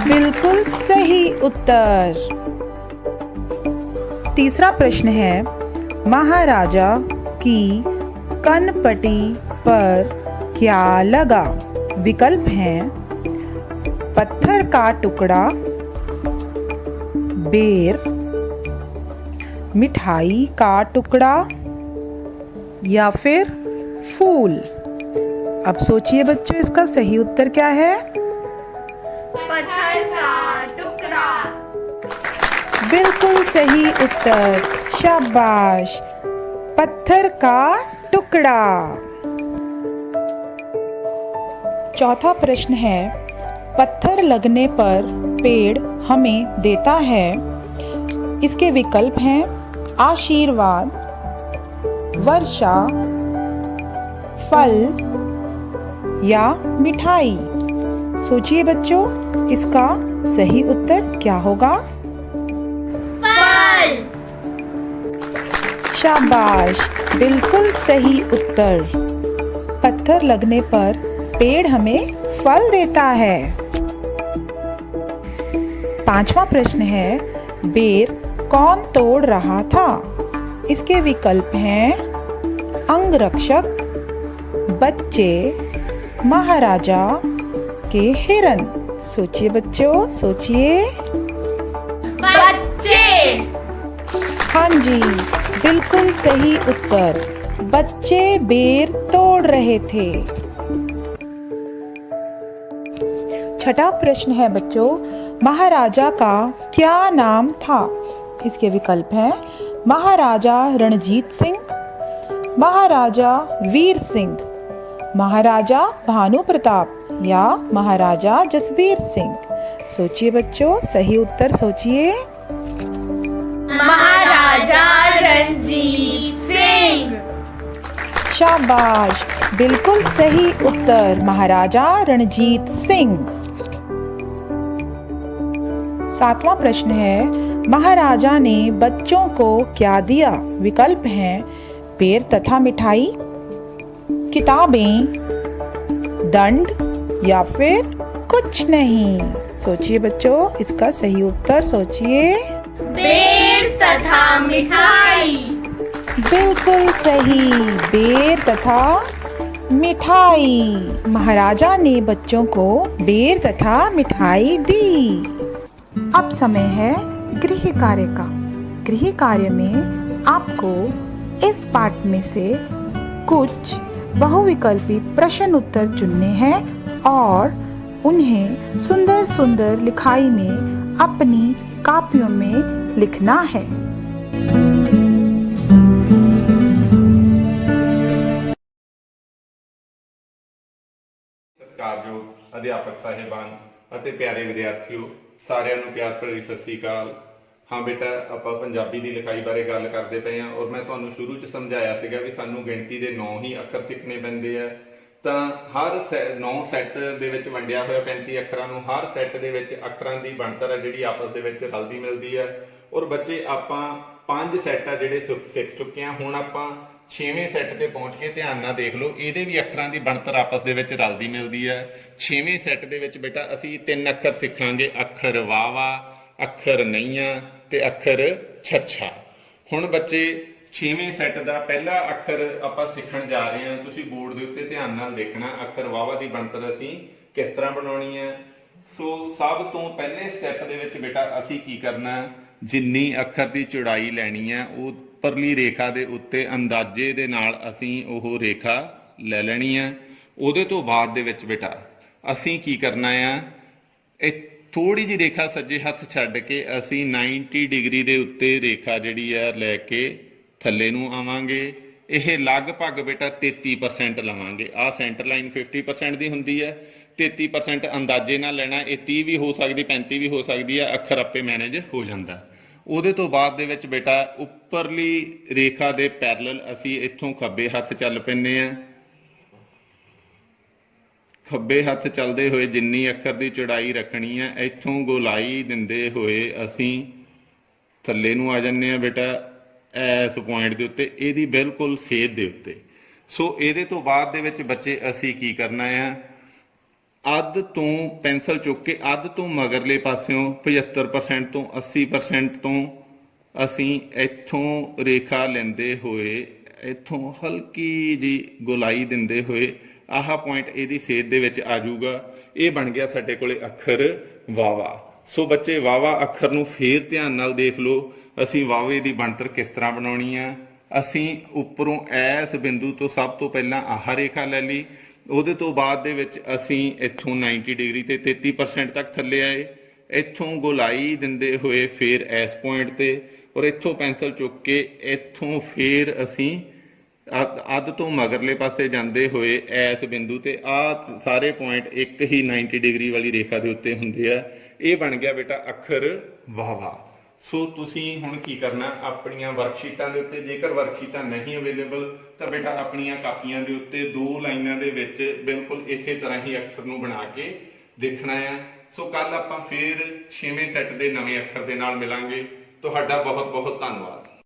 बिल्कुल सही उत्तर। तीसरा प्रश्न है, महाराजा की कनपटी पर क्या लगा? विकल्प हैं पत्थर का टुकड़ा, बेर, मिठाई का टुकड़ा या फिर फूल। अब सोचिए बच्चों, इसका सही उत्तर क्या है? पत्थर का टुकड़ा। बिल्कुल सही उत्तर, शाबाश, पत्थर का टुकड़ा। चौथा प्रश्न है, पत्थर लगने पर पेड़ हमें देता है। इसके विकल्प हैं आशीर्वाद, वर्षा, फल या मिठाई। सोचिए बच्चों, इसका सही उत्तर क्या होगा? फल। शाबाश, बिल्कुल सही उत्तर। पत्थर लगने पर पेड़ हमें फल देता है। पांचवा प्रश्न है, बेर कौन तोड़ रहा था? इसके विकल्प हैं अंगरक्षक, बच्चे, महाराजा के हिरन। सोचिए बच्चों, सोचिए। बच्चे। हाँ जी, बिल्कुल सही उत्तर, बच्चे बेर तोड़ रहे थे। छठा प्रश्न है बच्चों, महाराजा का क्या नाम था? इसके विकल्प हैं महाराजा रणजीत सिंह, महाराजा वीर सिंह, महाराजा भानु प्रताप या महाराजा जसबीर सिंह। सोचिए बच्चों, सही उत्तर सोचिए। महाराजा रणजीत सिंह। शाबाश, बिल्कुल सही उत्तर, महाराजा रणजीत सिंह। सातवां प्रश्न है, महाराजा ने बच्चों को क्या दिया? विकल्प हैं बेर तथा मिठाई, किताबें, दंड या फिर कुछ नहीं। सोचिए बच्चों, इसका सही उत्तर सोचिए। बेर तथा मिठाई। बिल्कुल सही, बेर तथा मिठाई। महाराजा ने बच्चों को बेर तथा मिठाई दी। अब समय है गृह कार्य का। गृह कार्य में आपको इस पाठ में से कुछ बहुविकल्पी प्रश्न उत्तर चुनने हैं और उन्हें सुंदर सुंदर लिखाई में अपनी कापियों में लिखना है। ਸਤਿਕਾਰਯੋਗ ਅਧਿਆਪਕ ਸਾਹਿਬਾਨ ਅਤੇ ਪਿਆਰੇ ਵਿਦਿਆਰਥੀਓ, ਸਾਰਿਆਂ ਨੂੰ ਪਿਆਰ ਭਰੀ ਸਤਿ ਸ੍ਰੀ ਅਕਾਲ। ਹਾਂ ਬੇਟਾ, ਆਪਾਂ ਪੰਜਾਬੀ ਦੀ ਲਿਖਾਈ ਬਾਰੇ ਗੱਲ ਕਰਦੇ ਪਏ ਹਾਂ ਔਰ ਮੈਂ ਤੁਹਾਨੂੰ ਸ਼ੁਰੂ 'ਚ ਸਮਝਾਇਆ ਸੀਗਾ ਵੀ ਸਾਨੂੰ ਗਿਣਤੀ ਦੇ 9 ਹੀ ਅੱਖਰ ਸਿੱਖਣੇ ਪੈਂਦੇ ਆ। ਤਾਂ ਹਰ 9 ਸੈੱਟ ਦੇ ਵਿੱਚ ਵੰਡਿਆ ਹੋਇਆ 35 ਅੱਖਰਾਂ ਨੂੰ, ਹਰ ਸੈੱਟ ਦੇ ਵਿੱਚ ਅੱਖਰਾਂ ਦੀ ਬਣਤਰ ਹੈ ਜਿਹੜੀ ਆਪਸ ਦੇ ਵਿੱਚ ਰਲਦੀ ਮਿਲਦੀ ਹੈ। ਔਰ ਬੱਚੇ ਆਪਾਂ 5 ਸੈੱਟ ਆ ਜਿਹੜੇ ਸਿੱਖ ਚੁੱਕੇ ਹਾਂ। ਹੁਣ ਆਪਾਂ 6ਵੇਂ ਸੈੱਟ ਤੇ ਪਹੁੰਚ ਕੇ ਧਿਆਨ ਨਾਲ ਦੇਖ ਲਓ, ਇਹਦੇ ਵੀ ਅੱਖਰਾਂ ਦੀ ਬਣਤਰ ਆਪਸ ਦੇ ਵਿੱਚ ਰਲਦੀ ਮਿਲਦੀ ਹੈ। 6ਵੇਂ ਸੈੱਟ ਦੇ ਵਿੱਚ ਬੇਟਾ ਅਸੀਂ 3 ਅੱਖਰ ਸਿੱਖਾਂਗੇ, ਅੱਖਰ ਵਾਵਾ, ਅੱਖਰ ਨਈਆਂ ਤੇ ਅੱਖਰ ਛੱਛਾ। ਹੁਣ ਬੱਚੇ 6ਵੇਂ ਸੈੱਟ ਦਾ ਪਹਿਲਾ ਅੱਖਰ ਆਪਾਂ ਸਿੱਖਣ ਜਾ ਰਹੇ ਹਾਂ। ਤੁਸੀਂ ਬੋਰਡ ਦੇ ਉੱਤੇ ਧਿਆਨ ਨਾਲ ਦੇਖਣਾ, ਅੱਖਰ ਵਾਵਾ ਦੀ ਬਣਤਰ ਅਸੀਂ ਕਿਸ ਤਰ੍ਹਾਂ ਬਣਾਉਣੀ ਹੈ। ਸੋ ਸਭ ਤੋਂ ਪਹਿਲੇ ਸਟੈਪ ਦੇ ਵਿੱਚ ਬੇਟਾ ਅਸੀਂ ਕੀ ਕਰਨਾ, ਜਿੰਨੀ ਅੱਖਰ ਦੀ ਚੌੜਾਈ ਲੈਣੀ ਹੈ ਉਹ ਉੱਪਰਲੀ ਰੇਖਾ ਦੇ ਉੱਤੇ ਅੰਦਾਜ਼ੇ ਦੇ ਨਾਲ ਅਸੀਂ ਉਹ ਰੇਖਾ ਲੈ ਲੈਣੀ ਹੈ। ਉਹਦੇ ਤੋਂ ਬਾਅਦ ਦੇ ਵਿੱਚ ਬੇਟਾ ਅਸੀਂ ਕੀ ਕਰਨਾ ਆ, ਇਹ ਥੋੜੀ ਜਿਹੀ ਰੇਖਾ ਸੱਜੇ ਹੱਥ ਛੱਡ ਕੇ ਅਸੀਂ 90 ਡਿਗਰੀ ਦੇ ਉੱਤੇ ਰੇਖਾ ਜਿਹੜੀ ਹੈ ਲੈ ਕੇ ਥੱਲੇ ਨੂੰ ਆਵਾਂਗੇ। ਇਹ ਲਗਭਗ ਬੇਟਾ 33% ਲਵਾਂਗੇ। ਆਹ ਸੈਂਟਰ ਲਾਈਨ 50% ਦੀ ਹੁੰਦੀ ਹੈ, 33% ਅੰਦਾਜ਼ੇ ਨਾਲ ਲੈਣਾ। ਇਹ 30 ਵੀ ਹੋ ਸਕਦੀ, 35 ਵੀ ਹੋ ਸਕਦੀ ਹੈ, ਅੱਖਰ ਆਪੇ ਮੈਨੇਜ ਹੋ ਜਾਂਦਾ। ਉਹਦੇ ਤੋਂ ਬਾਅਦ ਦੇ ਵਿੱਚ ਬੇਟਾ ਉੱਪਰਲੀ ਰੇਖਾ ਦੇ ਪੈਰਲਲ ਅਸੀਂ ਇੱਥੋਂ ਖੱਬੇ ਹੱਥ ਚੱਲ ਪੈਂਦੇ ਆ। ਖੱਬੇ ਹੱਥ ਚੱਲਦੇ ਹੋਏ ਜਿੰਨੀ ਅੱਖਰ ਦੀ ਚੌੜਾਈ ਰੱਖਣੀ ਹੈ ਇੱਥੋਂ ਗੋਲਾਈ ਦਿੰਦੇ ਹੋਏ ਅਸੀਂ ਥੱਲੇ ਨੂੰ ਆ ਜਾਂਦੇ ਆ ਬੇਟਾ ਇਸ ਪੁਆਇੰਟ ਦੇ ਉੱਤੇ, ਇਹਦੀ ਬਿਲਕੁਲ ਸੇਧ ਦੇ ਉੱਤੇ। ਸੋ ਇਹਦੇ ਤੋਂ ਬਾਅਦ ਦੇ ਵਿੱਚ ਬੱਚੇ ਅਸੀਂ ਕੀ ਕਰਨਾ ਆ, ਅੱਧ ਤੋਂ ਪੈਨਸਲ ਚੁੱਕ ਕੇ ਅੱਧ ਤੋਂ ਮਗਰਲੇ ਪਾਸਿਓਂ 75% ਤੋਂ 80% ਤੋਂ ਅਸੀਂ ਇੱਥੋਂ ਰੇਖਾ ਲੈਂਦੇ ਹੋਏ ਇੱਥੋਂ ਹਲਕੀ ਜੀ ਗੋਲਾਈ ਦਿੰਦੇ ਹੋਏ ਆਹ ਪੁਆਇੰਟ ਇਹਦੀ ਸੇਧ ਦੇ ਵਿੱਚ ਆ ਜਾਊਗਾ। ਇਹ ਬਣ ਗਿਆ ਸਾਡੇ ਕੋਲੇ ਅੱਖਰ ਵਾਵਾ। ਸੋ ਬੱਚੇ ਵਾਵਾ ਅੱਖਰ ਨੂੰ ਫੇਰ ਧਿਆਨ ਨਾਲ ਦੇਖ ਲਓ। ਅਸੀਂ ਵਾਵੇ ਦੀ ਬਣਤਰ ਕਿਸ ਤਰ੍ਹਾਂ ਬਣਾਉਣੀ ਆ। ਅਸੀਂ ਉੱਪਰੋਂ ਇਸ ਬਿੰਦੂ ਤੋਂ ਸਭ ਤੋਂ ਪਹਿਲਾਂ ਆਹ ਰੇਖਾ ਲੈ ਲਈ, ਉਹਦੇ ਤੋਂ ਬਾਅਦ ਦੇ ਵਿੱਚ ਅਸੀਂ ਇੱਥੋਂ 90 ਡਿਗਰੀ ਤੇ 33% ਤੱਕ ਥੱਲੇ ਆਏ, ਇੱਥੋਂ ਗੋਲਾਈ ਦਿੰਦੇ ਹੋਏ ਫੇਰ ਇਸ ਪੁਆਇੰਟ ਤੇ, ਔਰ ਇੱਥੋਂ ਪੈਨਸਲ ਚੁੱਕ ਕੇ ਇੱਥੋਂ ਫੇਰ ਅਸੀਂ ਅੱਧ ਤੋਂ ਮਗਰਲੇ ਪਾਸੇ ਜਾਂਦੇ ਹੋਏ ਇਸ ਬਿੰਦੂ ਤੇ ਆਹ ਸਾਰੇ ਪੁਆਇੰਟ ਇੱਕ ਹੀ 90 ਡਿਗਰੀ ਵਾਲੀ ਰੇਖਾ ਦੇ ਉੱਤੇ ਹੁੰਦੇ ਆ। ਇਹ ਬਣ ਗਿਆ ਬੇਟਾ ਅੱਖਰ ਵਾਵਾ। ਸੋ ਤੁਸੀਂ ਹੁਣ ਕੀ ਕਰਨਾ, ਆਪਣੀਆਂ ਵਰਕਸ਼ੀਟਾਂ ਦੇ ਉੱਤੇ, ਜੇਕਰ ਵਰਕਸ਼ੀਟਾਂ ਨਹੀਂ ਅਵੇਲੇਬਲ ਤਾਂ ਬੇਟਾ ਆਪਣੀਆਂ ਕਾਪੀਆਂ ਦੇ ਉੱਤੇ 2 ਲਾਈਨਾਂ ਦੇ ਵਿੱਚ ਬਿਲਕੁਲ ਇਸੇ ਤਰ੍ਹਾਂ ਹੀ ਅੱਖਰ ਨੂੰ ਬਣਾ ਕੇ ਦੇਖਣਾ ਆ। ਸੋ ਕੱਲ ਆਪਾਂ ਫਿਰ 6ਵੇਂ ਸੈੱਟ ਦੇ ਨਵੇਂ ਅੱਖਰ ਦੇ ਨਾਲ ਮਿਲਾਂਗੇ। ਤੁਹਾਡਾ ਬਹੁਤ ਬਹੁਤ ਧੰਨਵਾਦ।